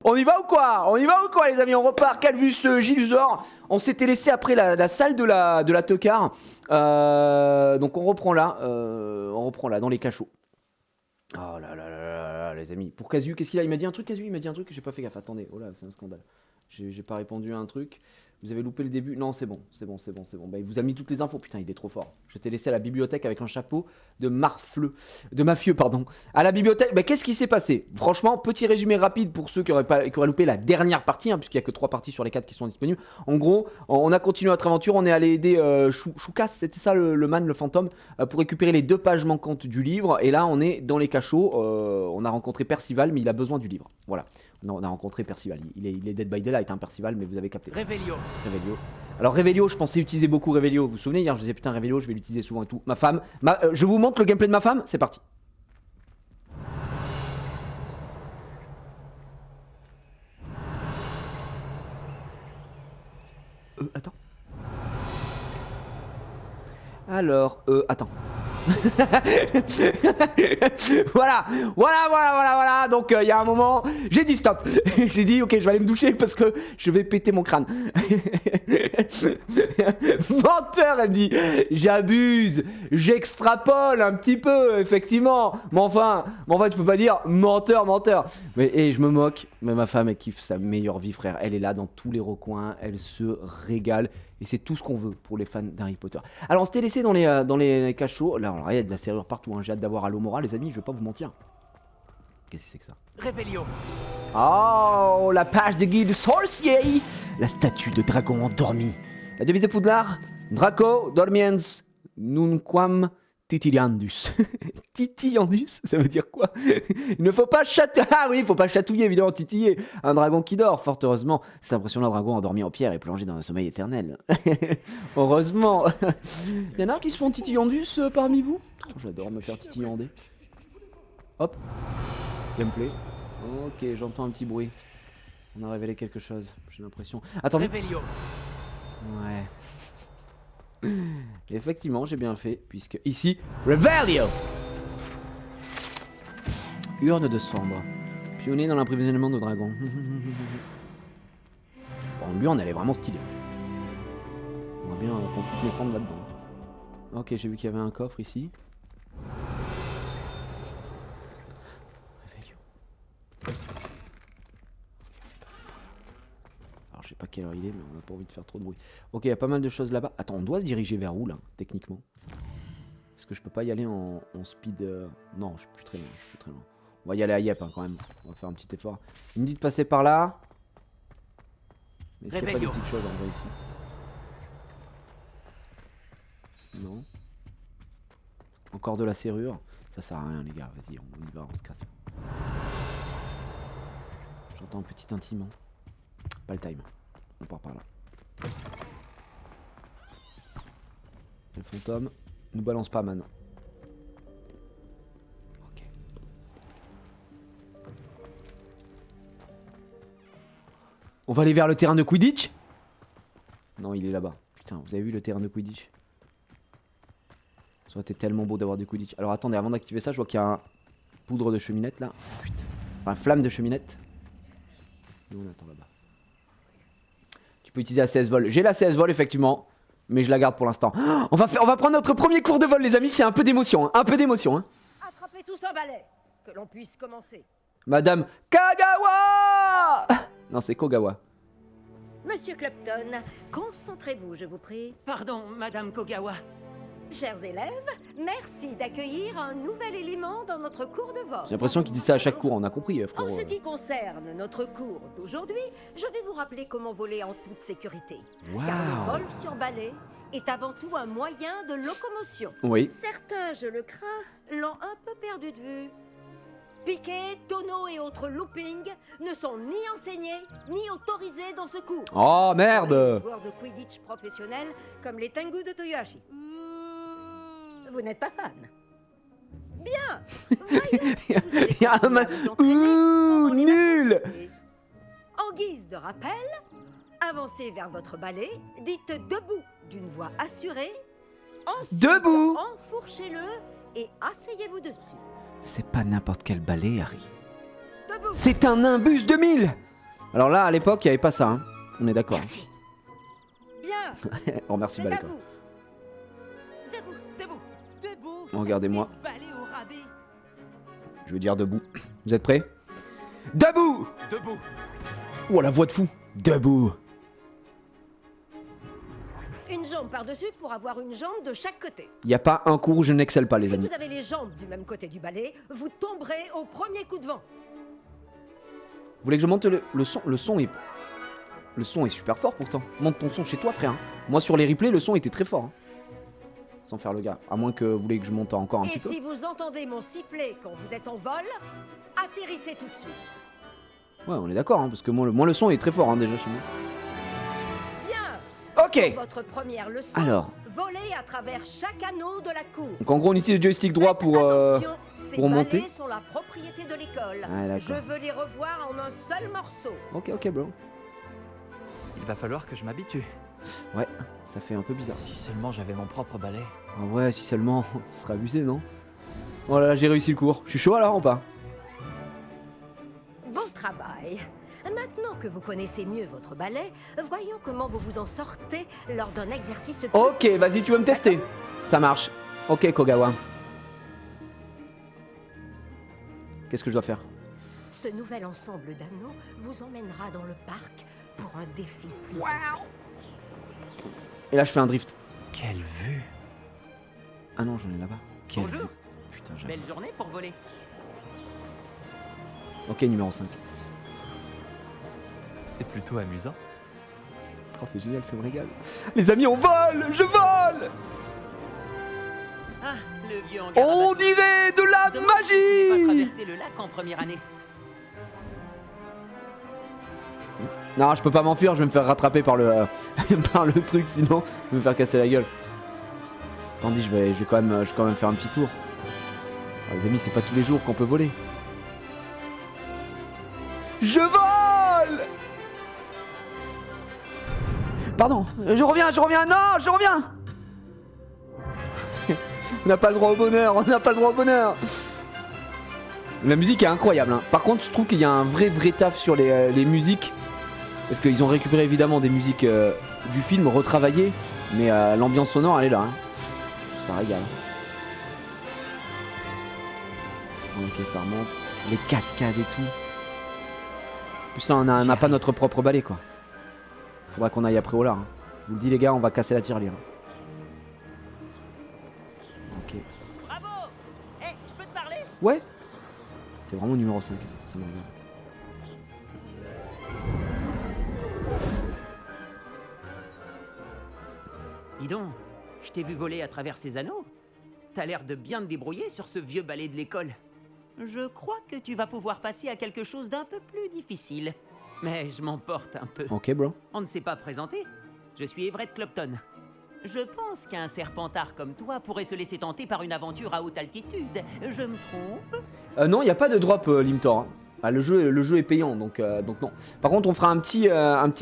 On y va ou quoi? On y va ou quoi les amis? On repart, Calvus, Giluzor. On s'était laissé après la salle de la Teucar. Donc on reprend là, dans les cachots. Oh là là là là là, les amis. Pour Casu, qu'est-ce qu'il a? Il m'a dit un truc, Casu, il m'a dit un truc, j'ai pas fait gaffe. Attendez, oh là, c'est un scandale. J'ai pas répondu à un truc. Vous avez loupé le début? Non, c'est bon. Bah, il vous a mis toutes les infos. Putain, il est trop fort. Je t'ai laissé à la bibliothèque avec un chapeau de mafieux, pardon. À la bibliothèque, bah, qu'est-ce qui s'est passé? Franchement, petit résumé rapide pour ceux qui auraient loupé la dernière partie, hein, puisqu'il y a que 3 parties sur les 4 qui sont disponibles. En gros, on a continué notre aventure. On est allé aider Choukas, c'était ça le man, le fantôme, pour récupérer les 2 pages manquantes du livre. Et là, on est dans les cachots. On a rencontré Percival, mais il a besoin du livre. Voilà. Non, on a rencontré Percival. Il est Dead by Daylight, hein, Percival, mais vous avez capté. Revelio. Alors Revelio, je pensais utiliser beaucoup Revelio. Vous vous souvenez, hier je disais putain Revelio, je vais l'utiliser souvent et tout. Ma femme, je vous montre le gameplay de ma femme, c'est parti. Attends. Alors, attends. voilà. Donc il y a un moment, j'ai dit stop. J'ai dit ok, je vais aller me doucher parce que je vais péter mon crâne. Menteur, elle me dit. J'abuse, j'extrapole un petit peu, effectivement. Mais enfin, tu peux pas dire menteur. Mais je me moque. Mais ma femme, elle kiffe sa meilleure vie, frère. Elle est là dans tous les recoins, elle se régale. Et c'est tout ce qu'on veut pour les fans d'Harry Potter. Alors on s'était laissé dans les cachots. Là, il y a de la serrure partout. Hein. J'ai hâte d'avoir Alomora, les amis. Je vais pas vous mentir. Qu'est-ce que c'est que ça? Revelio. Oh, la page de guide sorcier. La statue de dragon endormi. La devise de Poudlard. Draco dormiens nunquam titiliandus. Titiliandus, ça veut dire quoi? Il ne faut pas chatouiller. Ah oui, il faut pas chatouiller, évidemment, titiller. Un dragon qui dort, fort heureusement. C'est impressionnant, un dragon endormi en pierre et plongé dans un sommeil éternel. Heureusement. Il y en a qui se font titiliandus parmi vous? Oh, j'adore me faire titillander. Hop. Gameplay. Ok, j'entends un petit bruit. On a révélé quelque chose, j'ai l'impression. Attendez. Revelio. Ouais. Effectivement, j'ai bien fait, puisque ici, Revelio. Urne de cendre. Pionnier dans l'approvisionnement de dragons. Bon, l'urne, elle est vraiment stylée. On va bien qu'on foute les cendres là-dedans. Ok, j'ai vu qu'il y avait un coffre ici. Revelio. Alors, je sais pas quelle heure il est, mais on a pas envie de faire trop de bruit. Ok, il y a pas mal de choses là-bas. Attends, on doit se diriger vers où là, techniquement? Est-ce que je peux pas y aller en speed Non, je suis plus très loin. On va y aller à Yep hein, quand même. On va faire un petit effort. Il me dit de passer par là. Mais c'est pas des petites choses en vrai ici. Non. Encore de la serrure. Ça sert à rien les gars. Vas-y, on y va, on se casse. J'entends un petit intimement. Pas le time. On part par là. Le fantôme. Nous balance pas man. Ok. On va aller vers le terrain de Quidditch? Non, il est là-bas. Putain, vous avez vu le terrain de Quidditch? Ça aurait été tellement beau d'avoir du Quidditch. Alors attendez, avant d'activer ça, je vois qu'il y a un poudre de cheminette là. Putain. Enfin, flamme de cheminette. Nous on attend là-bas. Tu peux utiliser la CS vol. J'ai la CS vol effectivement. Mais je la garde pour l'instant. On va prendre notre premier cours de vol, les amis. C'est un peu d'émotion, hein. Un peu d'émotion, hein. Attrapez tous un balai, que l'on puisse commencer. Madame Kagawa. Non, c'est Kogawa. Monsieur Clapton, concentrez-vous, je vous prie. Pardon, Madame Kogawa. Chers élèves, merci d'accueillir un nouvel élément dans notre cours de vol. J'ai l'impression qu'il dit ça à chaque cours. On a compris, En frérot. ce qui concerne notre cours d'aujourd'hui, je vais vous rappeler comment voler en toute sécurité. Waouh. Car le vol sur balai est avant tout un moyen de locomotion. Oui. Certains, je le crains, l'ont un peu perdu de vue. Piquet, tonneaux et autres loopings ne sont ni enseignés ni autorisés dans ce cours. Oh Les merde. joueurs de Quidditch professionnels comme les Tengu de Toyohashi. Vous n'êtes pas fan? Bien. Voyons si vous allez Il y a un continuer à vous entraîner pendant les nul. vacances. En guise de rappel, avancez vers votre balai, dites debout d'une voix assurée. Ensuite, Debout. enfourchez-le et asseyez-vous dessus. C'est pas n'importe quel balai, Harry. Debout. C'est un Nimbus 2000. Alors là, à l'époque, il n'y avait pas ça, hein. On est d'accord. Merci. Bien. On remercie C'est Balai, à quoi. vous. Debout. Regardez-moi. Balai au rabais. Je veux dire debout. Vous êtes prêts? Debout! Debout. Oh, la voix de fou! Debout! Une jambe par-dessus pour avoir une jambe de chaque côté. Il n'y a pas un cours où je n'excelle pas, les Si amis. vous avez les jambes du même côté du balai, vous tomberez au premier coup de vent. Vous voulez que je monte le son? Le son est super fort pourtant. Monte ton son chez toi, frère. Moi, sur les replays, le son était très fort. Hein. Sans faire le gars. À moins que vous voulez que je monte encore un Et petit peu. si vous entendez mon sifflet quand vous êtes en vol, atterrissez tout de suite. Ouais, on est d'accord, hein, parce que moi, le son est très fort hein, déjà chez moi. Bien. Ok. Votre première leçon, Alors. voler à travers chaque anneau de la cour. Donc en gros, on utilise le joystick droit pour... Attention, ces pour monter. balais sont la propriété de l'école. Ah, d'accord. Je veux les revoir en un seul morceau. Ok, bro. Il va falloir que je m'habitue. Ouais, ça fait un peu bizarre. Si seulement j'avais mon propre balai. Ah ouais, si seulement, ça serait abusé, non? Oh là là, j'ai réussi le cours. Je suis chaud alors ou pas? Bon travail. Maintenant que vous connaissez mieux votre balai, voyons comment vous vous en sortez lors d'un exercice. Ok, vas-y, tu veux me tester? Ça marche. Ok, Kogawa. Qu'est-ce que je dois faire? Ce nouvel ensemble d'anneaux vous emmènera dans le parc pour un défi. Et là, je fais un drift. Quelle vue. Ah non, j'en ai là-bas. Quelle Bonjour. vue. Putain, j'avoue. Belle journée pour voler. Ok, numéro 5. C'est plutôt amusant. Oh, c'est génial, ça me régale. Les amis, on vole! Je vole! Ah, le vieux hangar. à On bateau. dirait de la Dommage que tu n'aies pas magie! traversé le lac en première année. Non, je peux pas m'enfuir, je vais me faire rattraper par le, par le truc, sinon je vais me faire casser la gueule. Attendez, je vais quand même faire un petit tour. Oh, les amis, c'est pas tous les jours qu'on peut voler. Je vole! Pardon, je reviens, non, je reviens! On n'a pas le droit au bonheur, on n'a pas le droit au bonheur! La musique est incroyable, hein. Par contre, je trouve qu'il y a un vrai taf sur les musiques. Parce qu'ils ont récupéré évidemment des musiques du film retravaillées. Mais l'ambiance sonore, elle est là. Hein. Ça régale. Ok, ça remonte. Les cascades et tout. En plus là, on n'a pas notre propre balai, quoi. Faudra qu'on aille après au lard. Hein. Je vous le dis, les gars, on va casser la tirelire. Ok. Bravo. Eh, je peux te parler? Ouais. C'est vraiment le numéro 5. Ça me regarde. Dis donc, je t'ai vu voler à travers ces anneaux. T'as l'air de bien te débrouiller sur ce vieux balai de l'école. Je crois que tu vas pouvoir passer à quelque chose d'un peu plus difficile. Mais je m'emporte un peu. Ok, bro. On ne s'est pas présenté. Je suis Everett Clopton. Je pense qu'un serpentard comme toi pourrait se laisser tenter par une aventure à haute altitude. Je me trompe? Non, il n'y a pas de drop Limtor. Hein. Ah, le jeu est payant, donc non. Par contre, on fera un petit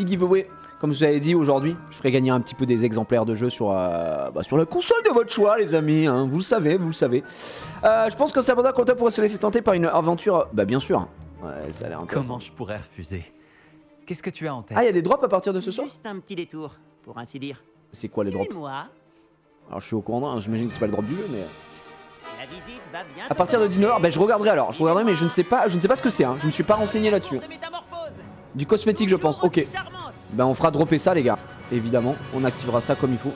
giveaway. Comme je vous avais dit aujourd'hui, je ferai gagner un petit peu des exemplaires de jeux sur la console de votre choix, les amis. Hein. Vous le savez. Je pense que Serpentard Quentin pourrait se laisser tenter par une aventure. Bah, bien sûr. Ouais, ça a l'air intéressant. Comment je pourrais refuser? Qu'est-ce que tu as en tête? Ah, il y a des drops à partir de ce soir? Juste un petit détour, pour ainsi dire. C'est quoi les drops? Suis-moi. Alors, je suis au courant, hein, j'imagine que c'est pas le drop du jeu, mais. La visite va bien. À partir de 19h, bah, je regarderai alors. Mais je ne sais pas ce que c'est. Hein. Je me suis pas renseigné là-dessus. Du cosmétique, je pense. Ok. Ben, on fera dropper ça, les gars. Évidemment, on activera ça comme il faut.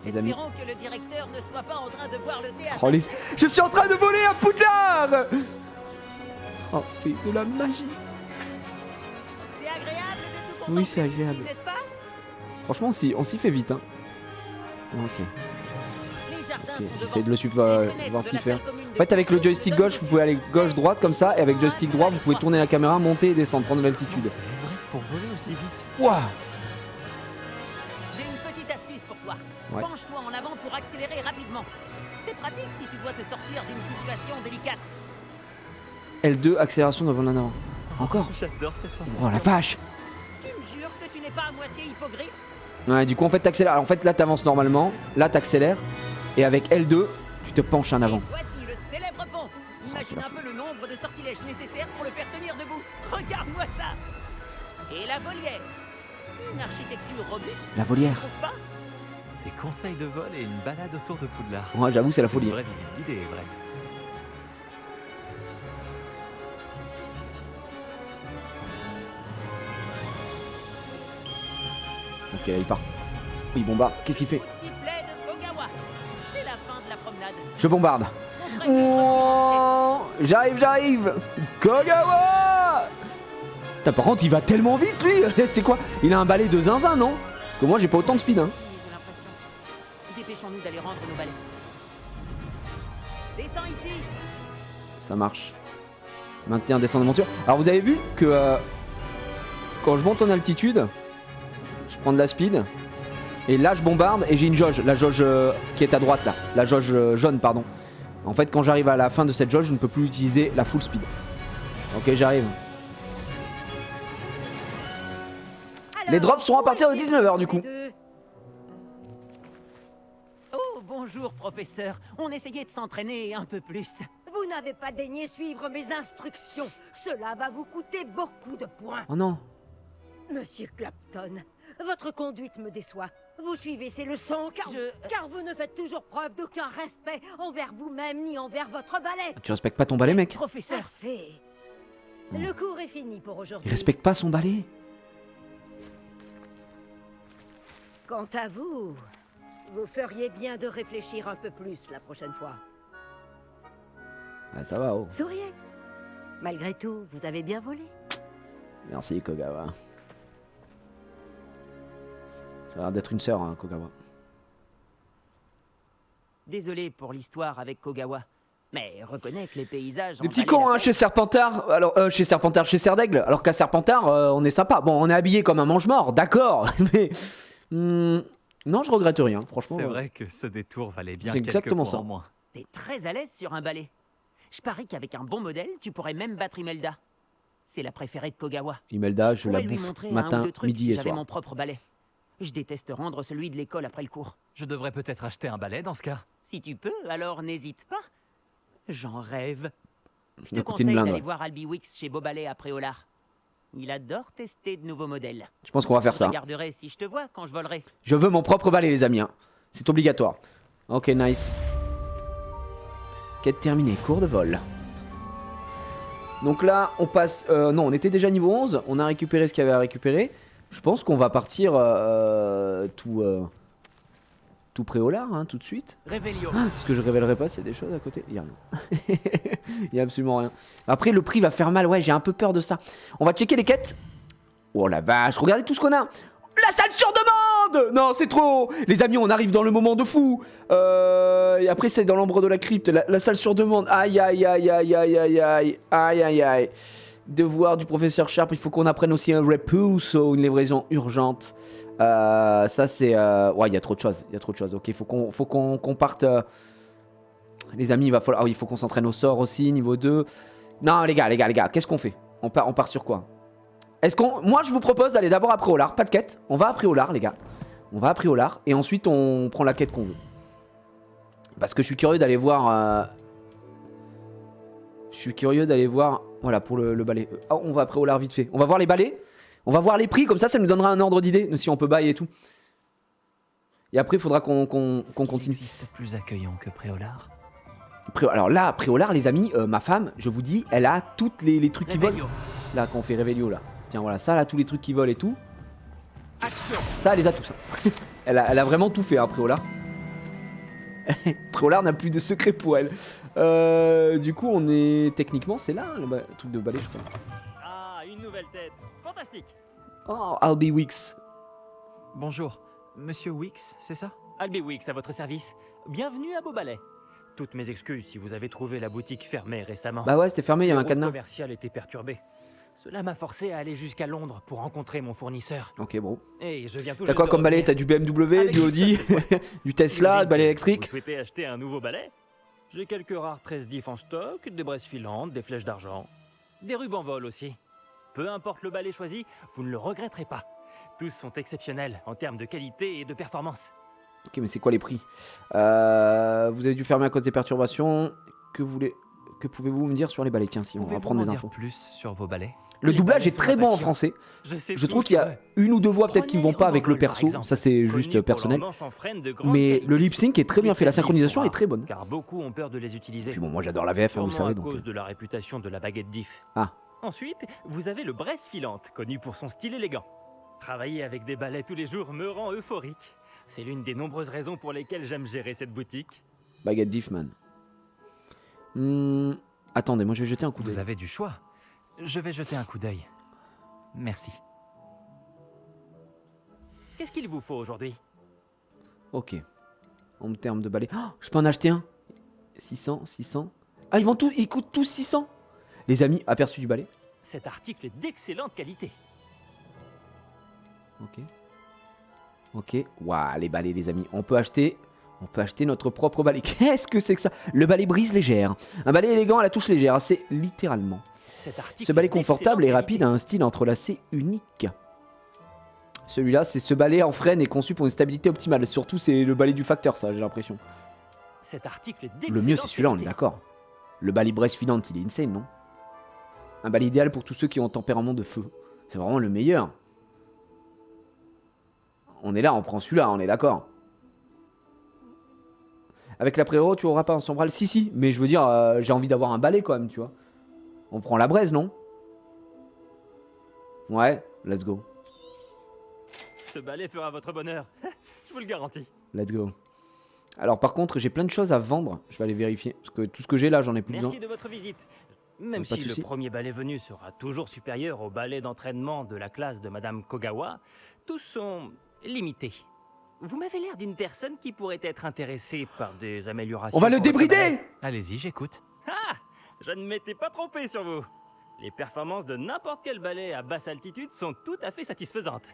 Les amis. Espérons que le directeur ne soit pas en train de boire le thé à Oh, je suis en train de voler à Poudlard! Oh, c'est de la magie. C'est agréable de tout Oui, c'est contempler agréable. ici, n'est-ce pas? Franchement, on s'y fait vite. Hein. Ok. Les jardins Ok, sont devant. j'essaie de le suivre, Les fenêtres voir ce de qu'il la fait. salle commune En fait, avec le joystick donnent gauche, vous pouvez aller gauche-droite comme ça. Et avec joystick droit, vous pouvez tourner la caméra, monter et descendre, prendre de l'altitude. Everett pour voler aussi vite. Waouh! J'ai une petite astuce pour toi. Ouais. Penche-toi en avant pour accélérer rapidement. C'est pratique si tu dois te sortir d'une situation délicate. L2, accélération devant l'en avant. Encore? J'adore cette sensation. Oh la vache! Tu me jures que tu n'es pas à moitié hippogriffe? Ouais, du coup, en fait, t'accélères. En fait, là, t'avances normalement. Là, t'accélères. Et avec L2, tu te penches en avant. Et voici le célèbre pont. Imagine c'est la un peu le nombre de sortilèges nécessaires pour le faire tenir debout. Regarde-moi ça. Et la volière. Une architecture robuste. La tu volière. trouves pas? Des conseils de vol et une balade autour de Poudlard. Ouais, j'avoue, c'est la folie. Une vraie visite guidée, Everett. Ok, là, il part. Il bombarde. Qu'est-ce qu'il fait? Coup de sifflet de Kogawa. C'est la fin de la promenade. Je bombarde. On ferait quelque Oh, j'arrive. Kogawa. Putain, par contre, il va tellement vite, lui. C'est quoi? Il a un balai de zinzin, non? Parce que moi, j'ai pas autant de speed, hein. j'ai l'impression. Dépêchons-nous d'aller rendre nos balais. Descends ici. Ça marche. Maintenir, descendre, monture. Alors, vous avez vu que quand je monte en altitude, je prends de la speed. Et là, je bombarde et j'ai une jauge. La jauge qui est à droite, là. La jauge jaune, pardon. En fait, quand j'arrive à la fin de cette jauge, je ne peux plus utiliser la full speed. Ok, j'arrive. Les drops seront à partir de 19h, du coup. Oh, bonjour, professeur. On essayait de s'entraîner un peu plus. Vous n'avez pas daigné suivre mes instructions. Cela va vous coûter beaucoup de points. Oh non. Monsieur Clapton, votre conduite me déçoit. Vous suivez ces leçons car vous ne faites toujours preuve d'aucun respect envers vous-même ni envers votre balai. Tu respectes pas ton balai, mec? Professeur, Assez. Le cours est fini pour aujourd'hui. Il respecte pas son balai. Quant à vous, vous feriez bien de réfléchir un peu plus la prochaine fois. Ah, ça va, oh. Souriez. Malgré tout, vous avez bien volé. Merci, Kogawa. Ça a l'air d'être une sœur, hein, Kogawa. désolé pour l'histoire avec Kogawa. Mais reconnais que les paysages... Des en petits valaient cons, la hein, peine. chez Serpentard. Alors, chez Serpentard, chez Serdaigle. Alors qu'à Serpentard, on est sympa. Bon, on est habillé comme un mange-mort, d'accord. Mais. Non, je regrette rien, franchement. C'est vrai que ce détour valait bien C'est quelques exactement points ça. en moins. T'es très à l'aise sur un balai. Je parie qu'avec un bon modèle, tu pourrais même battre Imelda. C'est la préférée de Kogawa. Imelda, je la pourrais lui bouffe montrer un matin, ou deux trucs midi si et j'avais soir. mon propre balai. Je déteste rendre celui de l'école après le cours. Je devrais peut-être acheter un balai dans ce cas. Si tu peux, alors n'hésite pas. J'en rêve. Je te Ça coûte une conseille blinde, d'aller ouais. voir Albi Wix chez Beaubalais à Préolard. Il adore tester de nouveaux modèles. Je pense qu'on va faire Je ça. regarderai si je te vois quand je volerai. Je veux mon propre balai, les amis. Hein. C'est obligatoire. Ok, nice. Quête terminée, cours de vol. Donc là, on passe... non, on était déjà niveau 11. On a récupéré ce qu'il y avait à récupérer. Je pense qu'on va partir tout Préolard, hein, tout de suite. Révélio. Ce que je révélerai pas, c'est des choses à côté. Il y a rien. Il y a absolument rien. Après, le prix va faire mal. Ouais, j'ai un peu peur de ça. On va checker les quêtes. Oh la vache, regardez tout ce qu'on a. La salle sur demande. Non, c'est trop. Les amis, on arrive dans le moment de fou. Et après, c'est dans l'ombre de la crypte. La salle sur demande. Aïe, aïe, aïe, aïe, aïe, aïe, aïe. Aïe, aïe, aïe. Devoir du professeur Sharp. Il faut qu'on apprenne aussi un repulso, une livraison urgente. Ça, c'est... Ouais, il y a trop de choses. Il y a trop de choses. Ok, il faut qu'on parte... Les amis, il faut qu'on s'entraîne au sort aussi, niveau 2. Non, les gars, qu'est-ce qu'on fait? On part sur quoi? Moi, je vous propose d'aller d'abord à Préolard. Pas de quête. On va à Préolard, les gars. On va à Préolard. Et ensuite, on prend la quête qu'on veut. Parce que je suis curieux d'aller voir... Je suis curieux d'aller voir... Voilà, pour le balai. Oh, on va à Préolard vite fait. On va voir les balais. On va voir les prix. Comme ça nous donnera un ordre d'idée. Si on peut bailler et tout. Et après, il faudra qu'on continue. Existe plus accueillant que Préolard. Alors là, Préolard, les amis, ma femme, je vous dis, elle a toutes les trucs qui volent. Révélio. Là, quand on fait Révélio, là. Tiens, voilà, ça, là, tous les trucs qui volent et tout. Action. Ça, elle les a tous. Hein. elle a vraiment tout fait, hein, Préolard. Préolard n'a plus de secret pour elle. Du coup, on est... Techniquement, c'est là, le truc de balai, je crois. Ah, une nouvelle tête. Fantastique. Oh, Albi Wix. Bonjour, Monsieur Wix, c'est ça? Albi Wix à votre service. Bienvenue à Beaubalais. Toutes mes excuses si vous avez trouvé la boutique fermée récemment. Bah ouais, c'était fermé, il y avait un Le cadenas. route commercial était perturbé. Cela m'a forcé à aller jusqu'à Londres pour rencontrer mon fournisseur. Ok, bon. Et je viens tout T'as juste quoi de comme balai? revenir. T'as du BMW, Avec du Audi, du Tesla, J'imagine du balai que électrique. Vous souhaitez acheter un nouveau balai? J'ai quelques rares 13 diff en stock, des braises filantes, des flèches d'argent, des rubans vol aussi. Peu importe le balai choisi, vous ne le regretterez pas. Tous sont exceptionnels en termes de qualité et de performance. Ok, mais c'est quoi les prix? Vous avez dû fermer à cause des perturbations. Que Que pouvez-vous me dire sur les balais? Tiens, si on va Pouvez-vous prendre m'en des dire infos. plus sur vos balais? Le Les doublage balais est sont très ma bon en passion. français. sais Je trouve tout qu'il y sur a eux. une ou deux voix peut-être qui Prenez vont pas les avec le Rubens Vol, perso. par Ça c'est exemple. juste Connus pour personnel. leurs manches en frêne de grande Mais qualité. le lip sync est très bien fait. La Les synchronisation techniques est très bonne. sont rares, Car beaucoup ont peur de les utiliser. Puis bon, moi j'adore la VF, hein, vous Sûrement savez. à Donc, cause de la réputation de la baguette diff. Ah. Ensuite, vous avez le Bresse filante, connu pour son style élégant. Travailler avec des balais tous les jours me rend euphorique. C'est l'une des nombreuses raisons pour lesquelles j'aime gérer cette boutique. Baguette Diffman. Attendez, moi je vais jeter un coup Vous d'œil. avez du choix. Je vais jeter un coup d'œil. Merci. Qu'est-ce qu'il vous faut aujourd'hui? Ok. En termes de balais. Oh, je peux en acheter un. 600, 600. Ah, ils coûtent tous 600. Les amis, aperçu du balai. Cet article est d'excellente qualité. Ok. Ok. Waouh, les balais, les amis. On peut acheter notre propre balai. Qu'est-ce que c'est que ça? Le balai brise légère. Un balai élégant à la touche légère. C'est littéralement. Cet article Ce balai est d'excellente confortable et qualité. rapide a un style entrelacé unique. Celui-là, c'est ce balai en frêne est conçu pour une stabilité optimale. Surtout, c'est le balai du facteur, ça, j'ai l'impression. Cet article est Le d'excellente mieux, c'est celui-là, on est qualité. d'accord. Le balai Brest Filante, il est insane, non? Un balai idéal pour tous ceux qui ont un tempérament de feu. C'est vraiment le meilleur. On est là, on prend celui-là, on est d'accord. Avec l'apéro, tu auras pas un sombral? Si, mais je veux dire, j'ai envie d'avoir un balai quand même, tu vois. On prend la braise, non? Ouais, let's go. Ce balai fera votre bonheur. Je vous le garantis. Let's go. Alors par contre, j'ai plein de choses à vendre. Je vais aller vérifier. Parce que tout ce que j'ai là, j'en ai plus besoin. Merci de votre visite. Même Pas de si le souci. premier balai venu sera toujours supérieur au balai d'entraînement de la classe de Madame Kogawa, tous sont limités. Vous m'avez l'air d'une personne qui pourrait être intéressée par des améliorations. On va le pour votre débrider! balai. Allez-y, j'écoute. Ah! Je ne m'étais pas trompé sur vous. Les performances de n'importe quel balai à basse altitude sont tout à fait satisfaisantes.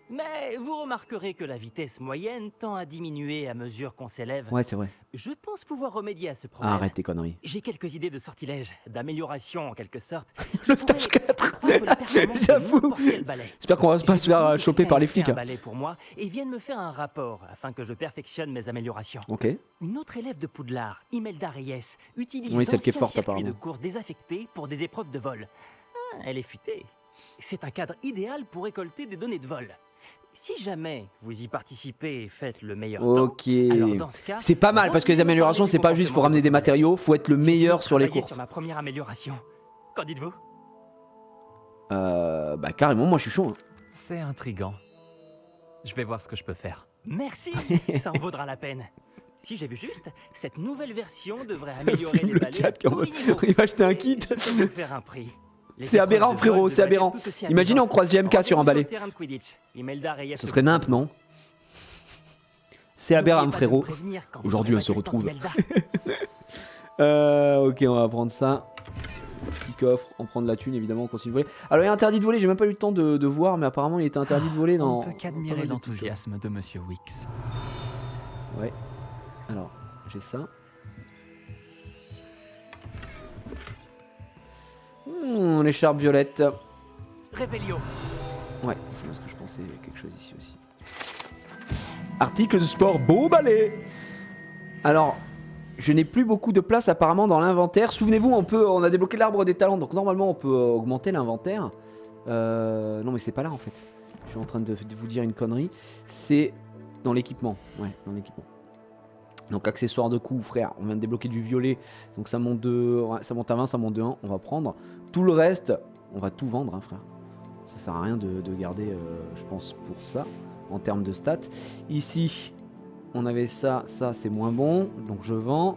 Mais vous remarquerez que la vitesse moyenne tend à diminuer à mesure qu'on s'élève. Ouais, c'est vrai. Je pense pouvoir remédier à ce problème. Arrête tes conneries. J'ai quelques idées de sortilèges, d'amélioration en quelque sorte. Le stage 4. J'avoue. J'espère J'espère qu'on va pas se faire choper par les flics. Un hein. balai pour moi et viennent me faire un rapport afin que je perfectionne mes améliorations. Ok. Une autre élève de Poudlard, Imelda Reyes, utilise Oui, celle qui est d'anciens forte, circuits apparemment. de course désaffectés pour des épreuves de vol. Ah, elle est futée. C'est un cadre idéal pour récolter des données de vol. Si jamais vous y participez et faites le meilleur Ok. temps, alors dans ce cas, C'est pas mal parce que les revenez me améliorations, parler c'est du pas juste faut comportement ramener de des votre balai. matériaux, faut être le meilleur sur les Travailler courses. sur ma première amélioration. Qu'en dites-vous? Bah carrément, moi je suis chaud. hein. C'est intriguant. Je vais voir ce que je peux faire. Merci, ça en vaudra la peine. Si j'ai vu juste, cette nouvelle version devrait améliorer les Le balais chat à qui tous envoie- les niveaux. il va acheter un Et kit. je peux vous faire un prix. Les C'est épreuves aberrant, de frérot, vol c'est devraient aberrant. être tout aussi Imaginez, on amusantes. croise JMK sur un Rendez-vous balai. le terrain de Quidditch. Imelda Reyes Ce serait nimp, non? C'est aberrant, N'oubliez pas de me frérot. prévenir quand vous Aujourd'hui, aurez on se battu retrouve. Imelda. Ok, on va prendre ça. Petit coffre, on prend de la thune, évidemment, on continue de voler. Alors, il est interdit de voler, j'ai même pas eu le temps de voir, mais apparemment, il était interdit de voler dans. On ne peut qu'admirer pas mal de petites l'enthousiasme de Monsieur Wix. choses. Ouais. Alors, j'ai ça. L'écharpe violette. Revelio. Ouais, c'est bien ce que je pensais, il y a quelque chose ici aussi. Article de sport, beau balai. Alors, je n'ai plus beaucoup de place apparemment dans l'inventaire. Souvenez-vous, on a débloqué l'arbre des talents, donc normalement on peut augmenter l'inventaire. Non mais c'est pas là en fait. Je suis en train de vous dire une connerie. C'est dans l'équipement. Ouais, dans l'équipement. Donc accessoires de coup, frère. On vient de débloquer du violet, donc ça monte ça monte à 20, ça monte de 1. On va prendre tout le reste. On va tout vendre, hein, frère. Ça sert à rien de garder, je pense, pour ça, en termes de stats. Ici, on avait ça c'est moins bon, donc je vends.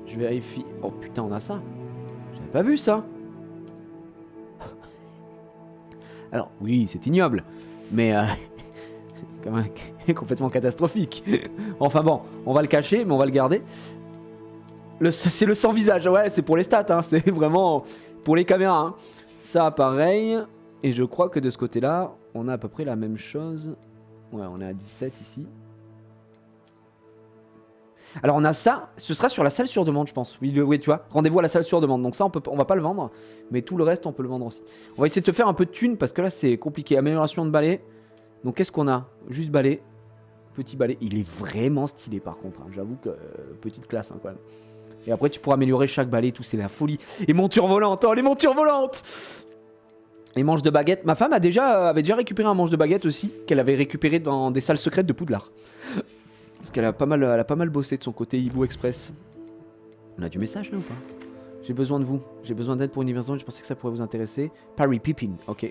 Je vérifie. Oh putain, on a ça. J'avais pas vu ça. Alors, oui, c'est ignoble, mais c'est quand même complètement catastrophique. Enfin bon, on va le cacher, mais on va le garder. C'est le sans visage, ouais, c'est pour les stats, hein, c'est vraiment pour les caméras. Hein. Ça, pareil. Et je crois que de ce côté-là, on a à peu près la même chose. Ouais, on est à 17 ici. Alors on a ça, ce sera sur la salle sur demande, je pense. Oui, tu vois, rendez-vous à la salle sur demande. Donc ça, on va pas le vendre, mais tout le reste, on peut le vendre aussi. On va essayer de se faire un peu de thunes parce que là, c'est compliqué. Amélioration de balai. Donc qu'est-ce qu'on a? Juste balai. Petit balai. Il est vraiment stylé par contre. Hein. J'avoue que petite classe hein, quand même. Et après tu pourras améliorer chaque balai, tout c'est la folie. Et monture volante, oh les montures volantes. Et manche de baguette. Ma femme avait déjà récupéré un manche de baguette aussi, qu'elle avait récupéré dans des salles secrètes de Poudlard. Parce qu'elle a pas mal bossé de son côté Hibou Express. On a du message là ou pas? J'ai besoin de vous. J'ai besoin d'aide pour une invasion. Je pensais que ça pourrait vous intéresser. Parry Pippin. Ok.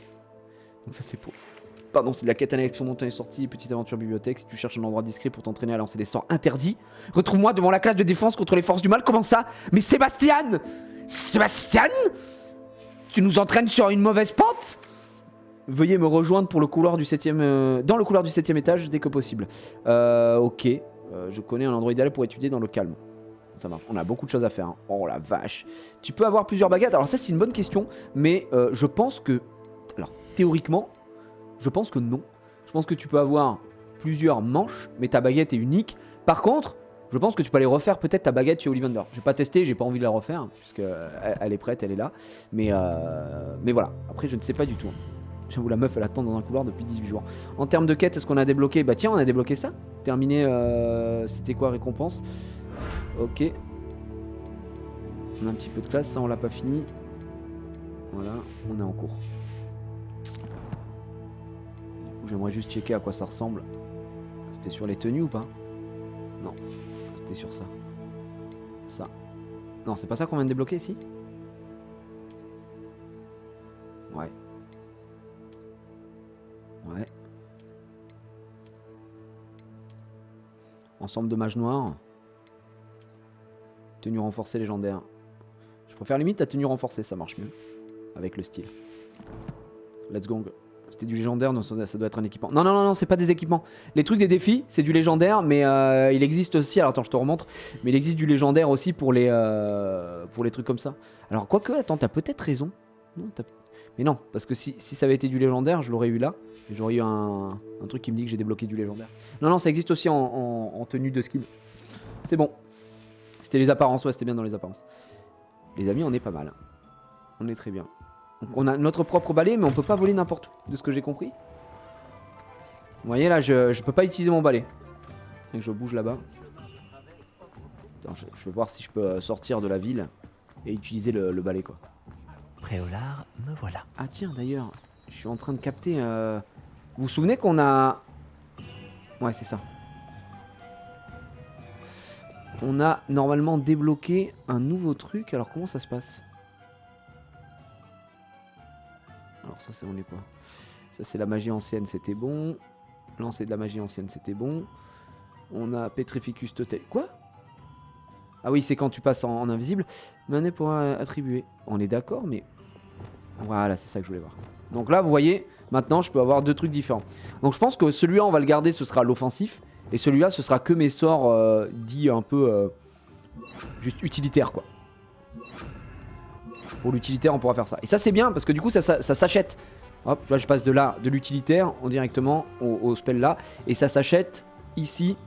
Donc ça c'est pour... Pardon, c'est de la quête annexe sur montagne et sortie. Petite aventure bibliothèque. Si tu cherches un endroit discret pour t'entraîner à lancer des sorts interdits, retrouve-moi devant la classe de défense contre les forces du mal. Comment ça? Mais Sébastien! Sébastien? Tu nous entraînes sur une mauvaise pente? Veuillez me rejoindre pour le couloir du 7ème, dans le couloir du 7ème étage dès que possible. Ok. Je connais un endroit idéal pour étudier dans le calme. Ça marche. On a beaucoup de choses à faire. Hein. Oh la vache. Tu peux avoir plusieurs baguettes. Alors ça c'est une bonne question. Mais je pense que... Alors théoriquement, je pense que non. Je pense que tu peux avoir plusieurs manches. Mais ta baguette est unique. Par contre, je pense que tu peux aller refaire peut-être ta baguette chez Ollivander. J'ai pas testé, j'ai pas envie de la refaire. Puisque elle est prête, elle est là. Mais voilà. Après je ne sais pas du tout. Hein. J'avoue la meuf elle attend dans un couloir depuis 18 jours. En termes de quête, est-ce qu'on a débloqué? Bah tiens on a débloqué ça. Terminé, c'était quoi récompense? Ok. On a un petit peu de classe, ça on l'a pas fini. Voilà, on est en cours. J'aimerais juste checker à quoi ça ressemble. C'était sur les tenues ou pas? Non, c'était sur ça. Ça. Non, c'est pas ça qu'on vient de débloquer ici? Ouais. Ouais. Ensemble de mages noirs. Tenue renforcée légendaire. Je préfère limite la tenue renforcée, ça marche mieux. Avec le style. Let's go. C'était du légendaire, non, ça doit être un équipement. Non, non, non, non, c'est pas des équipements. Les trucs des défis, c'est du légendaire, mais il existe aussi. Alors attends, je te remontre. Mais il existe du légendaire aussi pour les trucs comme ça. Alors, quoique, attends, t'as peut-être raison. Non, mais non, parce que si ça avait été du légendaire, je l'aurais eu là. Et j'aurais eu un truc qui me dit que j'ai débloqué du légendaire. Non, non, ça existe aussi en tenue de skin. C'est bon. C'était les apparences, ouais, c'était bien dans les apparences. Les amis, on est pas mal. On est très bien. Donc, on a notre propre balai, mais on peut pas voler n'importe où, de ce que j'ai compris. Vous voyez, là, je peux pas utiliser mon balai. Et que je bouge là-bas. Attends, je vais voir si je peux sortir de la ville et utiliser le balai, quoi. Préolard, me voilà. Ah tiens, d'ailleurs, je suis en train de capter... Vous vous souvenez qu'on a... Ouais, c'est ça. On a normalement débloqué un nouveau truc. Alors, comment ça se passe? Alors ça, on est quoi? Ça, c'est la magie ancienne, c'était bon. Lancer de la magie ancienne, c'était bon. On a Petrificus Totem. Quoi? Ah oui, c'est quand tu passes en invisible. Manet pourra attribuer. On est d'accord, mais... Voilà, c'est ça que je voulais voir. Donc là, vous voyez, maintenant, je peux avoir deux trucs différents. Donc je pense que celui-là, on va le garder, ce sera l'offensif. Et celui-là, ce sera que mes sorts dits un peu... juste utilitaires, quoi. Pour l'utilitaire, on pourra faire ça. Et ça, c'est bien, parce que du coup, ça s'achète. Hop, tu vois, je passe de là, de l'utilitaire, directement au spell là. Et ça s'achète ici.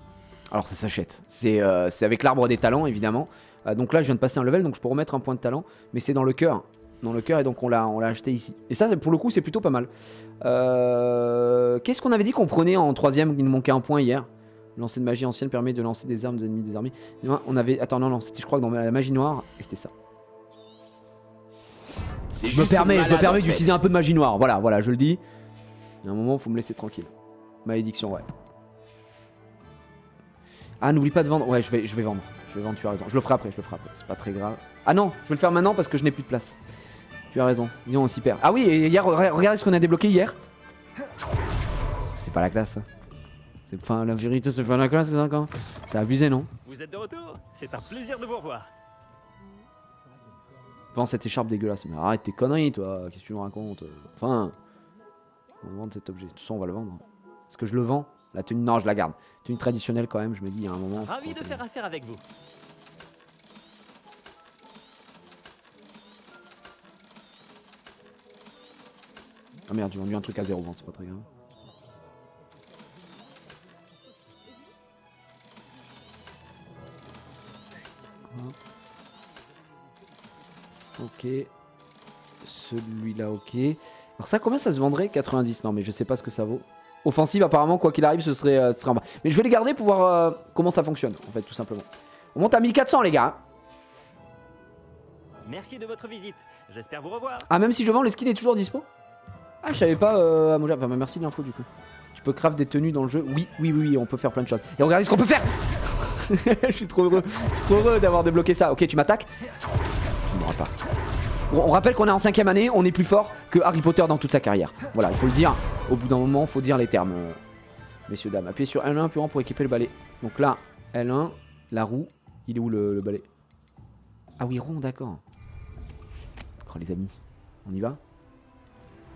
Alors, ça s'achète. C'est avec l'arbre des talents, évidemment. Donc là, je viens de passer un level, donc je peux remettre un point de talent. Mais c'est dans le cœur. Dans le cœur, et donc on l'a acheté ici. Et ça, pour le coup, c'est plutôt pas mal. Qu'est-ce qu'on avait dit qu'on prenait en 3ème? Il nous manquait un point hier. Lancer de magie ancienne permet de lancer des armes des ennemis désarmés. Non, on avait... Attends, non, c'était, je crois, que dans la magie noire. Et c'était ça. Je me permets d'utiliser un peu de magie noire. Voilà, je le dis. Il y a un moment, faut me laisser tranquille. Malédiction, ouais. Ah, n'oublie pas de vendre. Ouais, je vais vendre. Je vais vendre, tu as raison. Je le ferai après. C'est pas très grave. Ah non, je vais le faire maintenant parce que je n'ai plus de place. Tu as raison. Disons, on s'y perd. Ah oui, et hier, regardez ce qu'on a débloqué hier. Parce que c'est pas la classe. Enfin, la vérité, c'est pas la classe, c'est ça quand. C'est abusé, non? Vous êtes de retour? C'est un plaisir de vous revoir. Vends cette écharpe dégueulasse. Mais arrête tes conneries, toi. Qu'est-ce que tu nous racontes? Enfin, on va vendre cet objet. De toute façon, on va le vendre. Est-ce que je le vends? La tenue, non, je la garde. Tenue traditionnelle quand même, je me dis, il y a un moment. Ravi de faire affaire avec vous. Ah merde, j'ai vendu un truc à 0, bon, c'est pas très grave. Ok. Celui-là, ok. Alors ça, combien ça se vendrait? 90. Non, mais je sais pas ce que ça vaut. Offensive, apparemment, quoi qu'il arrive, ce serait en bas. Mais je vais les garder pour voir comment ça fonctionne, en fait, tout simplement. On monte à 1400, les gars. Merci de votre visite. J'espère vous revoir. Ah, même si je vends, le skin est toujours dispo? Ah, je savais pas, Moja. Enfin, merci de l'info du coup. Tu peux craft des tenues dans le jeu? Oui, on peut faire plein de choses. Et regardez ce qu'on peut faire. Je suis trop heureux d'avoir débloqué ça. Ok, tu m'attaques? Tu m'auras pas. On rappelle qu'on est en 5ème année, on est plus fort que Harry Potter dans toute sa carrière. Voilà, il faut le dire. Au bout d'un moment, il faut dire les termes. Messieurs, dames. Appuyez sur L1 plus grand pour équiper le balai. Donc là, L1, la roue. Il est où le balai? Ah oui, rond, d'accord. Oh les amis, on y va?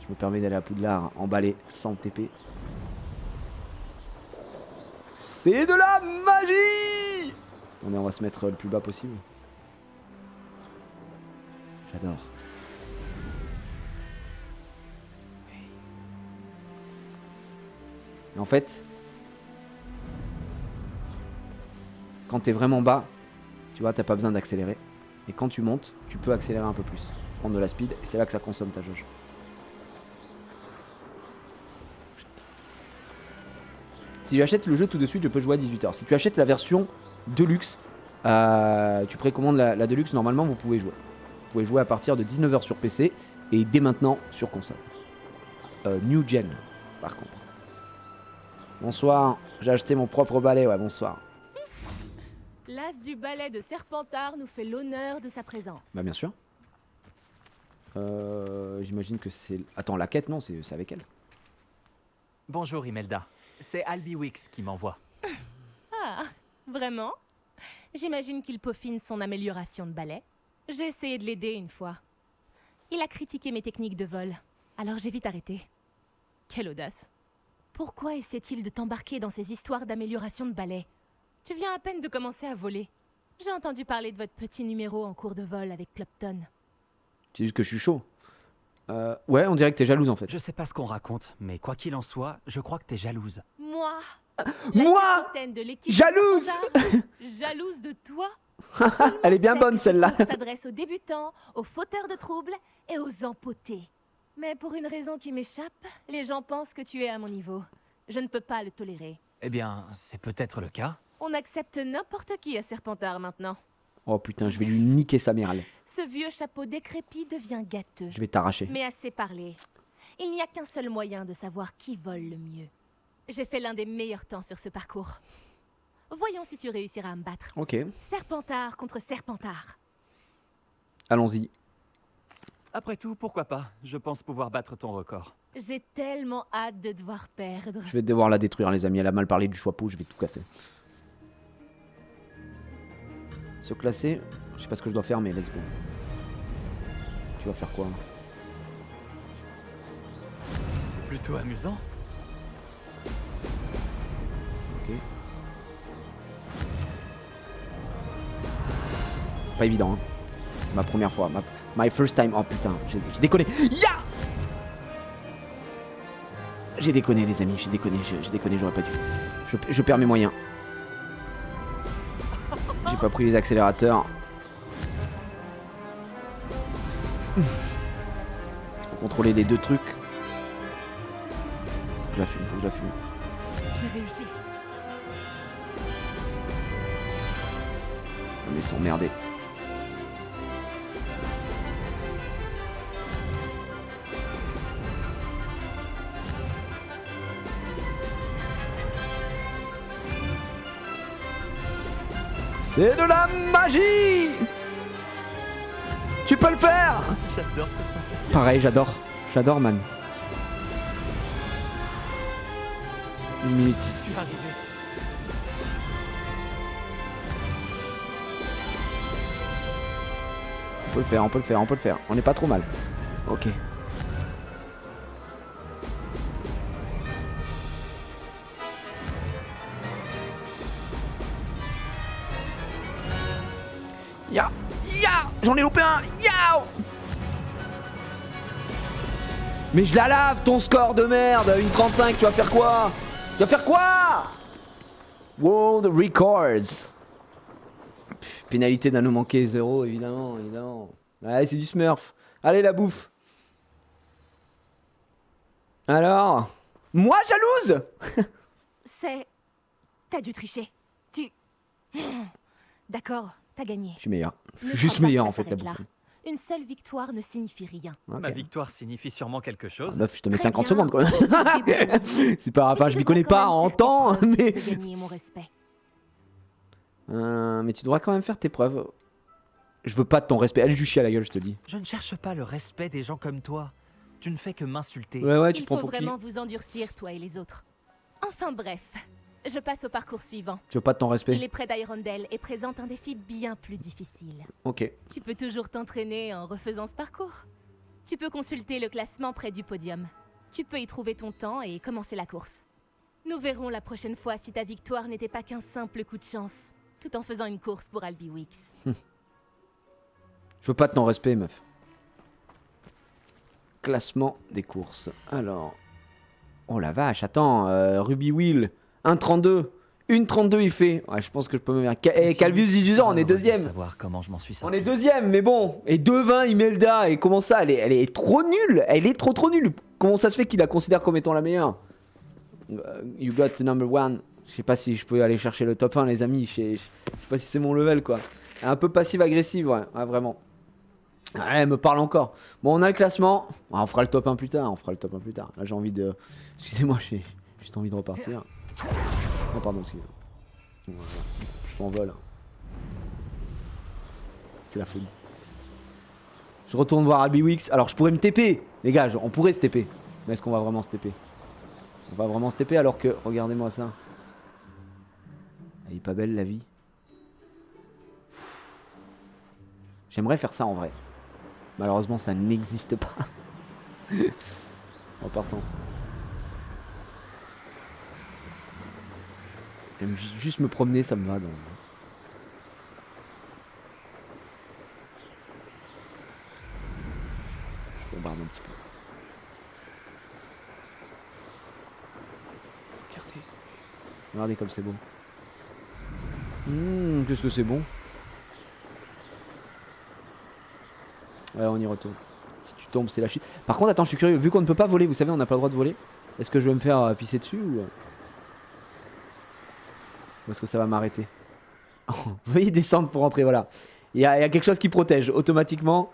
Je me permets d'aller à Poudlard en balai sans TP. C'est de la magie! Attendez, on va se mettre le plus bas possible. J'adore. Et en fait, quand t'es vraiment bas, tu vois, t'as pas besoin d'accélérer. Et quand tu montes, tu peux accélérer un peu plus. Prendre de la speed, et c'est là que ça consomme ta jauge. Si j'achète le jeu tout de suite, je peux jouer à 18h. Si tu achètes la version Deluxe, tu précommandes la Deluxe, normalement vous pouvez jouer. Vous pouvez jouer à partir de 19h sur PC et dès maintenant sur console. New Gen, par contre. Bonsoir, j'ai acheté mon propre balai, ouais, bonsoir. L'as du balai de Serpentard nous fait l'honneur de sa présence. Bah bien sûr. J'imagine que c'est... Attends, la quête, non, c'est avec elle. Bonjour Imelda. C'est Albi Wix qui m'envoie. Ah, vraiment? J'imagine qu'il peaufine son amélioration de balai. J'ai essayé de l'aider une fois. Il a critiqué mes techniques de vol, alors j'ai vite arrêté. Quelle audace. Pourquoi essaie-t-il de t'embarquer dans ces histoires d'amélioration de balai? Tu viens à peine de commencer à voler. J'ai entendu parler de votre petit numéro en cours de vol avec Clopton. C'est juste que je suis chaud. Ouais, on dirait que t'es jalouse en fait. Je sais pas ce qu'on raconte, mais quoi qu'il en soit, je crois que t'es jalouse. Moi, Moi capitaine de l'équipe Jalouse Serpentard, jalouse de toi? Elle est bien Sait bonne que ce celle-là. cours s'adresse aux débutants, aux fauteurs de troubles et aux empotés. Mais pour une raison qui m'échappe, les gens pensent que tu es à mon niveau. Je ne peux pas le tolérer. Eh bien, c'est peut-être le cas. On accepte n'importe qui à Serpentard maintenant. Oh putain, je vais lui niquer sa mère. Ce vieux chapeau décrépit devient gâteux. Je vais t'arracher. Mais assez parlé. Il n'y a qu'un seul moyen de savoir qui vole le mieux. J'ai fait l'un des meilleurs temps sur ce parcours. Voyons si tu réussiras à me battre. Ok, Serpentard contre Serpentard. allons-y. Après tout, pourquoi pas? Je pense pouvoir battre ton record. J'ai tellement hâte de devoir perdre. Je vais devoir la détruire les amis, elle a mal parlé du chapeau, je vais tout casser. Se classer, je sais pas ce que je dois faire mais let's go. Tu vas faire quoi? C'est plutôt amusant. Ok. Pas évident hein. C'est ma première fois. My first time. Oh putain, j'ai déconné. Ya! J'ai déconné les amis, j'ai déconné, j'aurais pas dû. Je perds mes moyens. J'ai pas pris les accélérateurs. Il faut contrôler les deux trucs. Faut que je la fume, faut que je la fume. J'ai réussi. On va s'emmerder. C'est de la magie! Tu peux le faire! J'adore cette sensation. Pareil, j'adore. J'adore, man. Une minute. Je suis arrivé. On peut le faire, on peut le faire, on peut le faire. On n'est pas trop mal. Ok. Ya! Ya! J'en ai loupé un! Ya! Mais je la lave ton score de merde! Une 35, tu vas faire quoi? Tu vas faire quoi? World Records. Pénalité d'un nom manqué 0, évidemment, évidemment. Allez, c'est du smurf. Allez, la bouffe. Alors? Moi, jalouse? C'est... T'as dû tricher. Tu... D'accord, t'as gagné. Je suis meilleur. Je Ne suis juste crois pas meilleur que en ça fait, la s'arrête bouffe. là. Une seule victoire ne signifie rien. Ok. Ma victoire signifie sûrement quelque chose. Meuf, je te mets Très 50 bien. secondes quoi. C'est pas, enfin, Mais je tu m'y connais devrais pas quand en même faire temps, tes preuves si mais. tu veux gagner mon respect. Mais tu devras quand même faire tes preuves. Je veux pas de ton respect. Allez, juste chier à la gueule, je te dis. Je ne cherche pas le respect des gens comme toi. Tu ne fais que m'insulter. Ouais, tu Il te prends faut pour qui? vraiment vous endurcir, toi et les autres. Enfin bref, je passe au parcours suivant. Tu veux pas de ton Il respect? est près d'Hyrondell et présente un défi bien plus difficile. Ok. Tu peux toujours t'entraîner en refaisant ce parcours. Tu peux consulter le classement près du podium. Tu peux y trouver ton temps et commencer la course. Nous verrons la prochaine fois si ta victoire n'était pas qu'un simple coup de chance, tout en faisant une course pour Albi Weeks. Je veux pas de ton respect, meuf. Classement des courses. Alors. Oh la vache, attends. Ruby Wheel. 1,32. 1,32 il fait. Ouais, je pense que je peux me mettre. Calvius Illusor, on est deuxième. Savoir comment je m'en suis On sorti. est deuxième, mais bon. Et 2,20 Imelda. Et comment ça elle est trop nulle. Elle est trop nulle. Comment ça se fait qu'il la considère comme étant la meilleure? You got the number one. Je sais pas si je peux aller chercher le top 1, les amis. Je sais pas si c'est mon level, quoi. Un peu passive-agressive, ouais. Ouais, vraiment. Ouais, elle me parle encore. Bon, on a le classement. Ah, on fera le top 1 plus tard. Là, j'ai envie de. Excusez-moi, j'ai juste envie de repartir. Oh, pardon, excusez-moi. Voilà. Je m'envole. C'est la folie. Je retourne voir Albi Weeks. Alors, je pourrais me TP. Les gars, on pourrait se TP. Mais est-ce qu'on va vraiment se TP? On va vraiment se TP alors que. Regardez-moi ça. Elle est pas belle, la vie. J'aimerais faire ça en vrai. Malheureusement, ça n'existe pas. En partant. J'aime juste me promener, ça me va. Donc. Je bombarde un petit peu. Regardez. Regardez comme c'est beau. Qu'est-ce que c'est bon. Ouais, on y retourne. Si tu tombes, c'est la chute. Par contre, attends, je suis curieux. Vu qu'on ne peut pas voler, vous savez, on n'a pas le droit de voler. Est-ce que je vais me faire pisser dessus ou est-ce que ça va m'arrêter? Vous voyez, descendre pour rentrer, voilà. Il y a quelque chose qui protège. Automatiquement,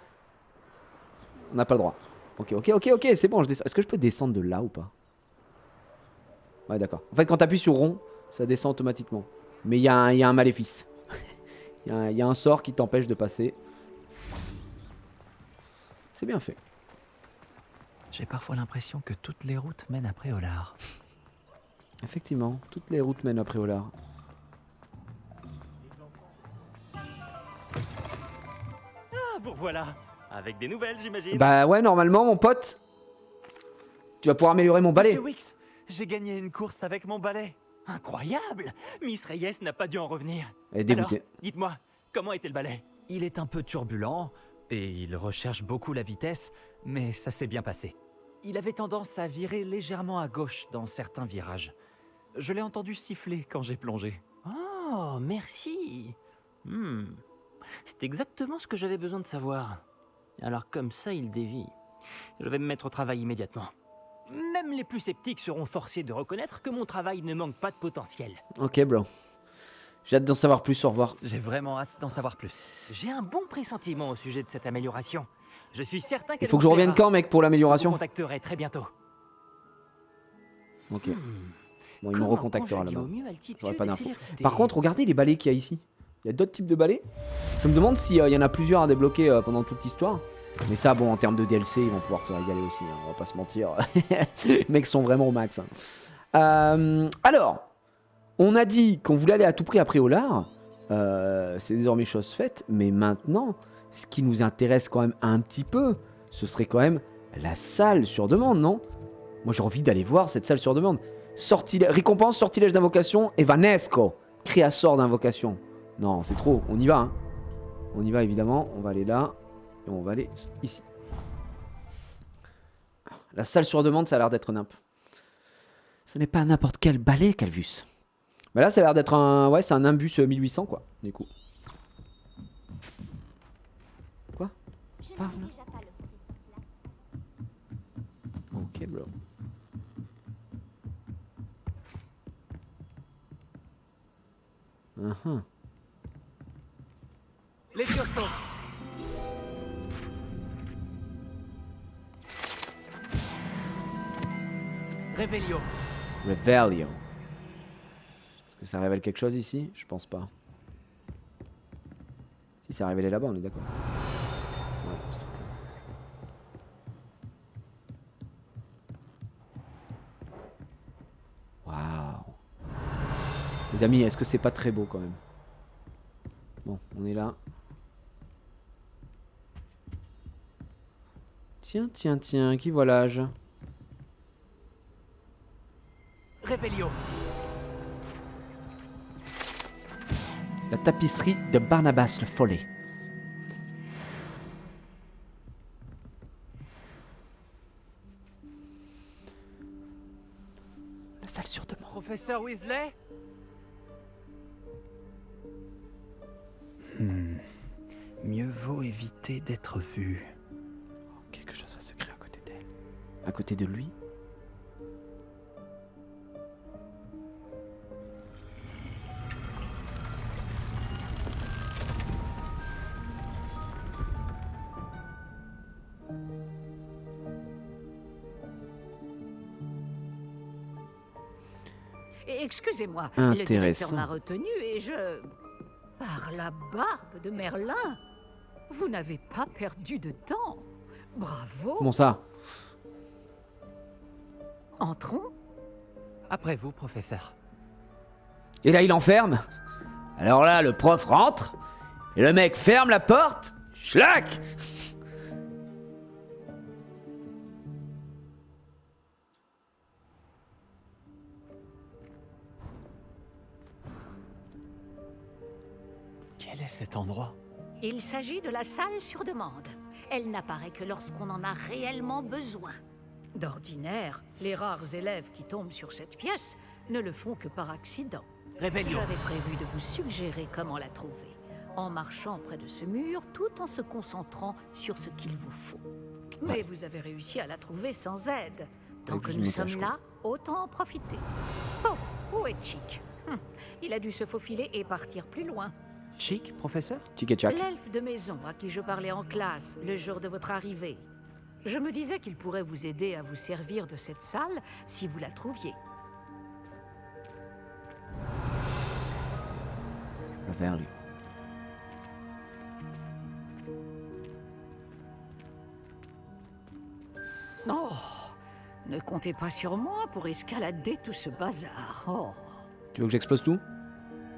on n'a pas le droit. Ok, c'est bon, je descends. Est-ce que je peux descendre de là ou pas? Ouais, d'accord. En fait, quand tu appuies sur rond, ça descend automatiquement. Mais il y a un maléfice. Il y a un sort qui t'empêche de passer. C'est bien fait. J'ai parfois l'impression que toutes les routes mènent à Préolard. Effectivement, toutes les routes mènent à Préolard. Ah, vous voilà. Avec des nouvelles, j'imagine. Bah ouais, normalement, mon pote, tu vas pouvoir améliorer mon balai. Monsieur Wix, j'ai gagné une course avec mon balai. Incroyable. Miss Reyes n'a pas dû en revenir. Elle est dégoûtée. Alors, dites-moi, comment était le balai? Il est un peu turbulent et il recherche beaucoup la vitesse, mais ça s'est bien passé. Il avait tendance à virer légèrement à gauche dans certains virages. Je l'ai entendu siffler quand j'ai plongé. Oh, merci. C'est exactement ce que j'avais besoin de savoir. Alors comme ça, il dévie. Je vais me mettre au travail immédiatement. Même les plus sceptiques seront forcés de reconnaître que mon travail ne manque pas de potentiel. Ok, bro. J'ai hâte d'en savoir plus, au revoir. J'ai vraiment hâte d'en savoir plus. J'ai un bon pressentiment au sujet de cette amélioration. Je suis certain Il qu'elle faut que je vous revienne plaira. quand, mec, pour Je vous l'amélioration? contacterai très bientôt. Ok. Bon, il me Comment recontactera conjuguer là-bas. au mieux altitude J'aurai pas et d'infos. célérité? Par contre, regardez les balais qu'il y a ici. Il y a d'autres types de balais. Je me demande s'il y en a plusieurs à débloquer pendant toute l'histoire. Mais ça, bon, en termes de DLC, ils vont pouvoir se régaler aussi. On va pas se mentir. Les mecs sont vraiment au max. Alors, on a dit qu'on voulait aller à tout prix à Préolard. C'est désormais chose faite. Mais maintenant, ce qui nous intéresse quand même un petit peu, ce serait quand même la salle sur demande, non? Moi, j'ai envie d'aller voir cette salle sur demande. Récompense, sortilège d'invocation, Evanesco. Créasort d'invocation. Non, c'est trop. On y va, hein. On y va, évidemment. On va aller là. Et on va aller ici. La salle sur demande, ça a l'air d'être nimp. Ce n'est pas n'importe quel balai, Calvus. Mais là, ça a l'air d'être un... Ouais, c'est un imbus 1800, quoi, du coup. Quoi? Parle. Ok, bro. Les Fiossons. Revelio. Revelio. Est-ce que ça révèle quelque chose ici? Je pense pas. Si ça a révélé là-bas, on est d'accord. Ouais, c'est tout. Waouh. Les amis, est-ce que c'est pas très beau quand même? Bon, on est là. Tiens, tiens, tiens, qui voilà-je? Revelio. La tapisserie de Barnabas le Follet. La salle sur demande. Professeur Weasley? Mieux vaut éviter d'être vu. Quelque chose va se créer à côté d'elle. À côté de lui? Excusez-moi, Intéressant. le directeur m'a retenu et je... Par la barbe de Merlin, vous n'avez pas perdu de temps. Bravo. Comment ça? Entrons. Après vous, professeur. Et là, il enferme. Alors là, le prof rentre. Et le mec ferme la porte. Schlac! Quel est cet endroit? Il s'agit de la salle sur demande. Elle n'apparaît que lorsqu'on en a réellement besoin. D'ordinaire, les rares élèves qui tombent sur cette pièce ne le font que par accident. Revelio. J'avais prévu de vous suggérer comment la trouver, en marchant près de ce mur tout en se concentrant sur ce qu'il vous faut. Mais vous avez réussi à la trouver sans aide. Tant Avec que juste nous une sommes tâche, là, autant en profiter. Oh, où est Chick? Il a dû se faufiler et partir plus loin. Chic, professeur? Tic et tchac. L'elfe de maison à qui je parlais en classe le jour de votre arrivée. Je me disais qu'il pourrait vous aider à vous servir de cette salle si vous la trouviez. Revelio. Oh, ne comptez pas sur moi pour escalader tout ce bazar. Oh. Tu veux que j'explose tout?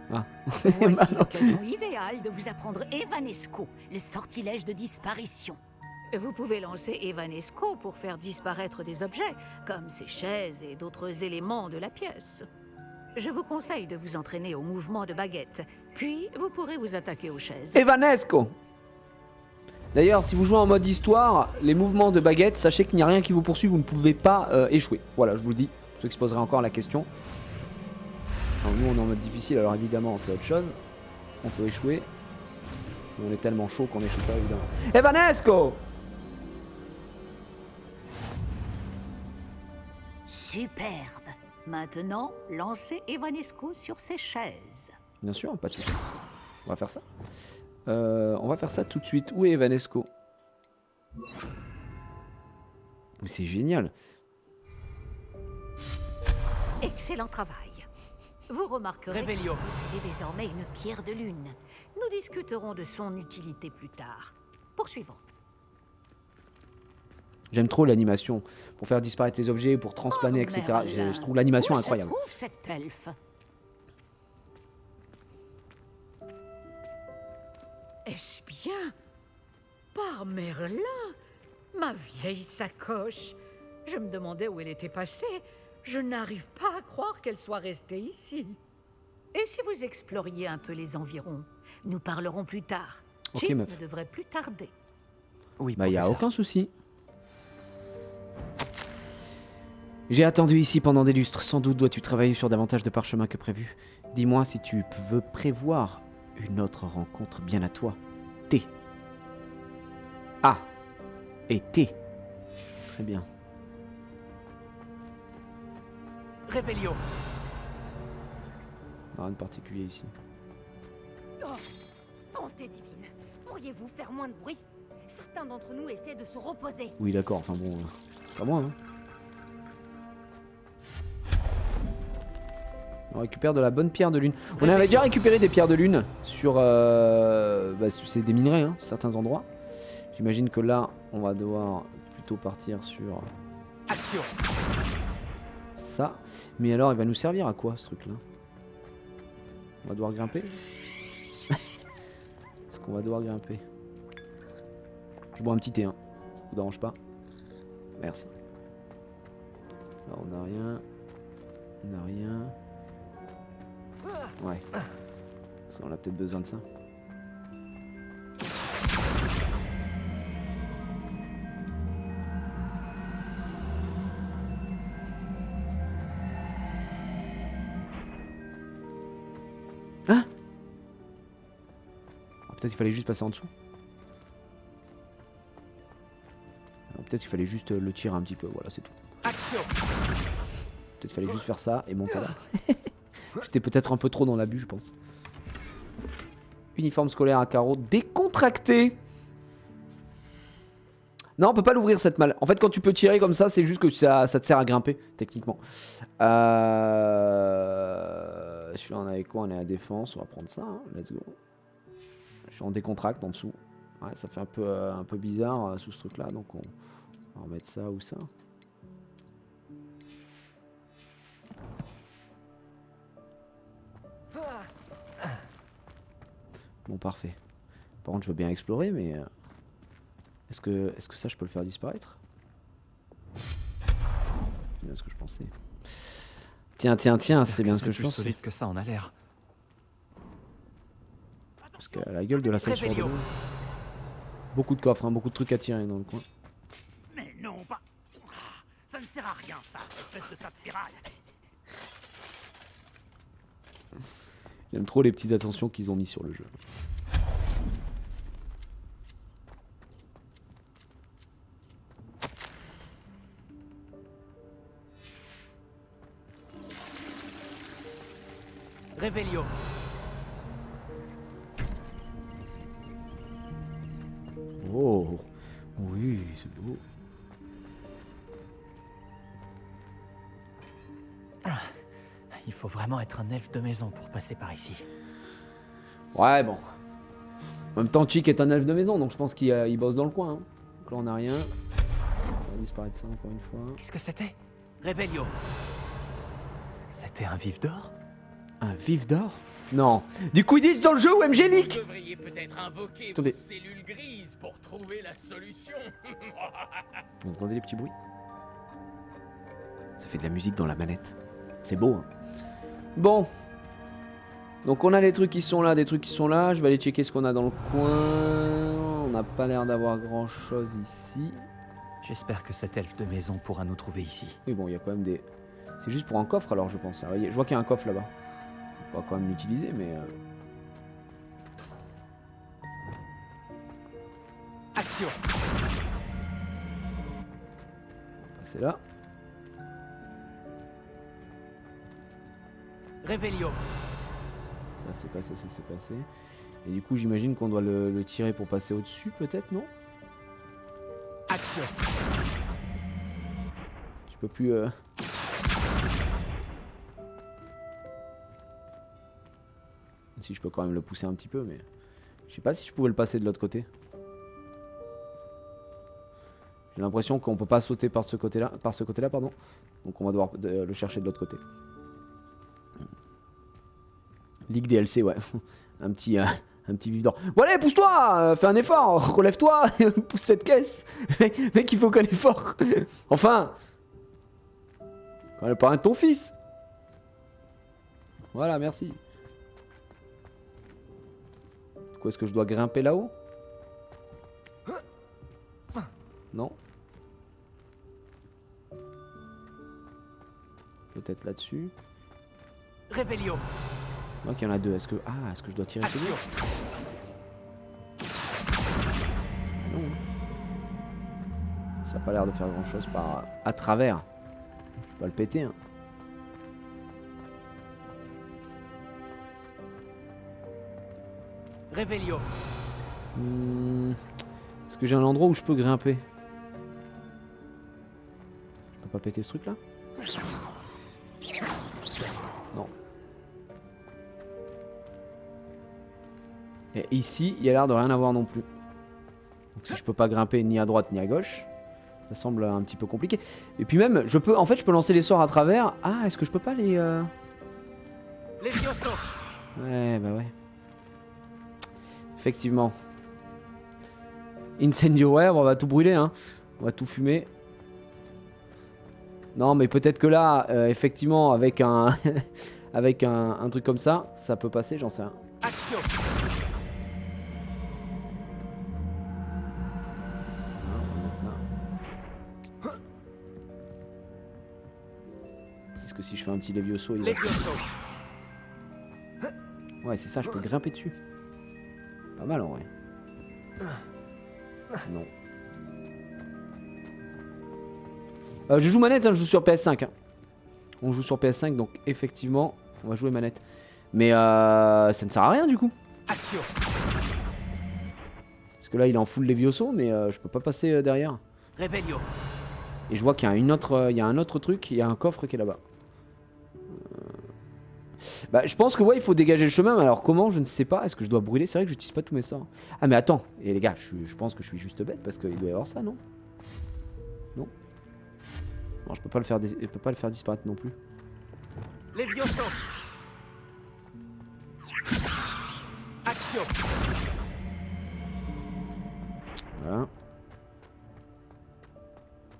Ah. Voici l'occasion idéale de vous apprendre Evanesco, le sortilège de disparition. Vous pouvez lancer Evanesco pour faire disparaître des objets, comme ces chaises et d'autres éléments de la pièce. Je vous conseille de vous entraîner au mouvement de baguette, puis vous pourrez vous attaquer aux chaises. Evanesco. D'ailleurs, si vous jouez en mode histoire, les mouvements de baguette, sachez qu'il n'y a rien qui vous poursuit, vous ne pouvez pas échouer. Voilà, je vous le dis. Ceux qui se poseraient encore la question. Alors, nous, on est en mode difficile, alors évidemment, c'est autre chose. On peut échouer. Mais on est tellement chaud qu'on n'échoue pas, évidemment. Evanesco! Superbe. Maintenant, lancez Evanesco sur ces chaises. Bien sûr, pas de soucis. On va faire ça. On va faire ça tout de suite. Où est Evanesco? Mais c'est génial. Excellent travail. Vous remarquerez que Revelio. vous possédez désormais une pierre de lune. Nous discuterons de son utilité plus tard. Poursuivons. J'aime trop l'animation. Pour faire disparaître les objets, pour transplaner, etc. Merlin. Je trouve l'animation Où incroyable. se trouve cet elfe? Est-ce bien? Par Merlin? Ma vieille sacoche. Je me demandais où elle était passée. Je n'arrive pas à croire qu'elle soit restée ici. Et si vous exploriez un peu les environs? Nous parlerons plus tard. Ok, Chick meuf. ne devrait plus tarder. Oui, Bah, y a professeur. aucun souci. J'ai attendu ici pendant des lustres. Sans doute dois-tu travailler sur davantage de parchemins que prévu. Dis-moi si tu veux prévoir une autre rencontre bien à toi. T. A. Et T. Très bien. Revelio. Rien de particulier ici. Bonté divine, pourriez-vous faire moins de bruit? Certains d'entre nous essaient de se reposer. Oui, d'accord. Enfin bon, pas moi. Hein. On récupère de la bonne pierre de lune. On avait déjà récupéré des pierres de lune sur... c'est des minerais, hein, certains endroits. J'imagine que là, on va devoir plutôt partir sur... Action. Ça. Mais alors, il va nous servir à quoi, ce truc-là? On va devoir grimper. Est-ce qu'on va devoir grimper? Je bois un petit thé, hein. Ça vous dérange pas? Merci. Alors, on n'a rien. On n'a rien. Ouais. Ça, on a peut-être besoin de ça. Hein? Peut-être qu'il fallait juste passer en dessous. Peut-être qu'il fallait juste le tirer un petit peu, voilà c'est tout. Action. Peut-être qu'il fallait juste faire ça et monter là. J'étais peut-être un peu trop dans l'abus je pense. Uniforme scolaire à carreaux décontracté. Non on peut pas l'ouvrir cette malle. En fait quand tu peux tirer comme ça c'est juste que ça te sert à grimper techniquement. Celui-là on est avec quoi? On est à défense, on va prendre ça, hein. Let's go. Je suis en décontracte en dessous. Ouais, ça fait un peu bizarre sous ce truc là donc on va remettre ça ou ça. Bon parfait. Par contre je veux bien explorer mais est-ce que ça je peux le faire disparaître? C'est bien ce que je pensais. Tiens, c'est bien ce que je pensais. C'est plus solide que ça en a l'air. Parce qu'elle a la gueule de la ceinture de l'eau. Beaucoup de coffres, hein, beaucoup de trucs à tirer dans le coin. Mais non, pas... Ça ne sert à rien, ça, espèce de tas de ferraille. J'aime trop les petites attentions qu'ils ont mis sur le jeu. Réveillon. Oh, oui, c'est beau. Il faut vraiment être un elfe de maison pour passer par ici. Ouais, bon. En même temps, Chick est un elfe de maison, donc je pense qu'il bosse dans le coin. Hein. Donc là, on n'a rien. On va disparaître ça encore une fois. Qu'est-ce que c'était? Réveillon. C'était un vif d'or? Un vif d'or? Non. Du Quidditch dans le jeu ou MGLeak? Vous devriez peut-être invoquer Attendez. vos cellules grises pour trouver la solution. Vous entendez les petits bruits? Ça fait de la musique dans la manette. C'est beau, hein. Bon. Donc on a des trucs qui sont là, des trucs qui sont là. Je vais aller checker ce qu'on a dans le coin. On n'a pas l'air d'avoir grand chose ici. J'espère que cet elfe de maison pourra nous trouver ici. Oui bon, il y a quand même des... C'est juste pour un coffre alors je pense. Là. Je vois qu'il y a un coffre là-bas. On va quand même l'utiliser mais... Action. C'est là. Réveillon. Ça c'est passé, ça c'est passé. Et du coup j'imagine qu'on doit le tirer pour passer au-dessus peut-être, non? Action. Tu peux plus... Si je peux quand même le pousser un petit peu mais... Je sais pas si je pouvais le passer de l'autre côté. J'ai l'impression qu'on peut pas sauter par ce côté-là, pardon. Donc on va devoir le chercher de l'autre côté. Ligue DLC, ouais. un petit vif d'or. Bon allez, pousse-toi, fais un effort, relève-toi, pousse cette caisse. Mec, il faut qu'un effort. Enfin, quand le parrain de ton fils. Voilà, merci. Du coup, est-ce que je dois grimper là-haut? Non. Peut-être là-dessus. Réveillon. Donc il y en a deux. Est-ce que je dois tirer celui-là? Non. Ça a pas l'air de faire grand-chose à travers. Je vais le péter. Hein. Réveillon. Est-ce que j'ai un endroit où je peux grimper? Je peux pas péter ce truc là? Non. Et ici, il y a l'air de rien avoir non plus. Donc si je peux pas grimper ni à droite ni à gauche, ça semble un petit peu compliqué. Et puis même, je peux lancer les sorts à travers. Ah, est-ce que je peux pas les... Levioso. Ouais, bah ouais. Effectivement. Incendio, ouais, on va tout brûler, hein. On va tout fumer. Non, mais peut-être que là, effectivement, avec un avec un truc comme ça, ça peut passer, j'en sais rien. Action. Est-ce que si je fais un petit Levioso, il va... Levioso. Ouais, c'est ça, je peux grimper dessus. Pas mal en vrai. Non. Je joue manette, hein, je joue sur PS5. Hein. On joue sur PS5, donc effectivement, on va jouer manette. Mais ça ne sert à rien du coup. Action. Parce que là, il est en full Levioso, mais je peux pas passer derrière. Revelio. Et je vois qu'il y a un autre truc, il y a un coffre qui est là-bas. Bah, je pense que ouais, il faut dégager le chemin, mais alors comment, je ne sais pas. Est-ce que je dois brûler? C'est vrai que j'utilise pas tous mes sorts. Ah, mais attends, et les gars, je pense que je suis juste bête parce qu'il doit y avoir ça, non? Non? Non, je peux pas le faire, disparaître non plus. Levioso. Action. Voilà.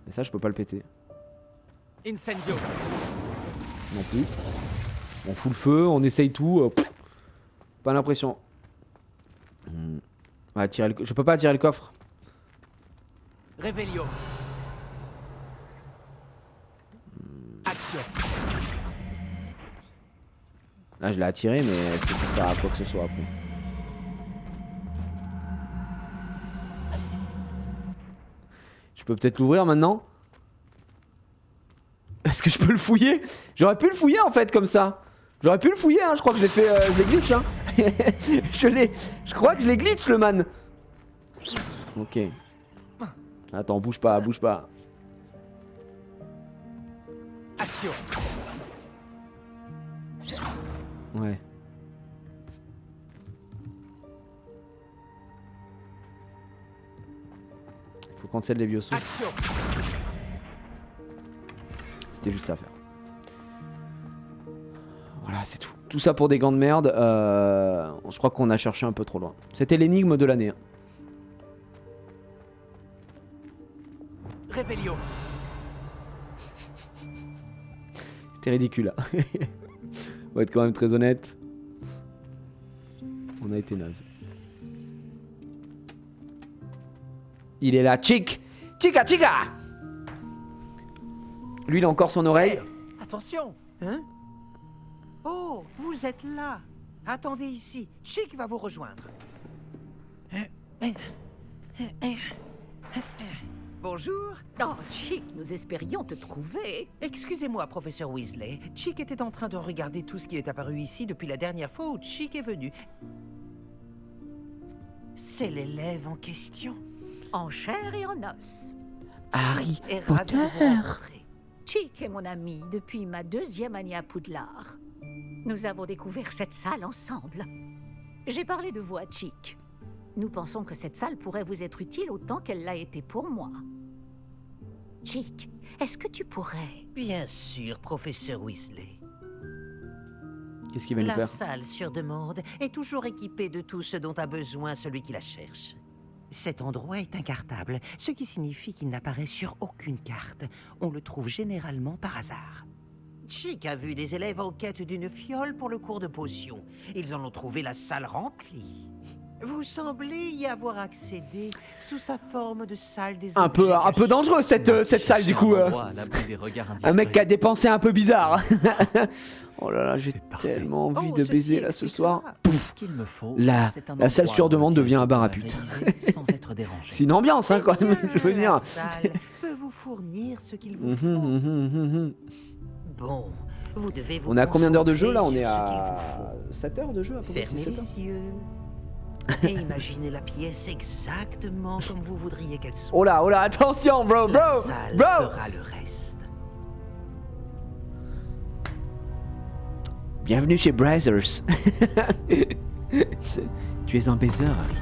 Et ça, je peux pas le péter. Incendio. Non plus. On fout le feu, on essaye tout. Pas l'impression. Ouais, je peux pas tirer le coffre. Revelio. Action. Là, je l'ai attiré, mais est-ce que ça sert à quoi que ce soit après? Je peux peut-être l'ouvrir maintenant? Est-ce que je peux le fouiller? J'aurais pu le fouiller en fait comme ça. J'aurais pu le fouiller, hein. Je crois que je l'ai fait, je l'ai glitch, hein. Je crois que je l'ai glitch, le man. Ok. Attends, bouge pas, bouge pas. Action. Ouais. Faut cancel les Levioso. Action. C'était juste ça à faire. Voilà, c'est tout. Tout ça pour des gants de merde. Je crois qu'on a cherché un peu trop loin. C'était l'énigme de l'année. Hein. Revelio. C'était ridicule. Hein. On va être quand même très honnête. On a été naze. Il est là, Chick! Chica, chica! Lui, il a encore son oreille. Attention. Hein? Oh, vous êtes là. Attendez ici. Chick va vous rejoindre. Bonjour. Oh, Chick, nous espérions te trouver. Excusez-moi, professeur Weasley. Chick était en train de regarder tout ce qui est apparu ici depuis la dernière fois où Chick est venu. C'est l'élève en question. En chair et en os. Harry Et ravi de vous rencontrer. Chick est mon ami depuis ma 2e année à Poudlard. Nous avons découvert cette salle ensemble. J'ai parlé de vous à Chick. Nous pensons que cette salle pourrait vous être utile autant qu'elle l'a été pour moi. Chick, est-ce que tu pourrais... Bien sûr, professeur Weasley. Qu'est-ce qu'il va nous La faire? salle sur demande est toujours équipée de tout ce dont a besoin celui qui la cherche. Cet endroit est incartable, ce qui signifie qu'il n'apparaît sur aucune carte. On le trouve généralement par hasard. Chick a vu des élèves en quête d'une fiole pour le cours de potions. Ils en ont trouvé la salle remplie. Vous semblez y avoir accédé sous sa forme de salle des Un peu dangereux cette salle du coup. Un mec qui a dépensé un peu bizarre. Oh là là, j'ai tellement envie de baiser là ce soir. Pouf. La salle sur demande devient un bar à pute. C'est une ambiance hein quand même, je veux dire. La salle peut vous fournir ce qu'il vous faut. Bon, vous devez vous On est à combien d'heures de jeu là? On concentrer est sur ce à qu'il vous 7 heures de jeu à peu près. Fermez 7 heures. les yeux. Et imaginez la pièce exactement comme vous voudriez qu'elle soit. Oh là, attention bro, La salle bro. fera le reste. Bienvenue chez Brazzers. Tu es un baiser, Harry.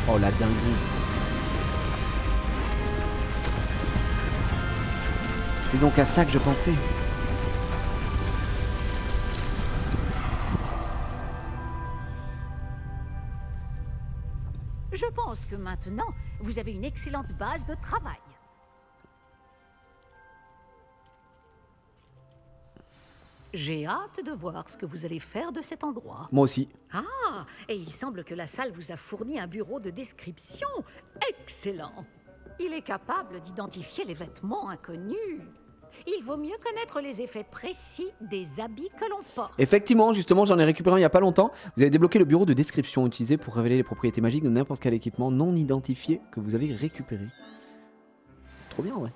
Oh la dinguerie. C'est donc à ça que je pensais. Je pense que maintenant, vous avez une excellente base de travail. J'ai hâte de voir ce que vous allez faire de cet endroit. Moi aussi. Ah, et il semble que la salle vous a fourni un bureau de description. Excellent. Il est capable d'identifier les vêtements inconnus. Il vaut mieux connaître les effets précis des habits que l'on porte. Effectivement, justement, j'en ai récupéré un il n'y a pas longtemps. Vous avez débloqué le bureau de description utilisé pour révéler les propriétés magiques de n'importe quel équipement non identifié que vous avez récupéré. Trop bien, ouais.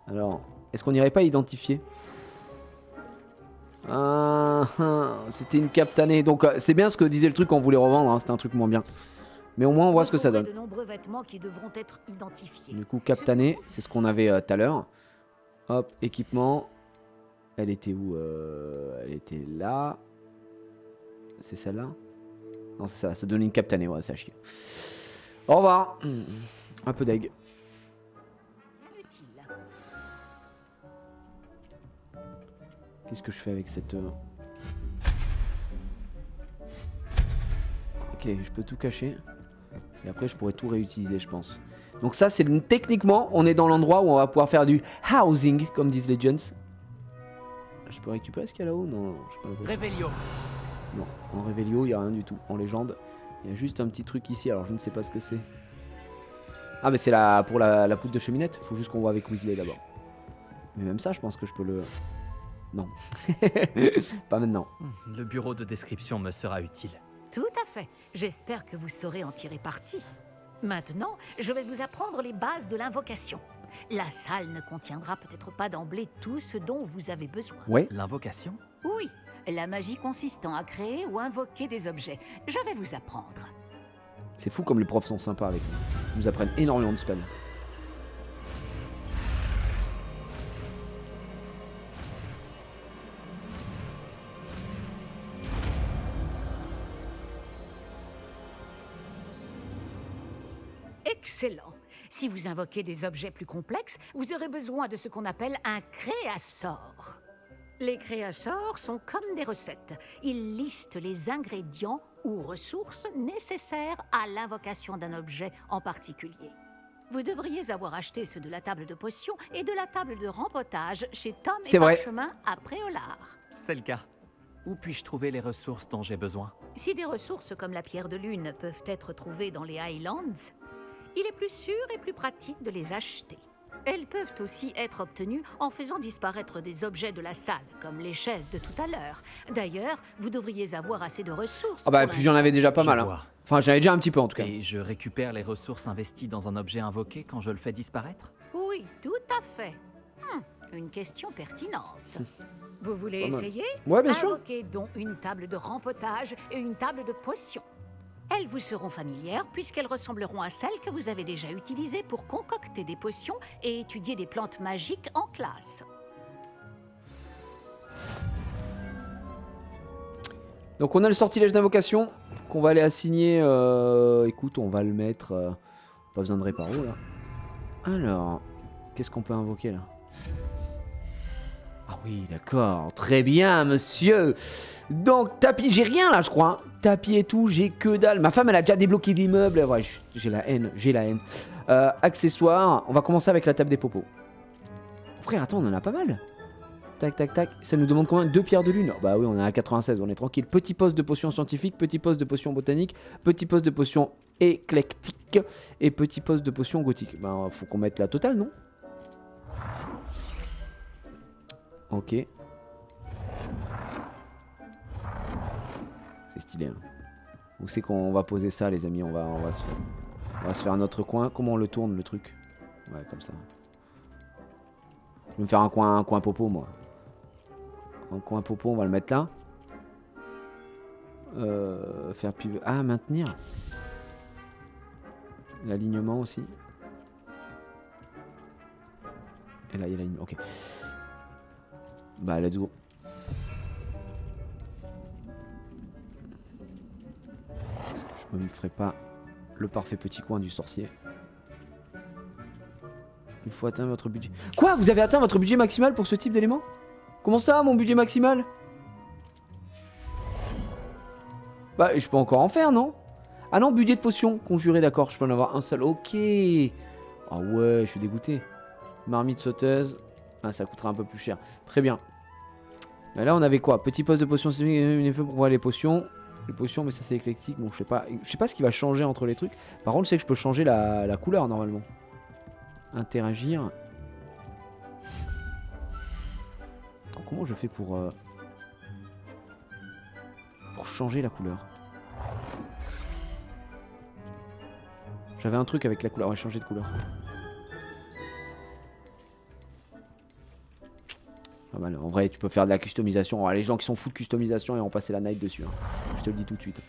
Alors, est-ce qu'on n'irait pas identifier? C'était une cape tannée. Donc, c'est bien ce que disait le truc qu'on voulait revendre. Hein. C'était un truc moins bien. Mais au moins, on voit ce que ça donne. De nombreux vêtements qui devront être identifiés. Du coup, cape tannée, c'est ce qu'on avait tout à l'heure. Hop, équipement. Elle était où? Elle était là. C'est celle-là? Non, c'est ça. Ça donne une cape tannée. Ouais, c'est à chier. Au revoir. Un peu d'aigle. Utile. Qu'est-ce que je fais avec cette... Ok, je peux tout cacher. Et après, je pourrais tout réutiliser, je pense. Donc ça, c'est techniquement, on est dans l'endroit où on va pouvoir faire du housing, comme disent les Legends. Je peux récupérer ce qu'il y a là-haut? Non, je sais pas. Révélio. Non, en Révélio, il n'y a rien du tout. En légende, il y a juste un petit truc ici, alors je ne sais pas ce que c'est. Ah, mais c'est pour la poudre de cheminette. Faut juste qu'on voit avec Weasley d'abord. Mais même ça, je pense que je peux le... Non. Pas maintenant. Le bureau de description me sera utile. Tout à fait. J'espère que vous saurez en tirer parti. Maintenant, je vais vous apprendre les bases de l'invocation. La salle ne contiendra peut-être pas d'emblée tout ce dont vous avez besoin. Ouais. L'invocation? Oui, la magie consistant à créer ou invoquer des objets. Je vais vous apprendre. C'est fou comme les profs sont sympas avec nous. Ils nous apprennent énormément de spells. Excellent. Si vous invoquez des objets plus complexes, vous aurez besoin de ce qu'on appelle un créasort. Les créasorts sont comme des recettes. Ils listent les ingrédients ou ressources nécessaires à l'invocation d'un objet en particulier. Vous devriez avoir acheté ceux de la table de potions et de la table de rempotage chez Tom et Parchemin à Préolard. C'est le cas. Où puis-je trouver les ressources dont j'ai besoin? Si des ressources comme la pierre de lune peuvent être trouvées dans les Highlands, il est plus sûr et plus pratique de les acheter. Elles peuvent aussi être obtenues en faisant disparaître des objets de la salle, comme les chaises de tout à l'heure. D'ailleurs, vous devriez avoir assez de ressources. Ah bah, puis j'en avais déjà pas mal. Hein. Enfin, j'en avais déjà un petit peu en tout cas. Et je récupère les ressources investies dans un objet invoqué quand je le fais disparaître? Oui, tout à fait. Une question pertinente. Vous voulez essayer? Ouais, bien sûr. Invoquez donc une table de rempotage et une table de potions. Elles vous seront familières puisqu'elles ressembleront à celles que vous avez déjà utilisées pour concocter des potions et étudier des plantes magiques en classe. Donc on a le sortilège d'invocation qu'on va aller assigner. Écoute, on va le mettre... pas besoin de réparo là. Alors, qu'est-ce qu'on peut invoquer là? Ah oui, d'accord. Très bien, monsieur. Donc, tapis, j'ai rien là, je crois. Hein. Tapis et tout, j'ai que dalle. Ma femme, elle a déjà débloqué des meubles. Ouais, j'ai la haine, j'ai la haine. Accessoires, on va commencer avec la table des popos. Frère, attends, on en a pas mal. Tac, tac, tac. Ça nous demande combien? 2 pierres de lune. Oh, bah oui, on est à 96, on est tranquille. Petit poste de potion scientifique, petit poste de potion botanique, petit poste de potion éclectique et petit poste de potion gothique. Bah, faut qu'on mette la totale, non? Ok. C'est stylé. Hein. Où c'est qu'on va poser ça, les amis? On va se faire notre coin. Comment on le tourne, le truc? Ouais, comme ça. Je vais me faire un coin popo, moi. Un coin popo, on va le mettre là. Faire pivot. Ah, maintenir. L'alignement aussi. Et là, il y a l'alignement. Ok. Bah, let's go. Je me ferai pas le parfait petit coin du sorcier. Il faut atteindre votre budget. Quoi? Vous avez atteint votre budget maximal pour ce type d'élément? Comment ça, mon budget maximal? Bah, je peux encore en faire, non? Ah non, budget de potion. Conjuré, d'accord, je peux en avoir un seul. Ok. Ah ouais, je suis dégoûté. Marmite sauteuse. Ah, ça coûtera un peu plus cher. Très bien. Et là, on avait quoi? Petit poste de potion, c'est une effet pour voir les potions. Les potions, mais ça c'est éclectique. Bon, je sais pas ce qui va changer entre les trucs. Par contre, je sais que je peux changer la couleur normalement. Interagir. Attends, comment je fais pour changer la couleur? J'avais un truc avec la couleur. Ouais, changer de couleur. Pas mal. En vrai, tu peux faire de la customisation. Alors, les gens qui sont fous de customisation, ils vont passer la night dessus. Hein. Je te le dis tout de suite.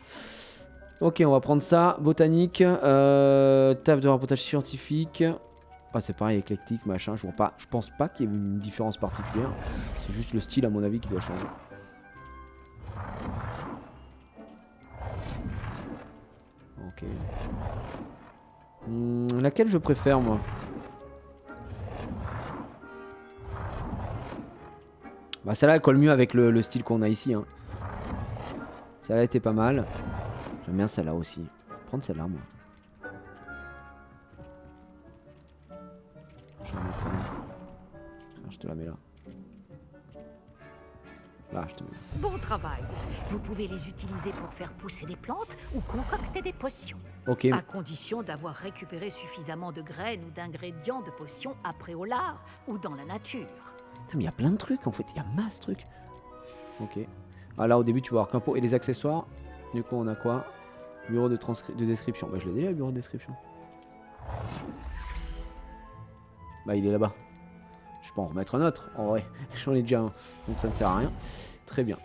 Ok, on va prendre ça. Botanique. Table de rapportage scientifique. Ah, c'est pareil, éclectique, machin. Je pense pas qu'il y ait une différence particulière. C'est juste le style, à mon avis, qui doit changer. Ok. Laquelle je préfère, moi? Bah celle-là elle colle mieux avec le style qu'on a ici hein. Celle-là était pas mal. J'aime bien celle-là aussi. Je vais prendre celle-là moi. Je te la mets là. Là je te mets là. Bon travail. Vous pouvez les utiliser pour faire pousser des plantes ou concocter des potions. Ok. À condition d'avoir récupéré suffisamment de graines ou d'ingrédients de potions après au lard ou dans la nature. Putain, mais il y a plein de trucs en fait, il y a masse de trucs. Ok. Ah là au début tu vas avoir qu'un pot et les accessoires. Du coup on a quoi? Bureau de description. Bah je l'ai déjà le bureau de description. Bah il est là-bas. Je peux en remettre un autre en vrai. J'en ai déjà un. Donc ça ne sert à rien. Très bien.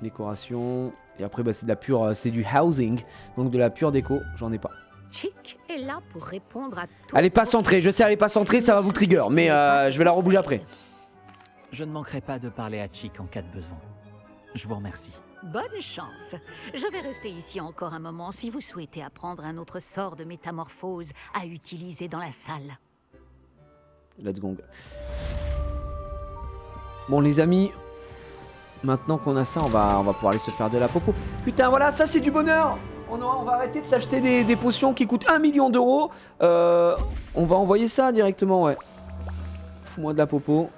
Décoration. Et après bah c'est de la pure. C'est du housing. Donc de la pure déco. J'en ai pas. Chic est là pour répondre à tout. Elle est pas centrée, je sais elle est pas centrée, ça va vous trigger, mais je vais la rebouger après. Je ne manquerai pas de parler à Chick en cas de besoin. Je vous remercie. Bonne chance. Je vais rester ici encore un moment si vous souhaitez apprendre un autre sort de métamorphose à utiliser dans la salle. Let's go. Bon les amis, maintenant qu'on a ça, on va pouvoir aller se faire de la popo. Putain voilà, ça c'est du bonheur. On va arrêter de s'acheter des potions qui coûtent 1 million d'euros. On va envoyer ça directement, ouais. Fous-moi de la popo.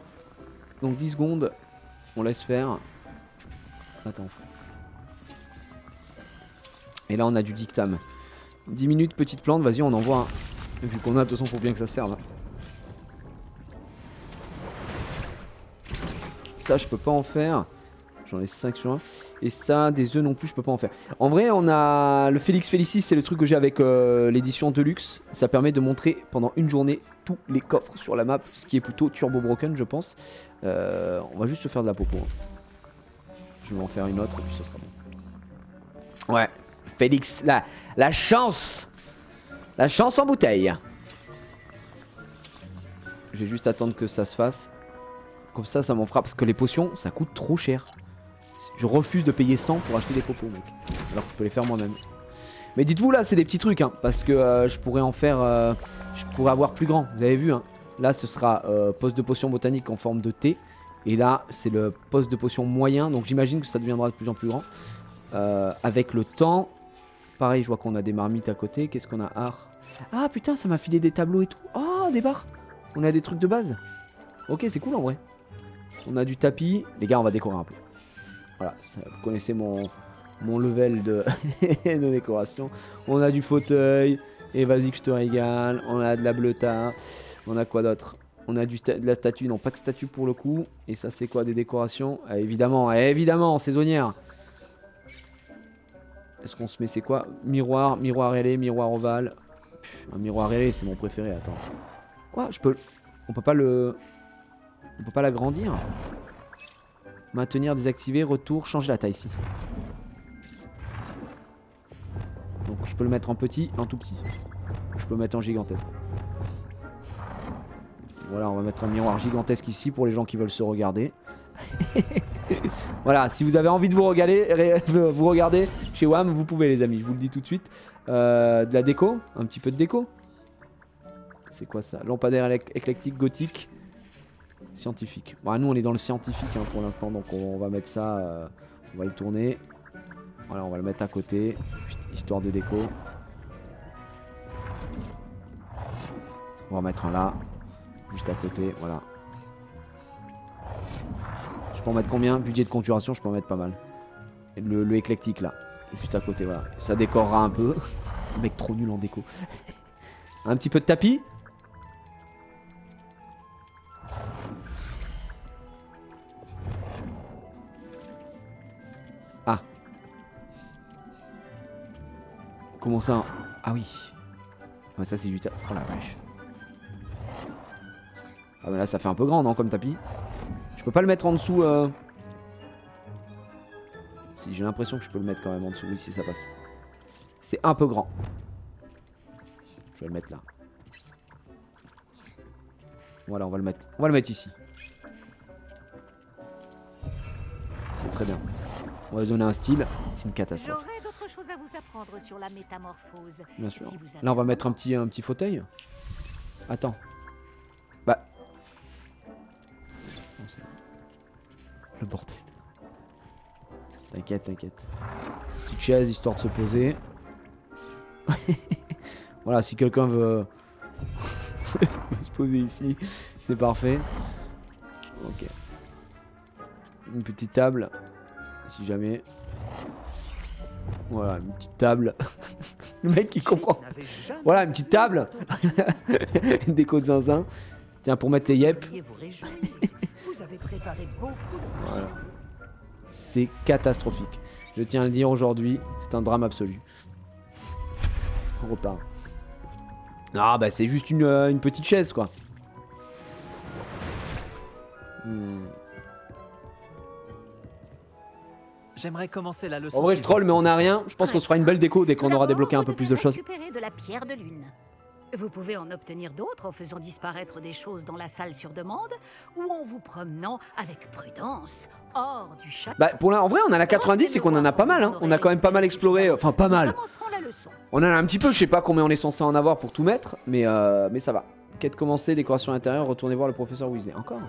Donc 10 secondes. On laisse faire. Attends. Et là, on a du dictame. 10 minutes, petite plante. Vas-y, on envoie. Vu qu'on a, de toute façon, faut bien que ça serve. Ça, je peux pas en faire. J'en ai 5 sur 1. Et ça, des œufs non plus, je peux pas en faire. En vrai, on a le Félix Félicis, c'est le truc que j'ai avec l'édition Deluxe. Ça permet de montrer pendant une journée tous les coffres sur la map, ce qui est plutôt turbo broken, je pense. On va juste se faire de la popo. Hein. Je vais en faire une autre et puis ce sera bon. Ouais, Félix, la chance. La chance en bouteille. Je vais juste attendre que ça se fasse. Comme ça m'en fera. Parce que les potions, ça coûte trop cher. Je refuse de payer 100 pour acheter des popos, mec. Alors que je peux les faire moi-même. Mais dites-vous, là, c'est des petits trucs, hein. Parce que je pourrais en faire... je pourrais avoir plus grand. Vous avez vu, hein. Là, ce sera poste de potion botanique en forme de T. Et là, c'est le poste de potion moyen. Donc j'imagine que ça deviendra de plus en plus grand. Avec le temps. Pareil, je vois qu'on a des marmites à côté. Qu'est-ce qu'on a? Art. Ah, putain, ça m'a filé des tableaux et tout. Oh, des barres. On a des trucs de base. Ok, c'est cool, en vrai. On a du tapis. Les gars, on va décorer un peu. Voilà, ça, vous connaissez mon level de, de décoration. On a du fauteuil. Et vas-y que je te régale. On a de la bleuta. On a quoi d'autre? On a de la statue. Non, pas de statue pour le coup. Et ça, c'est quoi? Des décorations? Évidemment, évidemment, saisonnière. Est-ce qu'on se met, c'est quoi? Miroir, miroir ailé, miroir ovale. Un miroir ailé, c'est mon préféré. Attends. Quoi? On peut pas l'agrandir? Maintenir, désactiver, retour, changer la taille ici. Donc je peux le mettre en petit, en tout petit. Je peux le mettre en gigantesque. Voilà, on va mettre un miroir gigantesque ici pour les gens qui veulent se regarder. Voilà, si vous avez envie de vous regarder chez WAM, vous pouvez les amis, je vous le dis tout de suite. De la déco, un petit peu de déco. C'est quoi ça? Lampadaire éclectique, gothique, scientifique. Bon, nous on est dans le scientifique hein, pour l'instant, donc on va mettre ça, on va le tourner. Voilà, on va le mettre à côté, histoire de déco. On va en mettre un là, juste à côté, voilà. Je peux en mettre combien? Budget de conjuration, je peux en mettre pas mal. Le éclectique là, juste à côté, voilà. Ça décorera un peu. Le mec trop nul en déco. Un petit peu de tapis. Ah. Comment ça? Ah oui. Ouais, ça c'est du tapis. Oh la vache. Ah mais là ça fait un peu grand non comme tapis. Je peux pas le mettre en dessous Si j'ai l'impression que je peux le mettre quand même en dessous. Oui si ça passe. C'est un peu grand. Je vais le mettre là. Voilà on va le mettre ici. C'est très bien. On va se donner un style. C'est une catastrophe. J'aurais d'autres choses à vous apprendre sur la métamorphose. Bien sûr. Si vous avez Là on va un mettre un petit fauteuil. Attends. Bah. Non, c'est- Le bordel. T'inquiète, t'inquiète. Petite chaise histoire de se poser. Voilà, si quelqu'un veut se poser ici, c'est parfait. Ok. Une petite table, si jamais. Voilà, une petite table. Le mec qui comprend. Voilà, une petite table. Déco de zinzin. Tiens, pour mettre tes yep. Voilà. C'est catastrophique. Je tiens à le dire aujourd'hui, c'est un drame absolu. On repart. Ah bah c'est juste une petite chaise quoi. J'aimerais commencer la leçon. En vrai je troll mais on a rien. Je pense qu'on se fera une belle déco dès qu'on aura D'abord, débloqué un vous peu plus devez de choses. récupérer de la pierre de lune. Vous pouvez en obtenir d'autres en faisant disparaître des choses dans la salle sur demande ou en vous promenant avec prudence hors du château. Bah pour en vrai on a la 90 et qu'on en a pas mal hein. On a quand même pas mal exploré. Enfin pas mal. Nous commencerons la leçon. On en a un petit peu, je sais pas combien on est censé en avoir pour tout mettre. Mais ça va. Quête commencée, décoration intérieure, retournez voir le professeur Weasley. Encore.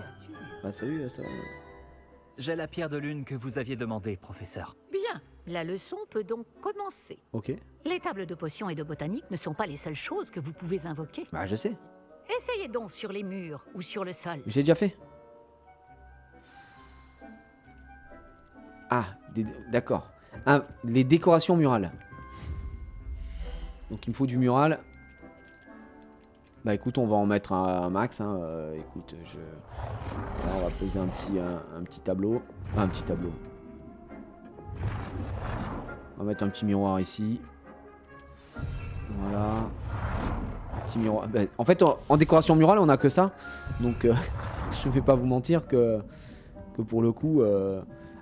Bah salut, ça va. J'ai la pierre de lune que vous aviez demandé, professeur. Bien, la leçon peut donc commencer. Ok. Les tables de potions et de botanique ne sont pas les seules choses que vous pouvez invoquer. Bah je sais. Essayez donc sur les murs ou sur le sol. J'ai déjà fait. Ah, d'accord. Ah, les décorations murales. Donc il me faut du mural. Bah écoute, on va en mettre un max. Hein. Écoute, là, on va poser un petit tableau. Ah, un petit tableau. On va mettre un petit miroir ici. Voilà. Petit miroir. Bah, en fait, en décoration murale, on a que ça. Donc, je vais pas vous mentir que pour le coup...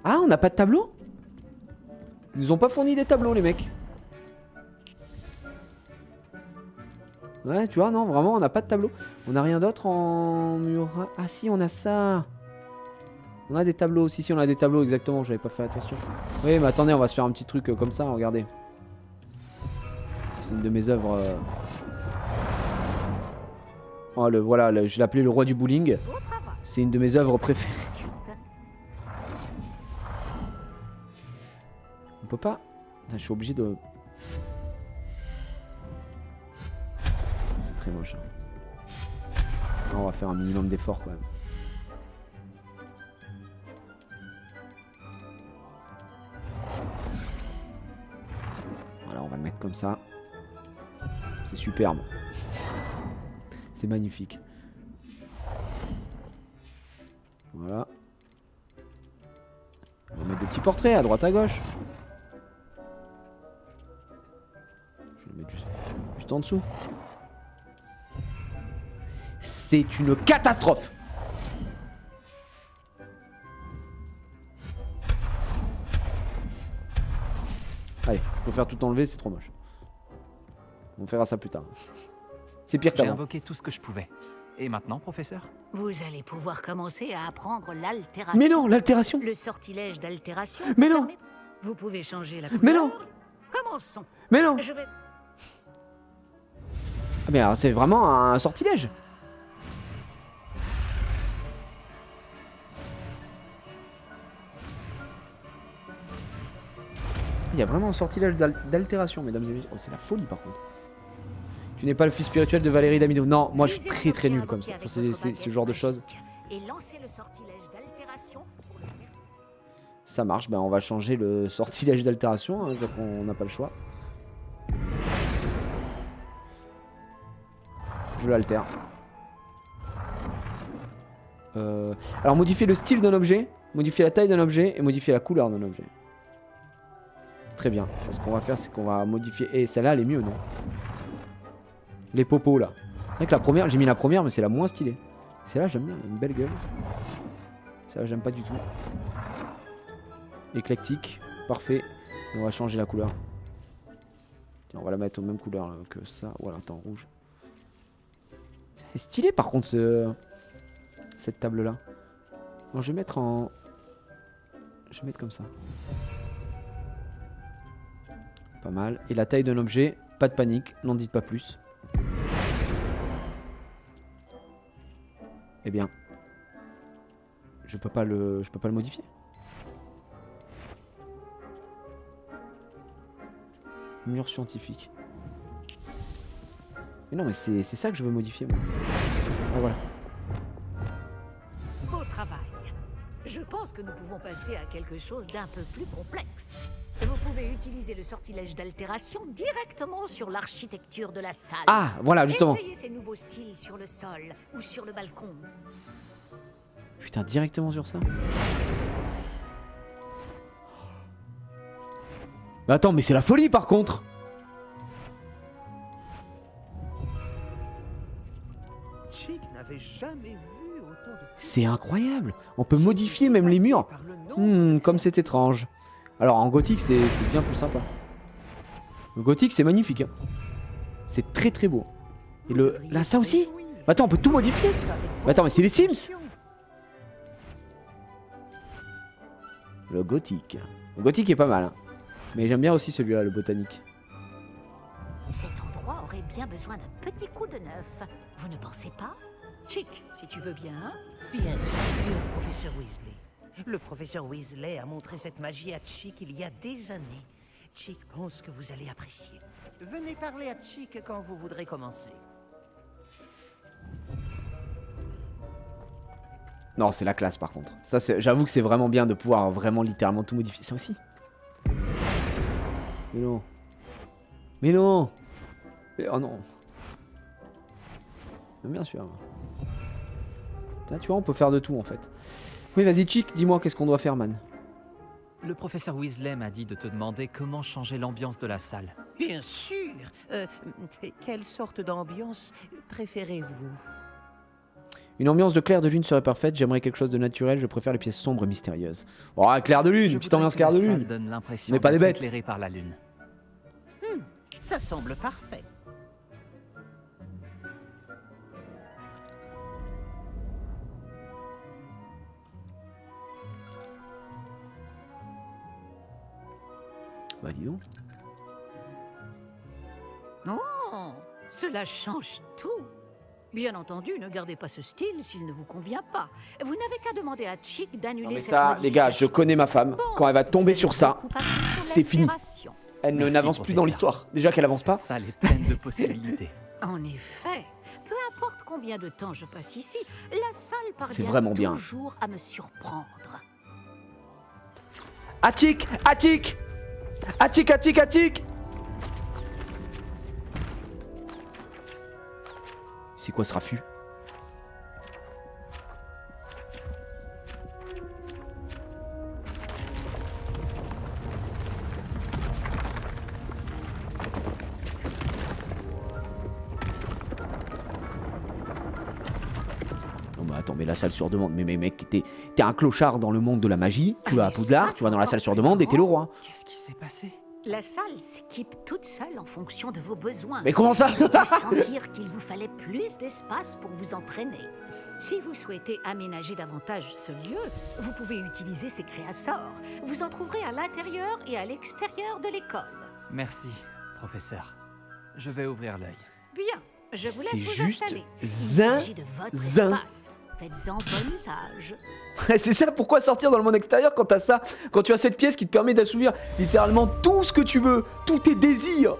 Ah, on n'a pas de tableau? Ils nous ont pas fourni des tableaux, les mecs. Ouais, tu vois, non, vraiment, on n'a pas de tableau. On n'a rien d'autre en mural. Ah si, on a ça. On a des tableaux aussi. Si, on a des tableaux, exactement, j'avais pas fait attention. Oui, mais attendez, on va se faire un petit truc comme ça, regardez. C'est une de mes œuvres. Oh, voilà, je l'appelais le roi du bowling. C'est une de mes œuvres préférées. On peut pas. Putain, je suis obligé de... C'est très moche. Hein. On va faire un minimum d'effort quand même. Voilà, on va le mettre comme ça. C'est superbe. C'est magnifique. Voilà. On va mettre des petits portraits à droite à gauche. Je vais le mettre juste en dessous. C'est une catastrophe. Allez, je préfère tout enlever, c'est trop moche. On verra ça plus tard. C'est pire J'ai qu'avant. invoqué tout ce que je pouvais. Et maintenant, professeur? Vous allez pouvoir commencer à apprendre l'altération. Mais non, l'altération. Le sortilège d'altération. Mais non. Vous pouvez changer la couleur. Mais non. Commençons. Mais non. Je vais... Ah mais alors c'est vraiment un sortilège. Il y a vraiment un sortilège d'altération, mesdames et messieurs. Oh, c'est la folie par contre. Tu n'es pas le fils spirituel de Valérie Damido. Non, moi je suis très très nul comme ça. C'est ce genre de choses. Et lancez le sortilège d'altération pour le faire. Ça marche, ben on va changer le sortilège d'altération, hein, donc on n'a pas le choix. Je l'altère. Alors modifier le style d'un objet, modifier la taille d'un objet et modifier la couleur d'un objet. Très bien. Ce qu'on va faire, c'est qu'on va modifier... Et celle-là, elle est mieux, non? Les popos, là. C'est vrai que la première, j'ai mis la première, mais c'est la moins stylée. Celle-là, j'aime bien, elle a une belle gueule. Celle-là, j'aime pas du tout. Éclectique, parfait. Et on va changer la couleur. Tiens, on va la mettre aux mêmes couleurs que ça. Voilà, attends, rouge. C'est stylé, par contre, cette table-là. Alors, je vais mettre en... Je vais mettre comme ça. Pas mal. Et la taille d'un objet, pas de panique, n'en dites pas plus. Eh bien, je peux pas le modifier. Mur scientifique. Mais non, mais c'est ça que je veux modifier, moi. Ah, voilà. Beau travail. Je pense que nous pouvons passer à quelque chose d'un peu plus complexe. Vous pouvez utiliser le sortilège d'altération directement sur l'architecture de la salle. Ah, voilà, justement. Essayez ces nouveaux styles sur le sol ou sur le balcon. Putain, directement sur ça. Mais attends, mais c'est la folie par contre. Chick n'avait jamais vu autant de... C'est incroyable. On peut modifier même les murs. Par le nom. Comme c'est étrange. Alors en gothique, c'est bien plus sympa. Le gothique, c'est magnifique. Hein. C'est très très beau. Et le... Là, ça aussi. Attends, on peut tout modifier. Mais attends, mais c'est les Sims. Le gothique. Le gothique est pas mal. Hein. Mais j'aime bien aussi celui-là, le botanique. Cet endroit aurait bien besoin d'un petit coup de neuf. Vous ne pensez pas? Chick, si tu veux bien. Bien sûr, professeur Weasley. Le professeur Weasley a montré cette magie à Chick il y a des années. Chick pense que vous allez apprécier. Venez parler à Chick quand vous voudrez commencer. Non, c'est la classe par contre. Ça, j'avoue que c'est vraiment bien de pouvoir vraiment littéralement tout modifier. Ça aussi. Mais non. Mais non. Mais, oh non. Mais bien sûr. Putain, tu vois, on peut faire de tout en fait. Oui, vas-y, Chick, dis-moi qu'est-ce qu'on doit faire, man. Le professeur Weasley m'a dit de te demander comment changer l'ambiance de la salle. Bien sûr. Quelle sorte d'ambiance préférez-vous? Une ambiance de clair de lune serait parfaite. J'aimerais quelque chose de naturel. Je préfère les pièces sombres et mystérieuses. Oh, clair de lune, Je une petite voudrais ambiance que clair la de salle lune. donne l'impression Mais pas des d'être bêtes. éclairée par la lune. Ça semble parfait. Bah dis donc. Oh, cela change tout. Bien entendu, ne gardez pas ce style s'il ne vous convient pas. Vous n'avez qu'à demander à Chick Non, d'annuler mais cette ça, les gars, je modification. connais ma femme. Bon, Quand elle va tomber vous sur avez ça, beaucoup appris sur c'est fini. l'altération. Elle Merci, n'avance plus dans professeur. l'histoire. Déjà qu'elle avance pas. Cette salle est pleine de possibilités. En effet, peu importe combien de temps je passe ici, la salle parvient vraiment bien. toujours à me surprendre. Attic, Attic, Attic, Attic, Attic. C'est quoi ce raffut? Non mais attends, mais la salle sur demande, mais mec, t'es un clochard dans le monde de la magie, tu vas à Poudlard, tu vas dans la salle sur demande et t'es le roi. Qu'est-ce qui s'est passé? La salle s'équipe toute seule en fonction de vos besoins. Mais comment ça? J'ai dû sentir qu'il vous fallait plus d'espace pour vous entraîner. Si vous souhaitez aménager davantage ce lieu, vous pouvez utiliser ces créassors. Vous en trouverez à l'intérieur et à l'extérieur de l'école. Merci, professeur. Je vais ouvrir l'œil. Bien, je vous laisse C'est vous juste installer. Il zin, s'agit de votre zin. espace. Faites-en bon usage. C'est ça, pourquoi sortir dans le monde extérieur quand t'as ça, quand tu as cette pièce qui te permet d'assouvir littéralement tout ce que tu veux, tous tes désirs.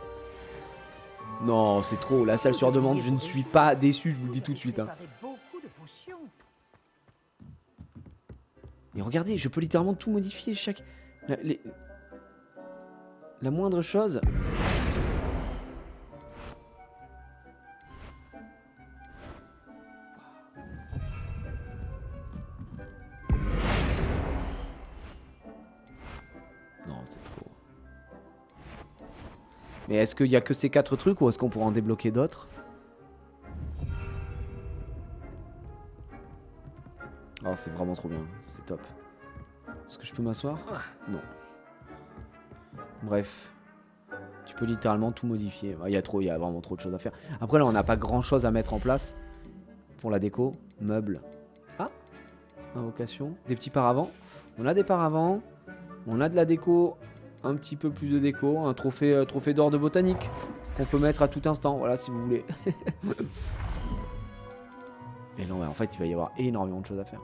Non, c'est trop, la salle sur demande, je ne suis pas déçu, je vous le dis tout de suite. Hein. Et regardez, je peux littéralement tout modifier, chaque... La moindre chose... Non, c'est trop. Mais est-ce qu'il y a que ces 4 trucs ou est-ce qu'on pourra en débloquer d'autres? Oh, c'est vraiment trop bien, c'est top. Est-ce que je peux m'asseoir? Non. Bref. Tu peux littéralement tout modifier. Il y a vraiment trop de choses à faire. Après là, on n'a pas grand chose à mettre en place pour la déco. Meubles. Ah, invocation. Des petits paravents. On a des paravents. On a de la déco. Un petit peu plus de déco. Un trophée d'or de botanique qu'on peut mettre à tout instant. Voilà, si vous voulez. Et non, mais en fait, il va y avoir énormément de choses à faire.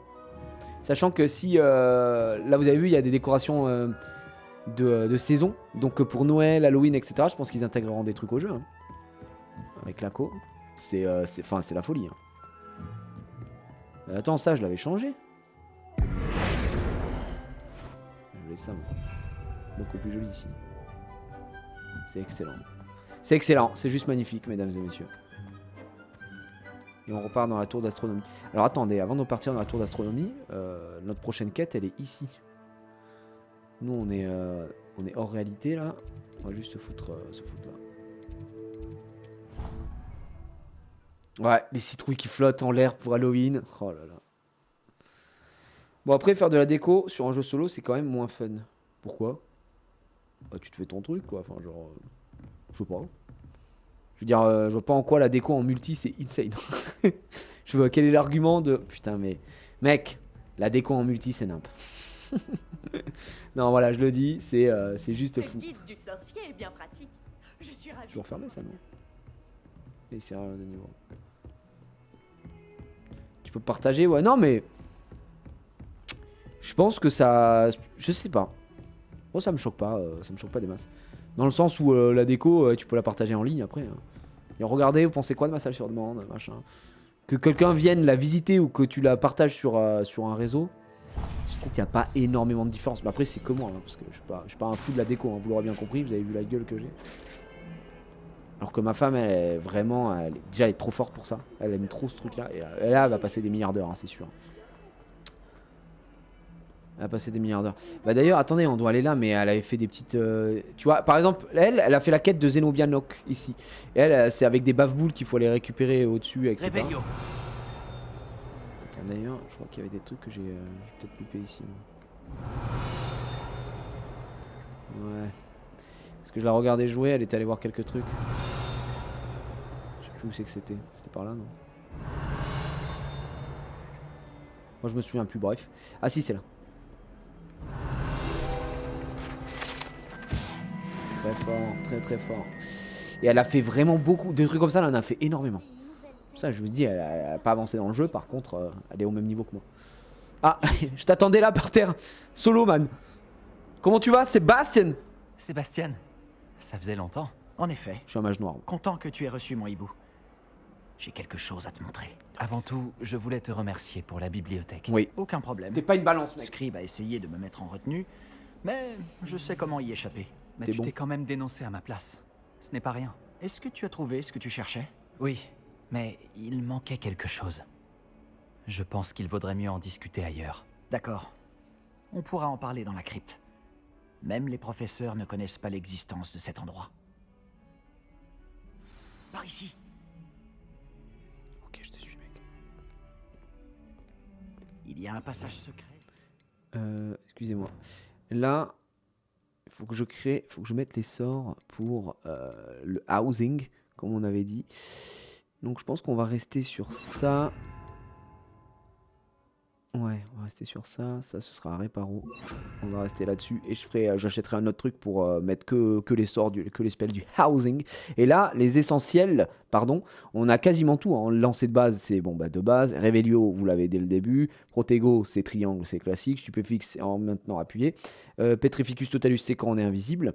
Sachant que si... là, vous avez vu, il y a des décorations de saison. Donc pour Noël, Halloween, etc. Je pense qu'ils intégreront des trucs au jeu. Hein. Avec l'ACO. C'est la folie. Hein. Attends, ça, je l'avais changé. Je voulais ça, moi. Beaucoup plus joli ici. C'est excellent. C'est excellent. C'est juste magnifique, mesdames et messieurs. Et on repart dans la tour d'astronomie. Alors attendez, avant de partir dans la tour d'astronomie, notre prochaine quête, elle est ici. Nous, on est hors réalité, là. On va juste se foutre là. Ouais, les citrouilles qui flottent en l'air pour Halloween. Oh là là. Bon, après, faire de la déco sur un jeu solo, c'est quand même moins fun. Pourquoi? Bah, tu te fais ton truc, quoi. Enfin, genre... je sais pas. Je veux dire, je vois pas en quoi la déco en multi, c'est insane. Je vois quel est l'argument de... Putain, mais... Mec, la déco en multi, c'est nimp. Non, voilà, je le dis, c'est juste fou. Le guide du sorcier est bien pratique. Je suis ravie. Toujours fermé, ça, non? Et c'est rien de niveau. Tu peux partager, ouais. Non, mais... Je pense que ça... Je sais pas. Moi, ça me choque pas. Ça me choque pas des masses. Dans le sens où la déco, tu peux la partager en ligne après. Hein. Et regardez, vous pensez quoi de ma salle sur demande, machin. Que quelqu'un vienne la visiter ou que tu la partages sur un réseau, je trouve qu'il n'y a pas énormément de différence. Mais après, c'est que moi, hein, parce que je suis pas un fou de la déco, hein, vous l'aurez bien compris, vous avez vu la gueule que j'ai. Alors que ma femme, elle est vraiment... déjà, elle est trop forte pour ça. Elle aime trop ce truc-là. Et là, elle va passer des milliards d'heures, hein, c'est sûr. Elle a passé des milliards d'heures. Bah d'ailleurs, attendez, on doit aller là, mais elle avait fait des petites... Tu vois, par exemple, elle a fait la quête de Zenobia Nock, ici. Et elle, c'est avec des bave-boules qu'il faut aller récupérer au-dessus, etc. Réveillon. Attends, d'ailleurs, je crois qu'il y avait des trucs que j'ai peut-être loupé ici. Moi. Ouais. Parce que je la regardais jouer, elle était allée voir quelques trucs. Je sais plus où c'est que c'était. C'était par là, non? Moi, je me souviens plus, bref. Ah si, c'est là. Très fort, très très fort. Et elle a fait vraiment beaucoup de trucs comme ça, elle en a fait énormément. Ça, je vous dis, elle a pas avancé dans le jeu, par contre, elle est au même niveau que moi. Ah, je t'attendais là par terre. Solo, man. Comment tu vas, Sébastien? Sébastien, ça faisait longtemps. En effet, Je suis un mage noir. content que tu aies reçu mon hibou. J'ai quelque chose à te montrer. Avant tout, je voulais te remercier pour la bibliothèque. Oui. Aucun problème. T'es pas une balance, mec. Scribe a essayé de me mettre en retenue, mais je sais comment y échapper. Mais T'es tu bon. t'es quand même dénoncé à ma place. Ce n'est pas rien. Est-ce que tu as trouvé ce que tu cherchais? Oui, mais il manquait quelque chose. Je pense qu'il vaudrait mieux en discuter ailleurs. D'accord. On pourra en parler dans la crypte. Même les professeurs ne connaissent pas l'existence de cet endroit. Par ici. Ok, je te suis, mec. Il y a un passage secret. Excusez-moi. Là, faut que je mette les sorts pour le housing, comme on avait dit. Donc je pense qu'on va rester sur ça. Ouais, on va rester sur ça. Ça, ce sera réparo. On va rester là-dessus. Et j'achèterai un autre truc pour mettre que les sorts, que les spells du housing. Et là, les essentiels, pardon, on a quasiment tout. En lancer de base, c'est bon, bah, de base. Revelio, vous l'avez dès le début. Protego, c'est triangle, c'est classique. Stupéfix, c'est en maintenant appuyé. Petrificus Totalus, c'est quand on est invisible.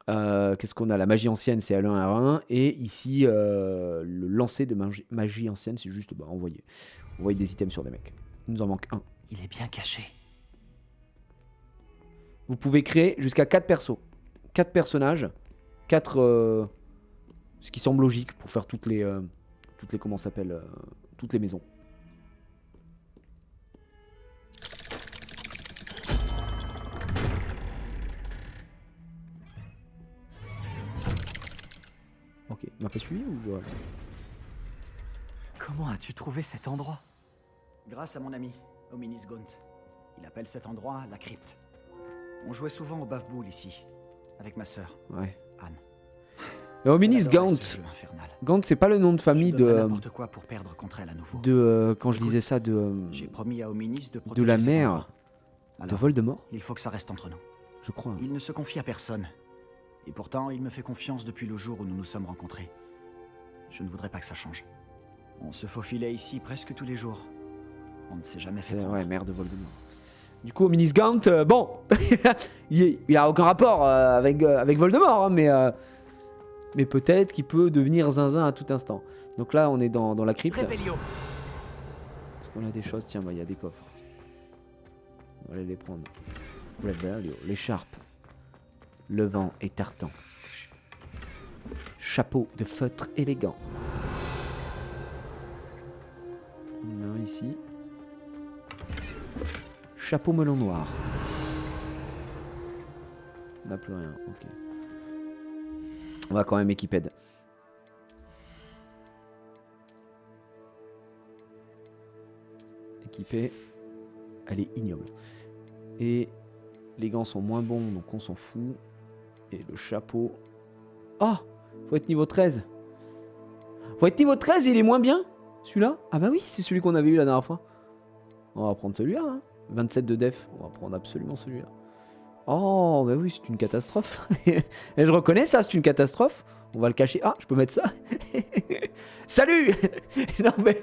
Qu'est-ce qu'on a? La magie ancienne, c'est L1 R1. Et ici, le lancer de magie ancienne, c'est juste envoyer des items sur des mecs. Il nous en manque un. Il est bien caché. Vous pouvez créer jusqu'à 4 persos. 4 personnages. 4... ce qui semble logique pour faire toutes les comment ça s'appelle toutes les maisons. Ok, il m'a pas suivi ou je... Comment as-tu trouvé cet endroit? Grâce à mon ami, Hominis Gaunt. Il appelle cet endroit la crypte. On jouait souvent au Baf-Boule ici, avec ma sœur, Ouais. Anne. Hominis Elle adorait Gaunt. ce jeu infernal. Gaunt, c'est pas le nom de famille Je donnerais de... n'importe quoi pour perdre contre elle à nouveau. quand je disais ça, J'ai promis à Hominis de de protéger la cet mère endroit. de Alors, Voldemort, il faut que ça reste entre nous. je crois. Il ne se confie à personne. Et pourtant, il me fait confiance depuis le jour où nous nous sommes rencontrés. Je ne voudrais pas que ça change. On se faufilait ici presque tous les jours. On ne s'est jamais fait C'est prendre. ouais, mère de Voldemort. Du coup, Hominis Gaunt, bon, il a aucun rapport avec Voldemort, hein, mais peut-être qu'il peut devenir zinzin à tout instant. Donc là, on est dans la crypte. Revelio. Est-ce qu'on a des choses? Tiens, il y a des coffres. On va aller les prendre. Revelio, l'écharpe. Le vent est tartan. Chapeau de feutre élégant. On en a un ici. Chapeau melon noir. On n'a plus rien, ok. On va quand même équiper. Équipée. Elle est ignoble. Et les gants sont moins bons, donc on s'en fout. Et le chapeau... Oh! Faut être niveau 13. Faut être niveau 13 et il est moins bien? Celui-là? Ah bah oui, c'est celui qu'on avait eu la dernière fois. On va prendre celui-là, hein. 27 de def. On va prendre absolument celui-là. Oh, bah oui, c'est une catastrophe. Et je reconnais ça, c'est une catastrophe. On va le cacher. Ah, je peux mettre ça. Salut. Non mais...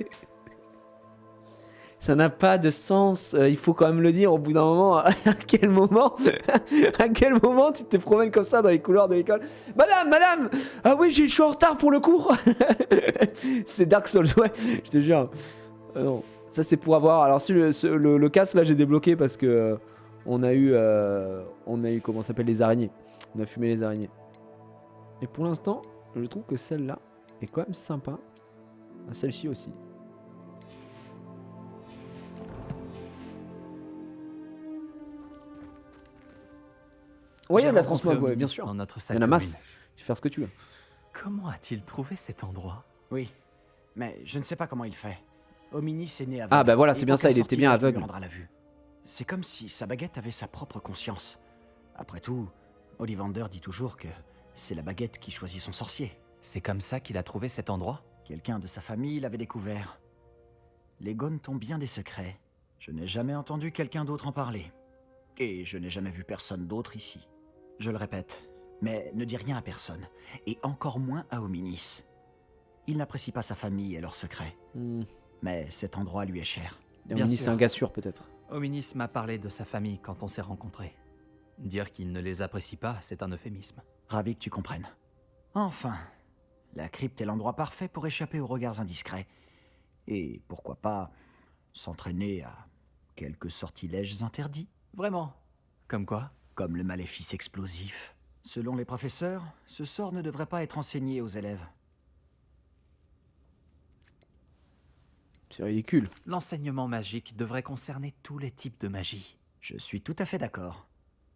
Ça n'a pas de sens. Il faut quand même le dire au bout d'un moment. À quel moment tu te promènes comme ça dans les couloirs de l'école? Madame. Ah oui, je suis en retard pour le cours. C'est Dark Souls, ouais. Je te jure. Non. Ça c'est pour avoir... Alors si le casque là j'ai débloqué parce que on a eu comment ça s'appelle, les araignées. On a fumé les araignées. Et pour l'instant, je trouve que celle-là est quand même sympa. Celle-ci aussi. Ouais, il y a de la transmog, ouais, bien sûr. Dans notre Il y salle en a masse. commune. Tu peux faire ce que tu veux. Comment a-t-il trouvé cet endroit? Oui, mais je ne sais pas comment il fait. Hominis est né aveugle. Ah bah voilà, et c'est bien ça, aucun il était bien sortilège ne lui aveugle. rendra la vue. C'est comme si sa baguette avait sa propre conscience. Après tout, Ollivander dit toujours que c'est la baguette qui choisit son sorcier. C'est comme ça qu'il a trouvé cet endroit? Quelqu'un de sa famille l'avait découvert. Les Gaunt ont bien des secrets. Je n'ai jamais entendu quelqu'un d'autre en parler. Et je n'ai jamais vu personne d'autre ici. Je le répète, mais ne dis rien à personne. Et encore moins à Hominis. Il n'apprécie pas sa famille et leurs secrets. Mais cet endroit lui est cher. Bien C'est sûr. un gars sûr peut-être. Hominis m'a parlé de sa famille quand on s'est rencontrés. Dire qu'il ne les apprécie pas, c'est un euphémisme. Ravi que tu comprennes. Enfin, la crypte est l'endroit parfait pour échapper aux regards indiscrets. Et pourquoi pas s'entraîner à quelques sortilèges interdits. Vraiment? Comme quoi? Comme le maléfice explosif. Selon les professeurs, ce sort ne devrait pas être enseigné aux élèves. C'est ridicule. L'enseignement magique devrait concerner tous les types de magie. Je suis tout à fait d'accord.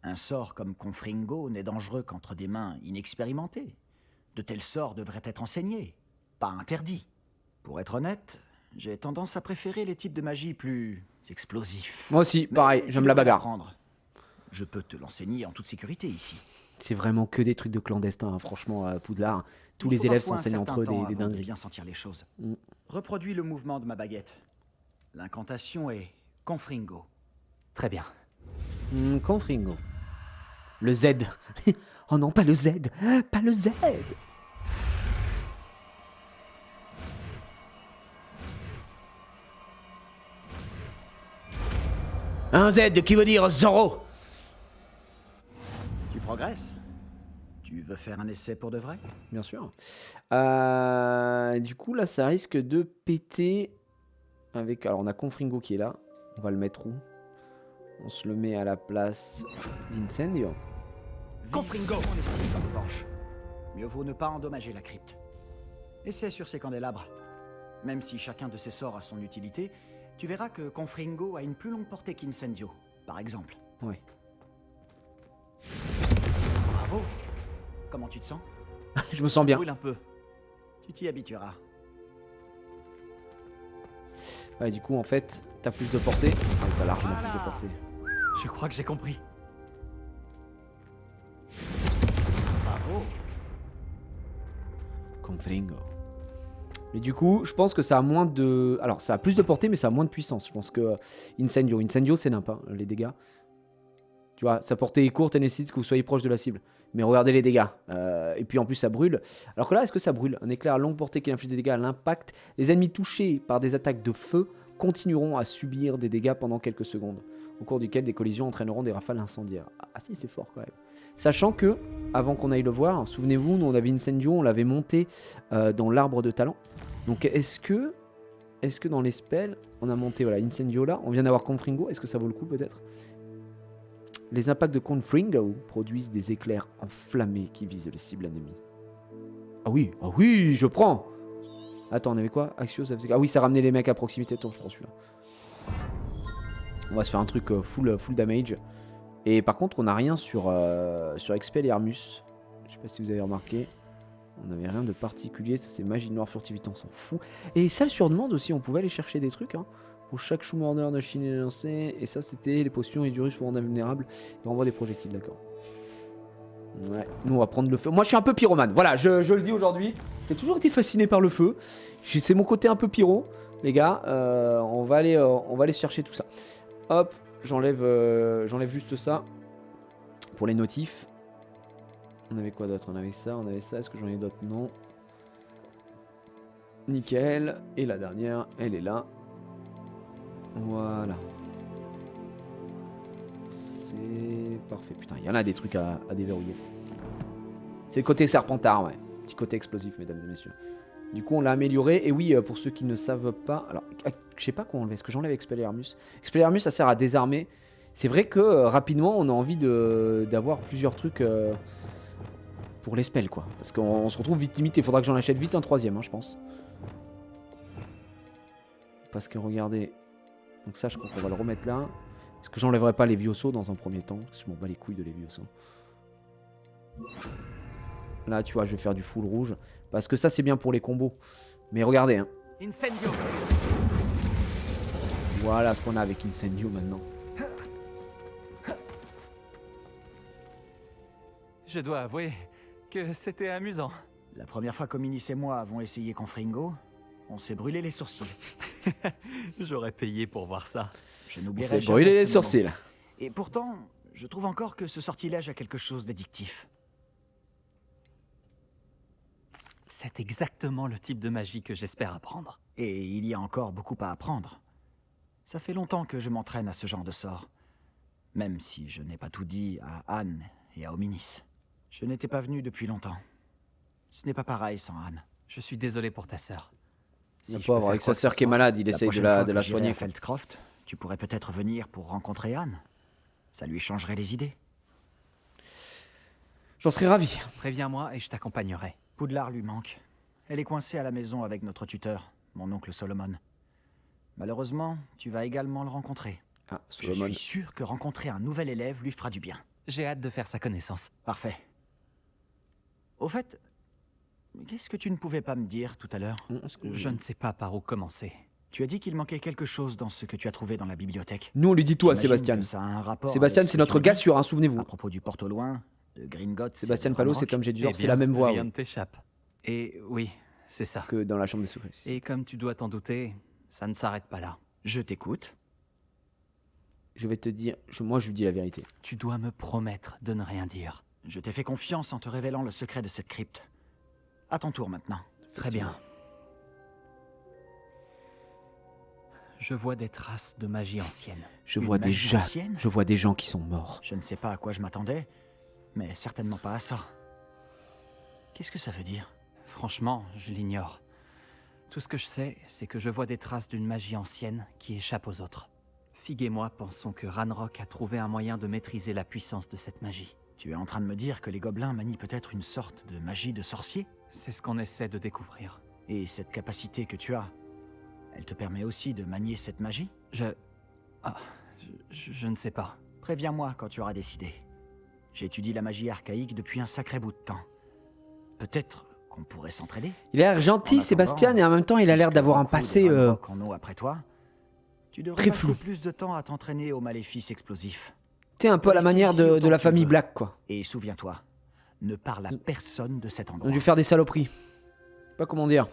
Un sort comme Confringo n'est dangereux qu'entre des mains inexpérimentées. De tels sorts devraient être enseignés, pas interdits. Pour être honnête, j'ai tendance à préférer les types de magie plus explosifs. Moi aussi, Mais pareil, tu j'aime la devrais bagarre. apprendre. Je peux te l'enseigner en toute sécurité ici. C'est vraiment que des trucs de clandestins, hein, franchement, à Poudlard. Tous Il les faudra élèves faut un s'enseignent certain entre eux temps des avant de dingueries. bien sentir les choses. Mm. Reproduis le mouvement de ma baguette. L'incantation est Confringo. Très bien. Confringo. Le Z. Oh non, pas le Z. Pas le Z. Un Z qui veut dire Zoro. Tu progresses? Tu veux faire un essai pour de vrai? Bien sûr. Du coup, là, ça risque de péter avec... Alors, on a Confringo qui est là. On va le mettre où? On se le met à la place d'Incendio. Confringo! On est ici, en revanche. Mieux vaut ne pas endommager la crypte. Essaie sur ces candélabres. Même si chacun de ces sorts a son utilité, tu verras que Confringo a une plus longue portée qu'Incendio, par exemple. Ouais. Bravo! Comment tu te sens? Je me sens bien. Brûle un peu. Tu t'y habitueras. Ouais, du coup, en fait, t'as plus de portée. Ah, t'as largement plus de portée. Je crois que j'ai compris. Bravo! Confringo. Mais du coup, je pense que ça a moins de... Alors, ça a plus de portée, mais ça a moins de puissance. Je pense que Incendio. Incendio, c'est nimp, hein, les dégâts. Tu vois, sa portée est courte et nécessite que vous soyez proche de la cible. Mais regardez les dégâts. Et puis en plus, ça brûle. Alors que là, est-ce que ça brûle? Un éclair à longue portée qui inflige des dégâts à l'impact. Les ennemis touchés par des attaques de feu continueront à subir des dégâts pendant quelques secondes, au cours duquel des collisions entraîneront des rafales incendiaires. Ah si, c'est fort quand même. Sachant que, avant qu'on aille le voir, souvenez-vous, nous on avait Incendio, on l'avait monté dans l'arbre de talent. Donc est-ce que dans les spells, on a monté voilà, Incendio là, on vient d'avoir Confringo, est-ce que ça vaut le coup peut-être? Les impacts de Confringo produisent des éclairs enflammés qui visent les cibles ennemies. Ah oui, je prends. Attends, on avait quoi? Axios, ah oui, ça ramenait les mecs à proximité. Attends, je prends celui-là. On va se faire un truc full damage. Et par contre, on n'a rien sur Expelliarmus. Je sais pas si vous avez remarqué. On n'avait rien de particulier. Ça, c'est magie noire, furtivité, on s'en fout. Et ça, sur demande aussi, on pouvait aller chercher des trucs. Hein. Pour chaque Shumorder de Chine lancé. Et ça, c'était les potions et Idurus pour rendre invulnérable. Et on envoie des projectiles, d'accord. Ouais, nous on va prendre le feu. Moi je suis un peu pyromane, voilà, je le dis aujourd'hui. J'ai toujours été fasciné par le feu. C'est mon côté un peu pyro, les gars. On va aller chercher tout ça. Hop, j'enlève juste ça. Pour les notifs. On avait quoi d'autre? On avait ça. Est-ce que j'en ai d'autres? Non. Nickel. Et la dernière, elle est là. Voilà. C'est parfait. Putain, il y en a des trucs à déverrouiller. C'est le côté serpentard, ouais. Petit côté explosif, mesdames et messieurs. Du coup, on l'a amélioré. Et oui, pour ceux qui ne savent pas... Alors, je sais pas quoi enlever. Est-ce que j'enlève Expelliarmus? Expelliarmus, ça sert à désarmer. C'est vrai que, rapidement, on a envie d'avoir plusieurs trucs pour les spells, quoi. Parce qu'on se retrouve vite limité. Il faudra que j'en achète vite un troisième, hein, je pense. Parce que, regardez... Donc ça, je crois qu'on va le remettre là. Est-ce que j'enlèverai pas les Vioso dans un premier temps? Parce que je m'en bats les couilles de les Vioso. Là, tu vois, je vais faire du full rouge. Parce que ça, c'est bien pour les combos. Mais regardez, hein. Incendio. Voilà ce qu'on a avec Incendio maintenant. Je dois avouer que c'était amusant. La première fois qu'Ominis et moi avons essayé Confringo, on s'est brûlé les sourcils. J'aurais payé pour voir ça. Je On n'oublierai s'est jamais brûlé ce les moment. sourcils. Et pourtant, je trouve encore que ce sortilège a quelque chose d'addictif. C'est exactement le type de magie que j'espère apprendre. Et il y a encore beaucoup à apprendre. Ça fait longtemps que je m'entraîne à ce genre de sort. Même si je n'ai pas tout dit à Anne et à Ominis. Je n'étais pas venu depuis longtemps. Ce n'est pas pareil sans Anne. Je suis désolé pour ta sœur. Si Le je peux pauvre, faire avec quoi sa que ce sœur qui est soit, malade, il essaye de prochaine la fois que j'irai soigner. à quoi. Feldcroft, tu pourrais peut-être venir pour rencontrer Anne. Ça lui changerait les idées. J'en serais ravi. Préviens-moi et je t'accompagnerai. Poudlard lui manque. Elle est coincée à la maison avec notre tuteur, mon oncle Solomon. Malheureusement, tu vas également le rencontrer. Ah, Je Solomon. suis sûr que rencontrer un nouvel élève lui fera du bien. J'ai hâte de faire sa connaissance. Parfait. Au fait, qu'est-ce que tu ne pouvais pas me dire tout à l'heure? Je ne sais pas par où commencer. Tu as dit qu'il manquait quelque chose dans ce que tu as trouvé dans la bibliothèque. Nous, on lui dit tout à J'imagine Sébastien. que ça a un rapport Sébastien, avec c'est ce notre qu'il gars dit sûr, hein, souvenez-vous. À propos du porte au loin, de Gringotts. Sébastien et de Palot, Ranrock. c'est comme j'ai dit, Eh c'est bien, la même voix rien ouais, ne t'échappe. Et oui, c'est ça. que dans la chambre des secrets. Et comme tu dois t'en douter, ça ne s'arrête pas là. Je t'écoute. Je vais te dire, moi je lui dis la vérité. Tu dois me promettre de ne rien dire. Je t'ai fait confiance en te révélant le secret de cette crypte. À ton tour maintenant. Très bien. Je vois des traces de magie ancienne. Je Une vois magie déjà, ancienne je vois des gens qui sont morts. Je ne sais pas à quoi je m'attendais, mais certainement pas à ça. Qu'est-ce que ça veut dire? Franchement, je l'ignore. Tout ce que je sais, c'est que je vois des traces d'une magie ancienne qui échappe aux autres. Fig et moi pensons que Ranrock a trouvé un moyen de maîtriser la puissance de cette magie. Tu es en train de me dire que les gobelins manient peut-être une sorte de magie de sorcier? C'est ce qu'on essaie de découvrir. Et cette capacité que tu as, elle te permet aussi de manier cette magie? Je ne sais pas. Préviens-moi quand tu auras décidé. J'étudie la magie archaïque depuis un sacré bout de temps. Peut-être qu'on pourrait s'entraider? Il a l'air En gentil, attendant, Sébastien, et en même temps, il a l'air puisque d'avoir un beaucoup de passé. Ranrock en ont après toi, tu devrais très passer flou. plus de temps à t'entraîner aux maléfices explosifs. Tu sais, un peu à la Reste manière ici de autant la que tu famille veux. Black, quoi. Et souviens-toi, ne parle à personne de cet Ils ont endroit. dû faire des saloperies. Pas comment dire.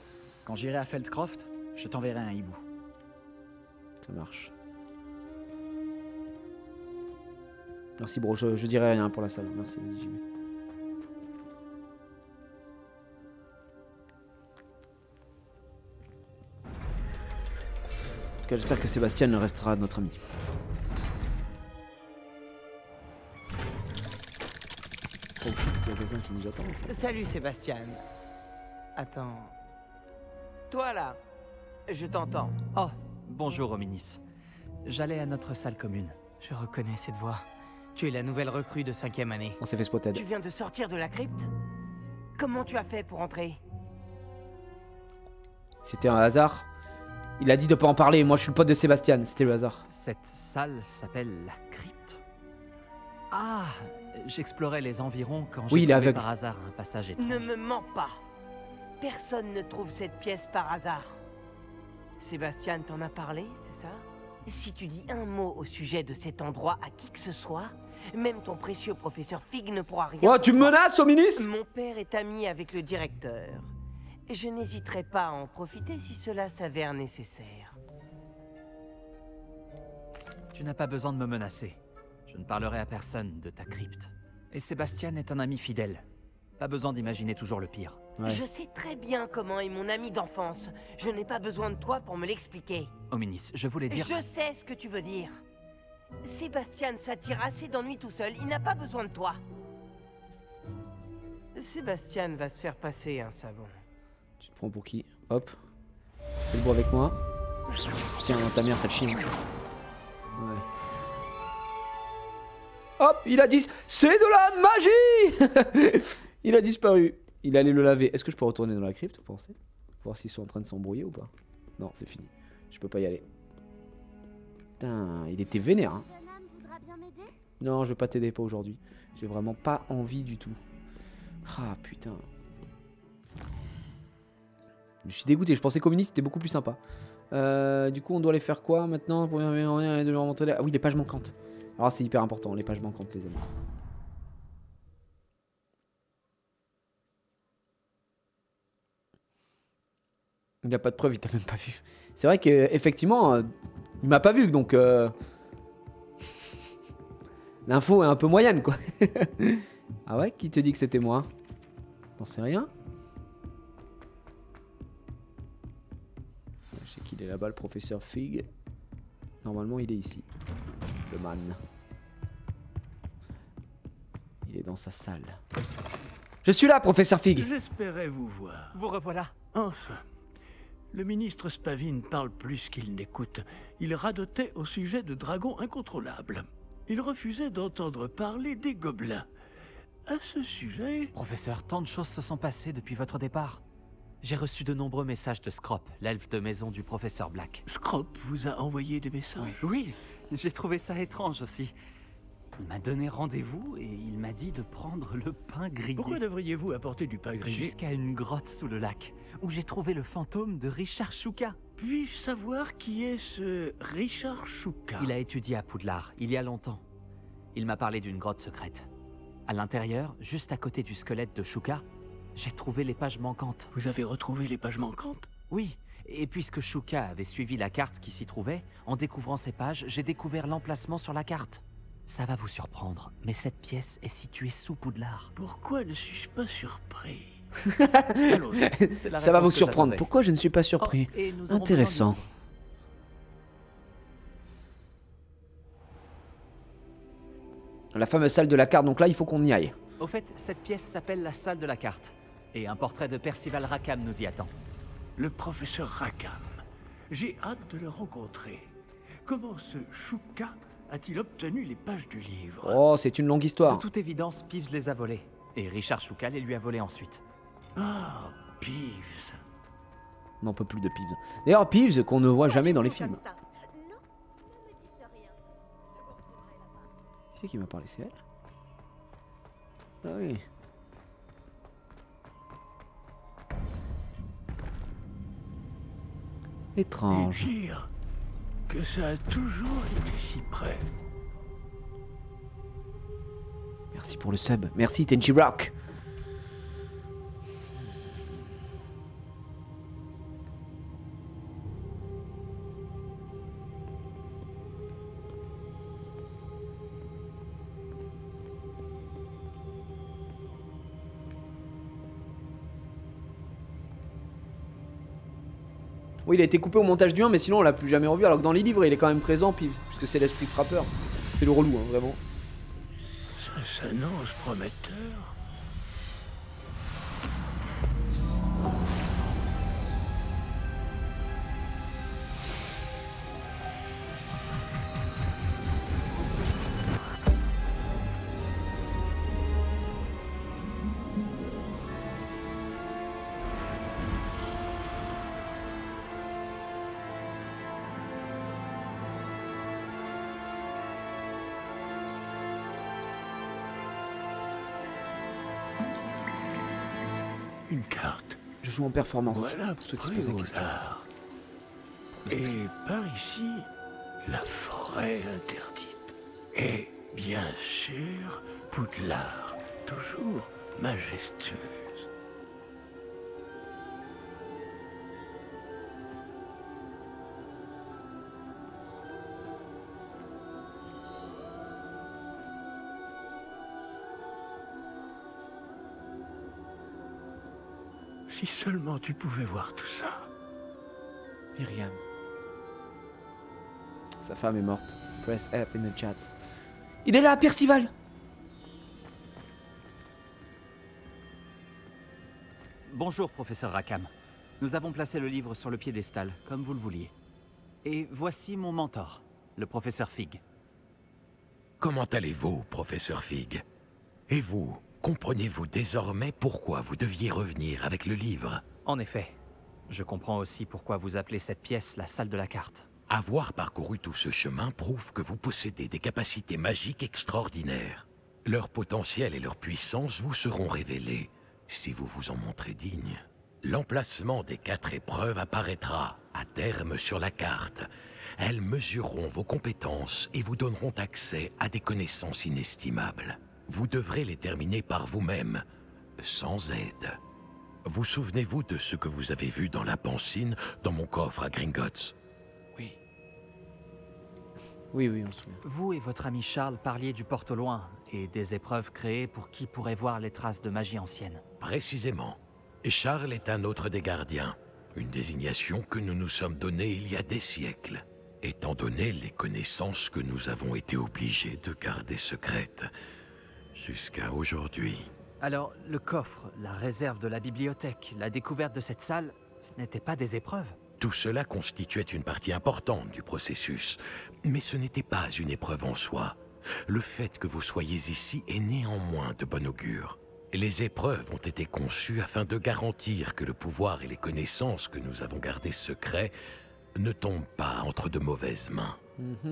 Quand j'irai à Feldcroft, je t'enverrai un hibou. Ça marche. Merci, bro. Je dirai rien pour la salle. Merci, vas-y, j'y vais. En tout cas, j'espère que Sébastien restera notre ami. Oh, il y a quelqu'un qui nous attend. Salut Sébastien. Attends. Toi là, je t'entends. Oh, bonjour Ominis. J'allais à notre salle commune. Je reconnais cette voix. Tu es la nouvelle recrue de 5e année. On s'est fait spotted. Tu viens de sortir de la crypte? Comment tu as fait pour entrer? C'était un hasard. Il a dit de pas en parler. Moi, je suis le pote de Sébastien. C'était le hasard. Cette salle s'appelle la crypte. Ah, j'explorais les environs quand Oui, j'ai il est trouvé aveugle. par hasard un passage étrange. Ne me mens pas. Personne ne trouve cette pièce par hasard. Sébastien t'en a parlé, c'est ça? Si tu dis un mot au sujet de cet endroit à qui que ce soit, même ton précieux professeur Fig ne pourra rien. Oh, tu me menaces, Ominis? Mon père est ami avec le directeur. Je n'hésiterai pas à en profiter si cela s'avère nécessaire. Tu n'as pas besoin de me menacer. Je ne parlerai à personne de ta crypte. Et Sébastien est un ami fidèle. Pas besoin d'imaginer toujours le pire. Ouais. Je sais très bien comment est mon ami d'enfance. Je n'ai pas besoin de toi pour me l'expliquer. Ominis, je voulais dire... Je sais ce que tu veux dire. Sébastien s'attire assez d'ennuis tout seul. Il n'a pas besoin de toi. Sébastien va se faire passer un savon. Tu te prends pour qui? Hop. Fais le bois avec moi. Tiens, ta mère, ça te chie. Ouais. Hop, il a dit... C'est de la magie. Il a disparu. Il allait le laver. Est-ce que je peux retourner dans la crypte, vous pensez? Voir s'ils sont en train de s'embrouiller ou pas? Non, c'est fini. Je peux pas y aller. Putain, il était vénère, hein. Non, je vais pas t'aider, pas aujourd'hui. J'ai vraiment pas envie du tout. Ah, putain. Je suis dégoûté, je pensais communiste, c'était beaucoup plus sympa. Du coup, on doit aller faire quoi maintenant? Pour de leur montrer Ah oui, les pages manquantes. Alors, c'est hyper important, les pages manquantes, les amis. Il n'y a pas de preuve, il t'a même pas vu. C'est vrai qu'effectivement, il m'a pas vu, donc... L'info est un peu moyenne, quoi. Ah ouais? Qui te dit que c'était moi? T'en sais rien? Je sais qu'il est là-bas, le professeur Fig. Normalement, il est ici. Le man. Il est dans sa salle. Je suis là, professeur Fig! J'espérais vous voir. Vous revoilà. Enfin. Le ministre Spavin parle plus qu'il n'écoute. Il radotait au sujet de dragons incontrôlables. Il refusait d'entendre parler des gobelins. À ce sujet... Professeur, tant de choses se sont passées depuis votre départ. J'ai reçu de nombreux messages de Scrop, l'elfe de maison du professeur Black. Scrop vous a envoyé des messages? Oui, j'ai trouvé ça étrange aussi. Il m'a donné rendez-vous et il m'a dit de prendre le pain grillé. Pourquoi devriez-vous apporter du pain grillé? Jusqu'à une grotte sous le lac, où j'ai trouvé le fantôme de Richard Shuka. Puis-je savoir qui est ce Richard Shuka? Il a étudié à Poudlard, il y a longtemps. Il m'a parlé d'une grotte secrète. À l'intérieur, juste à côté du squelette de Shuka, j'ai trouvé les pages manquantes. Vous avez retrouvé les pages manquantes? Oui, et puisque Shuka avait suivi la carte qui s'y trouvait, en découvrant ces pages, j'ai découvert l'emplacement sur la carte. Ça va vous surprendre, mais cette pièce est située sous Poudlard. Pourquoi ne suis-je pas surpris? Ça va vous surprendre. Pourquoi je ne suis pas surpris? Oh, et nous aurons Intéressant. La fameuse salle de la carte, donc là, il faut qu'on y aille. Au fait, cette pièce s'appelle la salle de la carte. Et un portrait de Percival Rackham nous y attend. Le professeur Rackham. J'ai hâte de le rencontrer. Comment ce Shuka a-t-il obtenu les pages du livre? Oh, c'est une longue De histoire. toute évidence, Peeves les a volées. Et Richard Shuka les lui a volées ensuite. Ah, Peeves. On n'en peut plus de Peeves. D'ailleurs, Peeves, qu'on ne voit jamais dans les films. Comme ça. Non, ne me dites rien. Qui c'est qui m'a parlé? C'est elle? Ah oui. Et Étrange. dire que ça a toujours été si près. Merci pour le sub. Merci Tenchi Rock. Oui, il a été coupé au montage du 1, mais sinon on l'a plus jamais revu. Alors que dans les livres, il est quand même présent, puisque c'est l'esprit frappeur. C'est le relou, hein, vraiment. Ça s'annonce prometteur. Une carte. Je joue en performance. Voilà pour ceux qui se posent la question. Préolard. Et par ici, la forêt interdite. Et bien sûr, Poudlard, toujours majestueuse. Si seulement tu pouvais voir tout ça. Myriam. Sa femme est morte. Press F in the chat. Il est là, Percival! Bonjour, professeur Rackham. Nous avons placé le livre sur le piédestal, comme vous le vouliez. Et voici mon mentor, le professeur Fig. Comment allez-vous, professeur Fig? Et vous, comprenez-vous désormais pourquoi vous deviez revenir avec le livre? En effet, je comprends aussi pourquoi vous appelez cette pièce la salle de la carte. Avoir parcouru tout ce chemin prouve que vous possédez des capacités magiques extraordinaires. Leur potentiel et leur puissance vous seront révélés si vous vous en montrez digne. L'emplacement des 4 épreuves apparaîtra à terme sur la carte. Elles mesureront vos compétences et vous donneront accès à des connaissances inestimables. Vous devrez les terminer par vous-même, sans aide. Vous souvenez-vous de ce que vous avez vu dans la pancine, dans mon coffre à Gringotts? Oui, on se souvient. Vous et votre ami Charles parliez du porte au loin et des épreuves créées pour qui pourrait voir les traces de magie ancienne. Précisément. Et Charles est un autre des gardiens. Une désignation que nous nous sommes donnée il y a des siècles. Étant donné les connaissances que nous avons été obligés de garder secrètes. Jusqu'à aujourd'hui. Alors, le coffre, la réserve de la bibliothèque, la découverte de cette salle, ce n'étaient pas des épreuves? Tout cela constituait une partie importante du processus, mais ce n'était pas une épreuve en soi. Le fait que vous soyez ici est néanmoins de bon augure. Les épreuves ont été conçues afin de garantir que le pouvoir et les connaissances que nous avons gardées secrets ne tombent pas entre de mauvaises mains.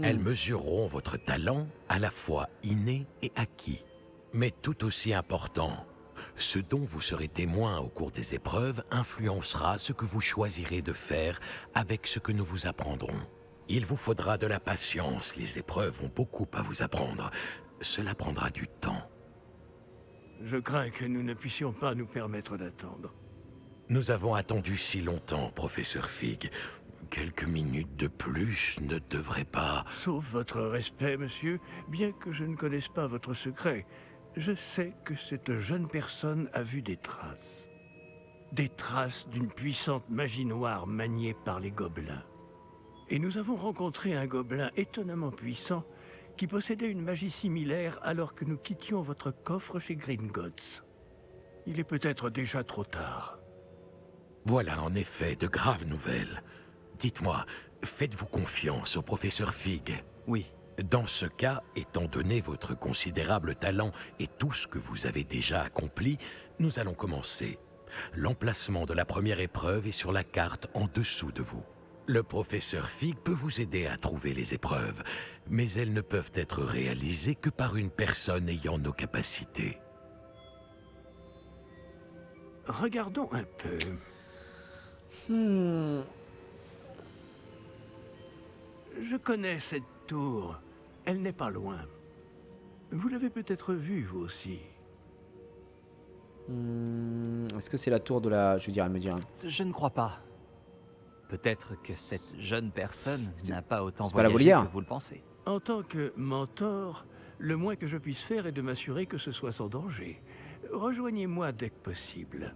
Elles mesureront votre talent à la fois inné et acquis. Mais tout aussi important, Ce dont vous serez témoin au cours des épreuves influencera ce que vous choisirez de faire avec ce que nous vous apprendrons. Il vous faudra de la patience, les épreuves ont beaucoup à vous apprendre. Cela prendra du temps. Je crains que nous ne puissions pas nous permettre d'attendre. Nous avons attendu si longtemps, professeur Fig. Quelques minutes de plus ne devraient pas... Sauf votre respect, monsieur, bien que je ne connaisse pas votre secret, je sais que cette jeune personne a vu des traces. Des traces d'une puissante magie noire maniée par les gobelins. Et nous avons rencontré un gobelin étonnamment puissant qui possédait une magie similaire alors que nous quittions votre coffre chez Gringotts. Il est peut-être déjà trop tard. Voilà en effet de graves nouvelles. Dites-moi, faites-vous confiance au professeur Fig? Oui. Dans ce cas, étant donné votre considérable talent et tout ce que vous avez déjà accompli, nous allons commencer. L'emplacement de la première épreuve est sur la carte en dessous de vous. Le professeur Fig peut vous aider à trouver les épreuves, mais elles ne peuvent être réalisées que par une personne ayant nos capacités. Regardons un peu. Je connais cette tour. Elle n'est pas loin. Vous l'avez peut-être vue, vous aussi. Est-ce que c'est la tour de la... Je veux dire, elle me dit rien. Je ne crois pas. Peut-être que cette jeune personne n'a pas autant pas la voyagé volière que vous le pensez. En tant que mentor, le moins que je puisse faire est de m'assurer que ce soit sans danger. Rejoignez-moi dès que possible.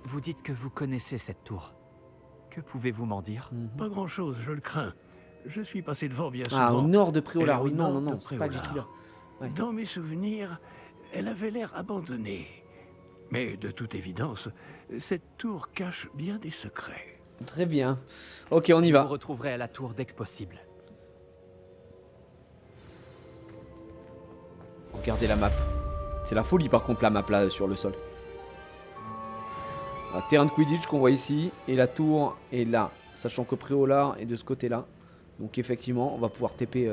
Vous dites que vous connaissez cette tour. Que pouvez-vous m'en dire? Pas grand-chose, je le crains. Je suis passé devant bien souvent. Ah, au nord de Préolard, Et oui, au non, nord non, de non, c'est pas du tout là. Ouais. Dans mes souvenirs, elle avait l'air abandonnée. Mais de toute évidence, cette tour cache bien des secrets. Très bien. Ok, on y va. Vous retrouverez à la tour dès que possible. Regardez la map. C'est la folie par contre la map là sur le sol. Un terrain de Quidditch qu'on voit ici. Et la tour est là. Sachant que Préolard est de ce côté là. Donc effectivement on va pouvoir TP,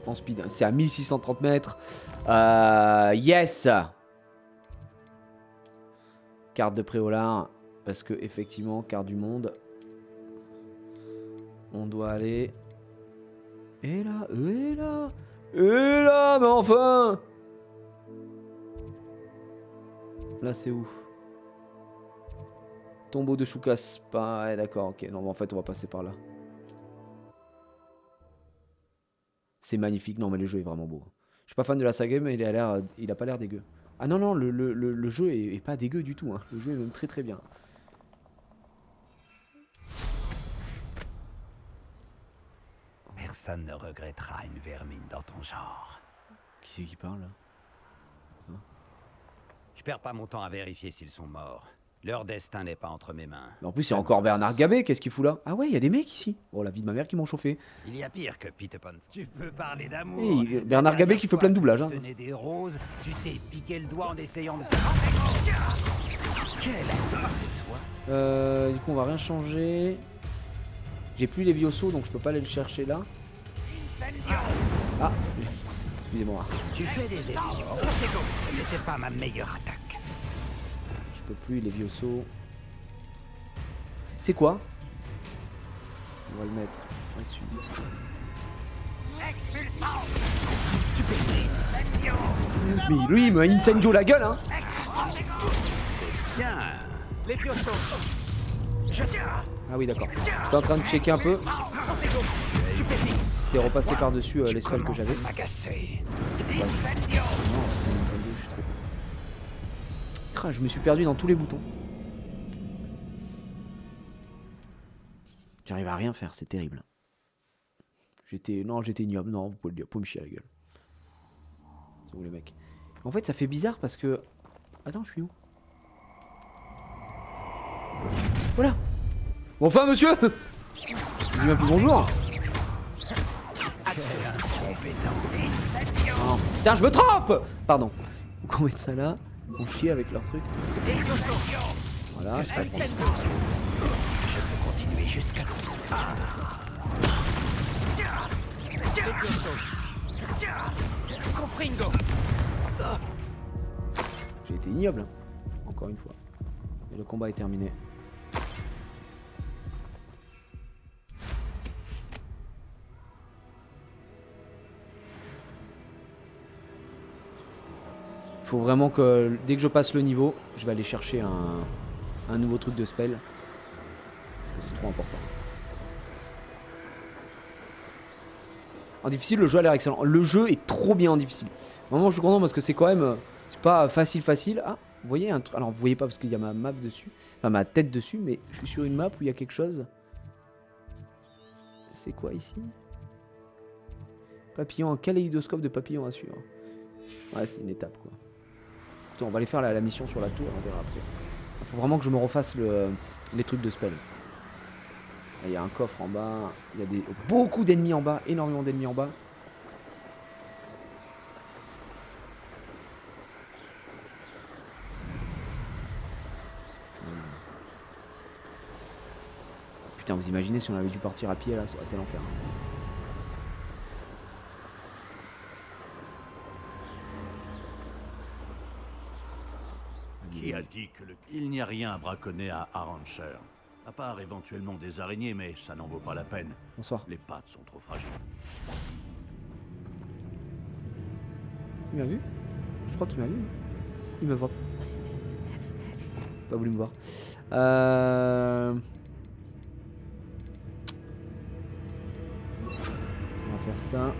en speed. C'est à 1630 mètres. Yes. Carte de Préolard. Parce que effectivement carte du monde. On doit aller. Et là. Et là. Et là, mais enfin! Là, c'est où? Tombeau de Choukas. Pas... Ouais, d'accord, ok. Non, mais en fait, on va passer par là. C'est magnifique. Non, mais le jeu est vraiment beau. Je suis pas fan de la saga, mais il a pas l'air dégueu. Ah non, non, le jeu est pas dégueu du tout. Hein. Le jeu est même très très bien. Personne ne regrettera une vermine dans ton genre. Qui c'est qui parle là? Je perds pas mon temps à vérifier s'ils sont morts. Leur destin n'est pas entre mes mains. Mais en plus, il y a encore Bernard Gabet. Qu'est-ce qu'il fout là? Ah ouais, il y a des mecs ici. Oh, la vie de ma mère qui m'ont chauffé. Il y a pire que Peter Pan. Tu peux parler d'amour. Hey, Bernard Gabet qui fait plein de doublages. Hein. Tu tenais des roses, tu t'es piqué le doigt en essayant de... Quelle année c'est toi? Du coup, on va rien changer. J'ai plus les Vioso, donc je peux pas aller le chercher là. Ah, excusez-moi. Tu fais des efforts. Ce n'était pas ma meilleure attaque. Je peux plus les Vioso. C'est quoi? On va le mettre là-dessus. Mais lui, il m'a incendio la gueule, hein. Bien. Les Vioso. Ah oui, d'accord. J'étais en train de checker un peu. C'était repassé par-dessus les spells que j'avais. Je me suis perdu dans tous les boutons. J'arrive à rien faire, c'est terrible. J'étais ignoble. Non, vous pouvez le dire, pour me chier à la gueule. C'est où les mecs? En fait, ça fait bizarre parce que... Attends, je suis où? Voilà. Bon, enfin, monsieur. Je dis même plus bonjour. Oh, putain, je me trompe. Pardon. Donc on met ça là. On chie avec leur truc. Voilà, je passe. Je peux continuer jusqu'à... Fringo. J'ai été ignoble, hein. Encore une fois. Et le combat est terminé. Faut vraiment que dès que je passe le niveau, je vais aller chercher un nouveau truc de spell. Parce que c'est trop important. En difficile, le jeu a l'air excellent. Le jeu est trop bien en difficile. Vraiment, je suis content parce que c'est quand même... C'est pas facile. Ah, vous voyez un truc... Alors, vous voyez pas parce qu'il y a ma map dessus. Enfin, ma tête dessus, mais je suis sur une map où il y a quelque chose. C'est quoi ici? Papillon, un kaléidoscope de papillons à suivre. Ouais, c'est une étape, quoi. Putain, on va aller faire la mission sur la tour, on verra après. Il faut vraiment que je me refasse les trucs de spell. Il y a un coffre en bas, il y a beaucoup d'ennemis en bas, énormément d'ennemis en bas. Putain, vous imaginez si on avait dû partir à pied là, ça aurait été l'enfer. Qui a dit que il n'y a rien à braconner à Arrancher? À part éventuellement des araignées, mais ça n'en vaut pas la peine. Bonsoir. Les pattes sont trop fragiles. Il m'a vu? Je crois qu'il m'a vu. Il me voit. Pas voulu me voir. On va faire ça.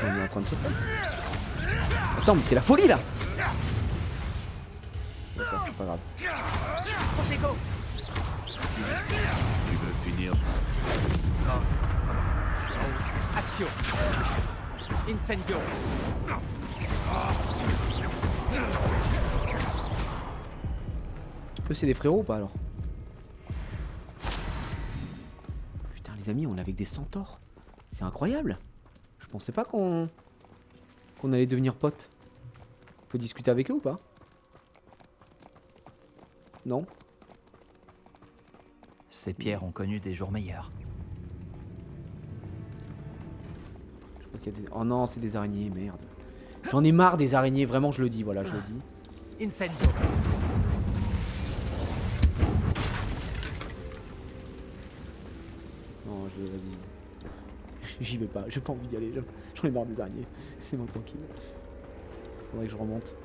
On est en train de se faire. Attends, mais c'est la folie là! D'accord, c'est pas grave. Tu veux finir ce... Action. Incendio. Eux, c'est des frérots ou pas alors? Putain, les amis, on est avec des centaures. C'est incroyable. Je pensais pas qu'on allait devenir potes. Faut discuter avec eux ou pas? Non? Ces pierres ont connu des jours meilleurs. Je crois qu'il y a des... Oh non, c'est des araignées, merde. J'en ai marre des araignées, vraiment, je le dis, voilà, je le dis. Incendio. Non, vas-y. J'y vais pas, j'ai pas envie d'y aller, j'en ai marre des araignées. C'est bon, tranquille. Faudrait que je remonte.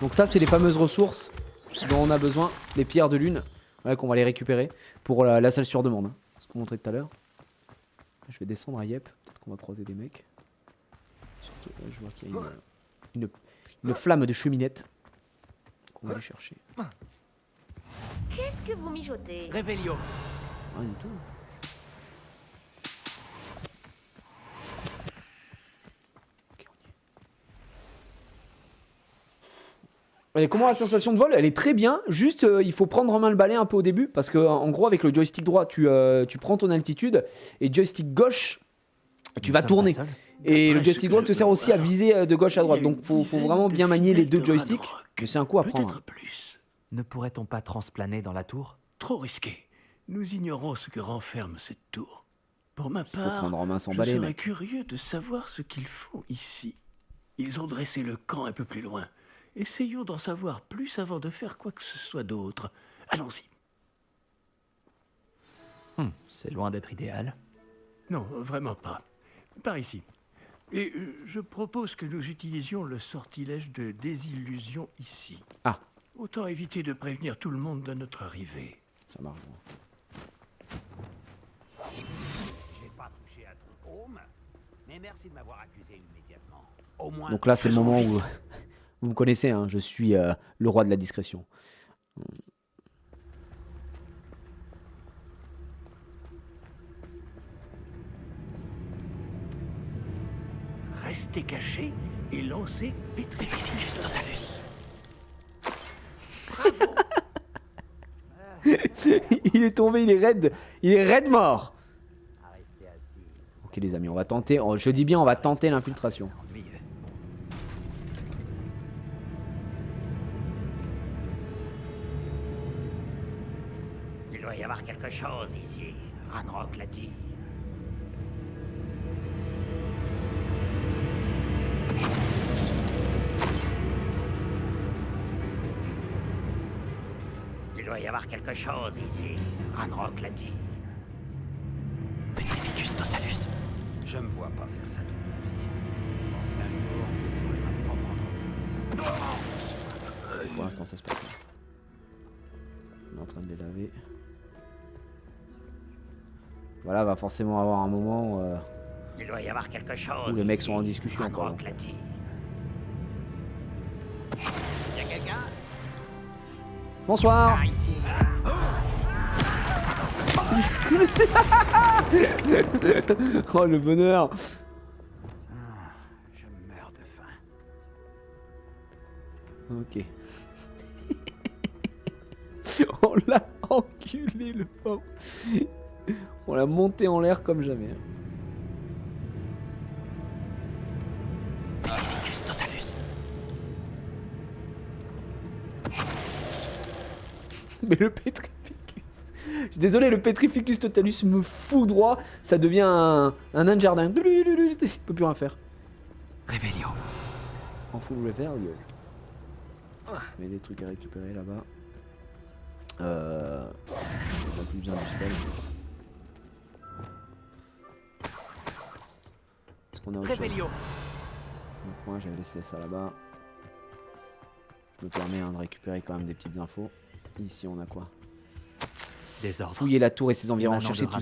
Donc ça, c'est les fameuses ressources dont on a besoin, les pierres de lune. Ouais, qu'on va les récupérer pour la salle sur demande. Hein. Ce qu'on montrait tout à l'heure. Je vais descendre à Yep. Peut-être qu'on va croiser des mecs. Surtout, là, je vois qu'il y a une flamme de cheminette qu'on va aller chercher. Qu'est-ce que vous mijotez? Révélio. Rien du tout. Et comment la sensation de vol? Elle est très bien, juste il faut prendre en main le balai un peu au début parce que en gros avec le joystick droit tu prends ton altitude et joystick gauche tu vas tourner. Et le joystick droit te sert aussi à viser de gauche à droite, donc faut vraiment bien manier les deux joysticks, mais c'est un coup à prendre. Ne pourrait-on pas transplaner dans la tour? Trop risqué. Nous ignorons ce que renferme cette tour. Pour ma Faut part, prendre en main son je balai, serais mec. curieux de savoir ce qu'ils font ici. Ils ont dressé le camp un peu plus loin. Essayons d'en savoir plus avant de faire quoi que ce soit d'autre. Allons-y. C'est loin d'être idéal. Non, vraiment pas. Par ici. Et je propose que nous utilisions le sortilège de désillusion ici. Ah. Autant éviter de prévenir tout le monde de notre arrivée. Ça marche. J'ai pas touché à ton home, mais merci de m'avoir accusé immédiatement. Au moins. Donc là c'est le moment où... Vous me connaissez, hein, je suis le roi de la discrétion. Restez cachés et lancez Petrificus Totalus. Il est tombé, il est raide mort. Ok les amis, on va tenter, je dis bien on va tenter l'infiltration. Il doit y avoir quelque chose ici. Ranrock l'a dit. Il doit y avoir quelque chose ici. Ranrock l'a dit. Petrificus totalus. Je me vois pas faire ça toute ma vie. Je pense qu'un jour, j'aurai ma propre entreprise. Pour l'instant ça se passe. On est en train de les laver. Voilà, va forcément avoir un moment Il doit y avoir quelque chose où les mecs ici. sont en discussion encore. Ranrock l'a dit. Y a quelqu'un? Bonsoir. Par ici. Oh le bonheur. Je meurs de faim. Ok. On l'a enculé le pauvre. On l'a monté en l'air comme jamais. Petrificus totalus. Mais le Petrificus. Je suis désolé, le Petrificus totalus me fout droit. Ça devient un nain de jardin. Il peut plus rien faire. Revelio. En full Revelio. Mais des trucs à récupérer là-bas. On a plus besoin du spell. Parce qu'on a autre chose. Revelio. Donc moi j'avais laissé ça là-bas. Je me permets de récupérer quand même des petites infos. Ici on a quoi? Désordre. Fouiller la tour et ses environs, Émanant de chercher tout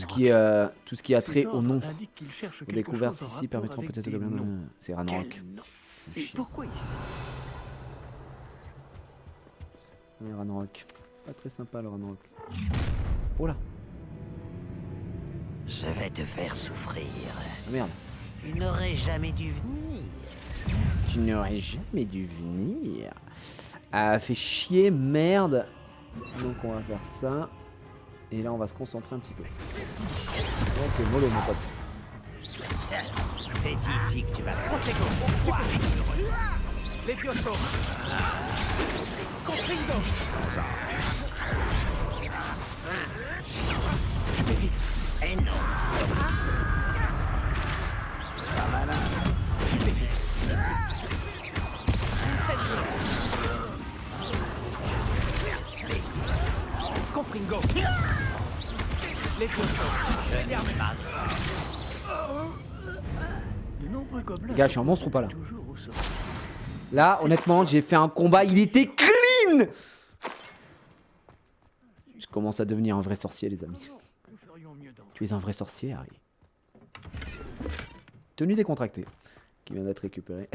ce qui a Ces trait au ordres nom. indiquent qu'il cherche Aux quelque découvertes chose en ici rapport permettront avec peut-être des de gobelins. noms. C'est Ranrock. Quel nom? C'est un Et chien. pourquoi ici? Ouais, Ranrock. Pas très sympa le Ranrock. Oh là. Je vais te faire souffrir. Ah, merde. Tu n'aurais jamais dû venir. Tu n'aurais jamais dû venir. Ah, fait chier, merde. Donc on va faire ça. Et là on va se concentrer un petit peu. Ok, mollo mon pote. C'est ici que tu vas protéger. Levioso. Confringo. Stupéfix. Eh non. Stupéfix. Confringo. Levioso. De nombreux gobelins. Les gars, je suis un monstre ou pas là? Toujours au sol. Là, honnêtement, j'ai fait un combat, il était clean. Je commence à devenir un vrai sorcier, les amis. Nous ferions mieux d'en- Tu es un vrai sorcier, Harry. Tenue décontractée, qui vient d'être récupérée.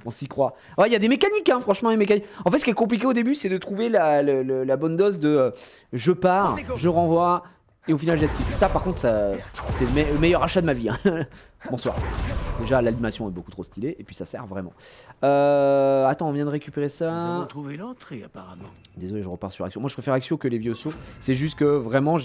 On s'y croit. Il y a des mécaniques, hein, franchement, les mécaniques. En fait, ce qui est compliqué au début, c'est de trouver la bonne dose de je pars, je renvoie, et au final, j'esquive. Ça, par contre, c'est le meilleur achat de ma vie. Hein. Bonsoir. Déjà, l'animation est beaucoup trop stylée, et puis ça sert vraiment. Attends, on vient de récupérer Nous ça. avons trouvé l'entrée apparemment. Désolé, je repars sur Axio. Moi, je préfère Axio que Levioso. C'est juste que vraiment,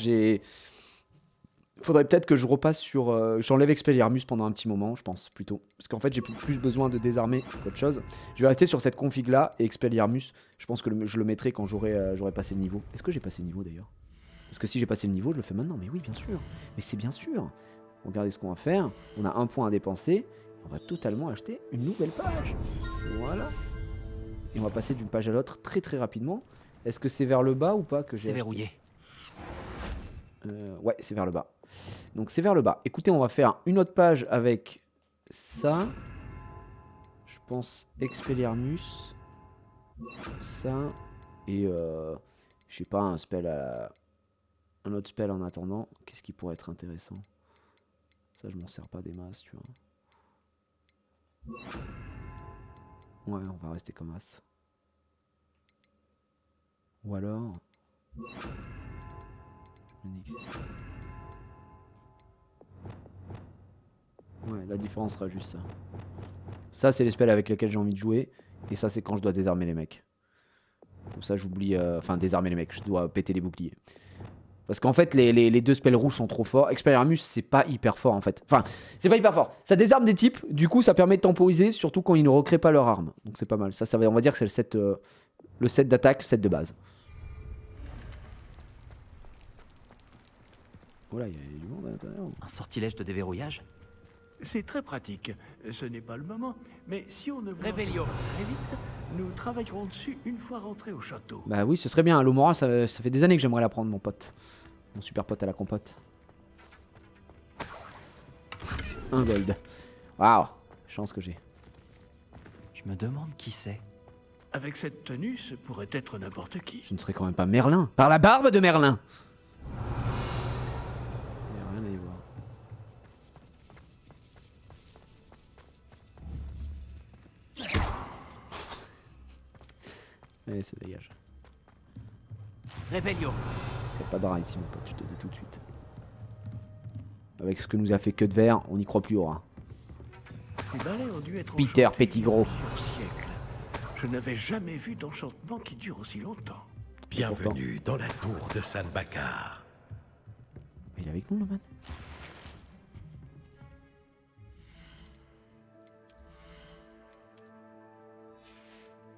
faudrait peut-être que je repasse sur... J'enlève Expelliarmus pendant un petit moment, je pense, plutôt. Parce qu'en fait, j'ai plus besoin de désarmer qu'autre chose. Je vais rester sur cette config-là, et Expelliarmus, je pense que je le mettrai quand j'aurai passé le niveau. Est-ce que j'ai passé le niveau, d'ailleurs? Parce que si j'ai passé le niveau, je le fais maintenant. Mais oui, bien sûr. Mais c'est bien sûr. Regardez ce qu'on va faire. On a un point à dépenser. On va totalement acheter une nouvelle page. Voilà. Et on va passer d'une page à l'autre très très rapidement. Est-ce que c'est vers le bas ou pas que j'ai C'est acheté? verrouillé. Ouais, c'est vers le bas. Donc c'est vers le bas. Écoutez, on va faire une autre page avec ça. Je pense Expelliarmus. Ça. Et je sais pas, un spell un autre spell en attendant. Qu'est-ce qui pourrait être intéressant? Ça, je m'en sers pas des masses, tu vois. Ouais, on va rester comme as. Ou alors... Je me dis que c'est ça. Ouais, la différence sera juste ça. Ça, c'est les spells avec lesquels j'ai envie de jouer. Et ça, c'est quand je dois désarmer les mecs. Comme ça, j'oublie... Enfin, désarmer les mecs. Je dois péter les boucliers. De toute Parce qu'en fait, les deux spells rouges sont trop forts. Expelliarmus, c'est pas hyper fort en fait. Enfin, c'est pas hyper fort. Ça désarme des types, du coup, ça permet de temporiser, surtout quand ils ne recréent pas leur arme. Donc c'est pas mal. Ça on va dire que c'est le set d'attaque, set de base. Voilà, il y a du monde à l'intérieur. Un sortilège de déverrouillage? C'est très pratique. Ce n'est pas le moment, mais si on ne voit Revelio. très vite, nous travaillerons dessus une fois rentrés au château. Bah oui, ce serait bien. L'Omora, ça fait des années que j'aimerais la prendre, mon pote. Mon super pote à la compote. Un gold. Waouh, chance que j'ai. Je me demande qui c'est. Avec cette tenue, ce pourrait être n'importe qui. Ce ne serait quand même pas Merlin. Par la barbe de Merlin. Il n'y a rien à y voir. Allez, ça dégage. Revelio. Il n'y a pas de rat ici, mon pote, je te dis tout de suite. Avec ce que nous a fait que de verre, on n'y croit plus au rat. Ces balais ont dû être Peter enchantés Pettigrew. plusieurs siècles. Je n'avais jamais vu d'enchantement qui dure aussi longtemps. Bienvenue dans la tour de San Bakar. Il est avec nous, le man.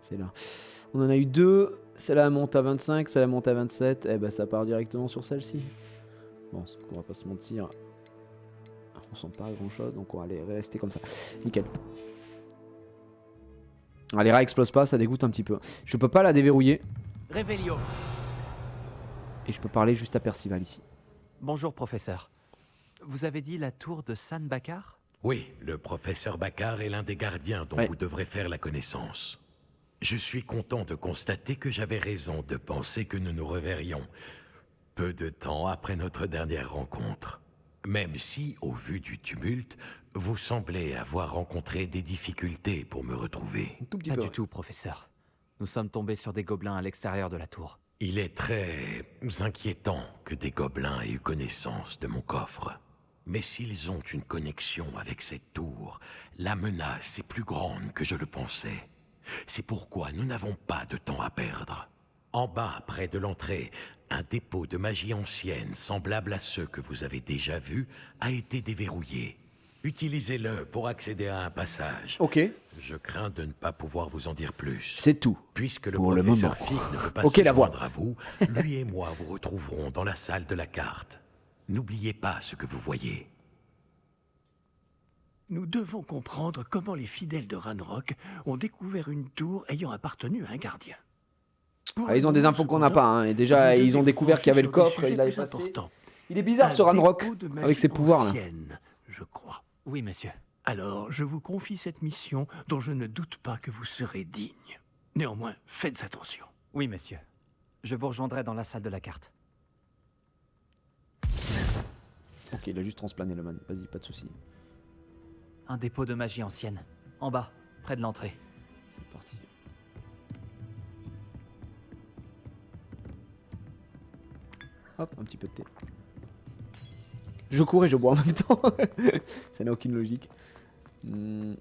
C'est là. On en a eu deux. Celle-là monte à 25, celle-là monte à 27. Eh ben ça part directement sur celle-ci. Bon, on va pas se mentir. On sent pas grand chose, donc on va aller rester comme ça. Nickel. Ah, les rats explosent pas, ça dégoûte un petit peu. Je peux pas la déverrouiller. Revelio. Et je peux parler juste à Percival ici. Bonjour, professeur. Vous avez dit la tour de San Bakar? Oui, le professeur Bakar est l'un des gardiens dont vous devrez faire la connaissance. Je suis content de constater que j'avais raison de penser que nous nous reverrions peu de temps après notre dernière rencontre. Même si, au vu du tumulte, vous semblez avoir rencontré des difficultés pour me retrouver. Pas du tout, professeur. Nous sommes tombés sur des gobelins à l'extérieur de la tour. Il est très inquiétant que des gobelins aient eu connaissance de mon coffre. Mais s'ils ont une connexion avec cette tour, la menace est plus grande que je le pensais. C'est pourquoi nous n'avons pas de temps à perdre. En bas, près de l'entrée, un dépôt de magie ancienne, semblable à ceux que vous avez déjà vus, a été déverrouillé. Utilisez-le pour accéder à un passage. Ok. Je crains de ne pas pouvoir vous en dire plus. C'est tout. Puisque le pour professeur le moment. Fig ne peut pas Ok, se la voix. joindre à vous, lui et moi vous retrouverons dans la salle de la carte. N'oubliez pas ce que vous voyez. Nous devons comprendre comment les fidèles de Ranrock ont découvert une tour ayant appartenu à un gardien. Ah, ils ont des infos qu'on n'a pas. Hein. Et déjà, ils ont découvert qu'il y avait le coffre. Il a effacé. Il est bizarre ce Ranrock avec ses pouvoirs là. Je crois. Oui, monsieur. Alors, je vous confie cette mission dont je ne doute pas que vous serez digne. Néanmoins, faites attention. Oui, monsieur. Je vous rejoindrai dans la salle de la carte. Ok, il a juste transplané le man. Vas-y, pas de soucis. Un dépôt de magie ancienne. En bas, près de l'entrée. C'est parti. Hop, un petit peu de thé. Je cours et je bois en même temps. Ça n'a aucune logique. Oui,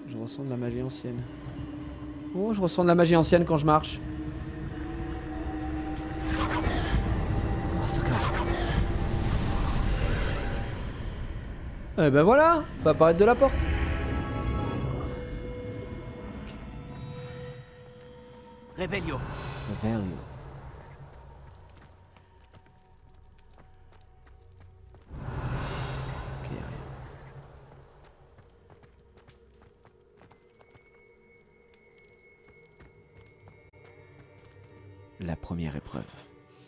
je ressens de la magie ancienne. Oh, je ressens de la magie ancienne quand je marche. Ah, ça craque. Eh ben voilà, faut apparaître de la porte. Revelio. Revelio. Ok, rien. La première épreuve.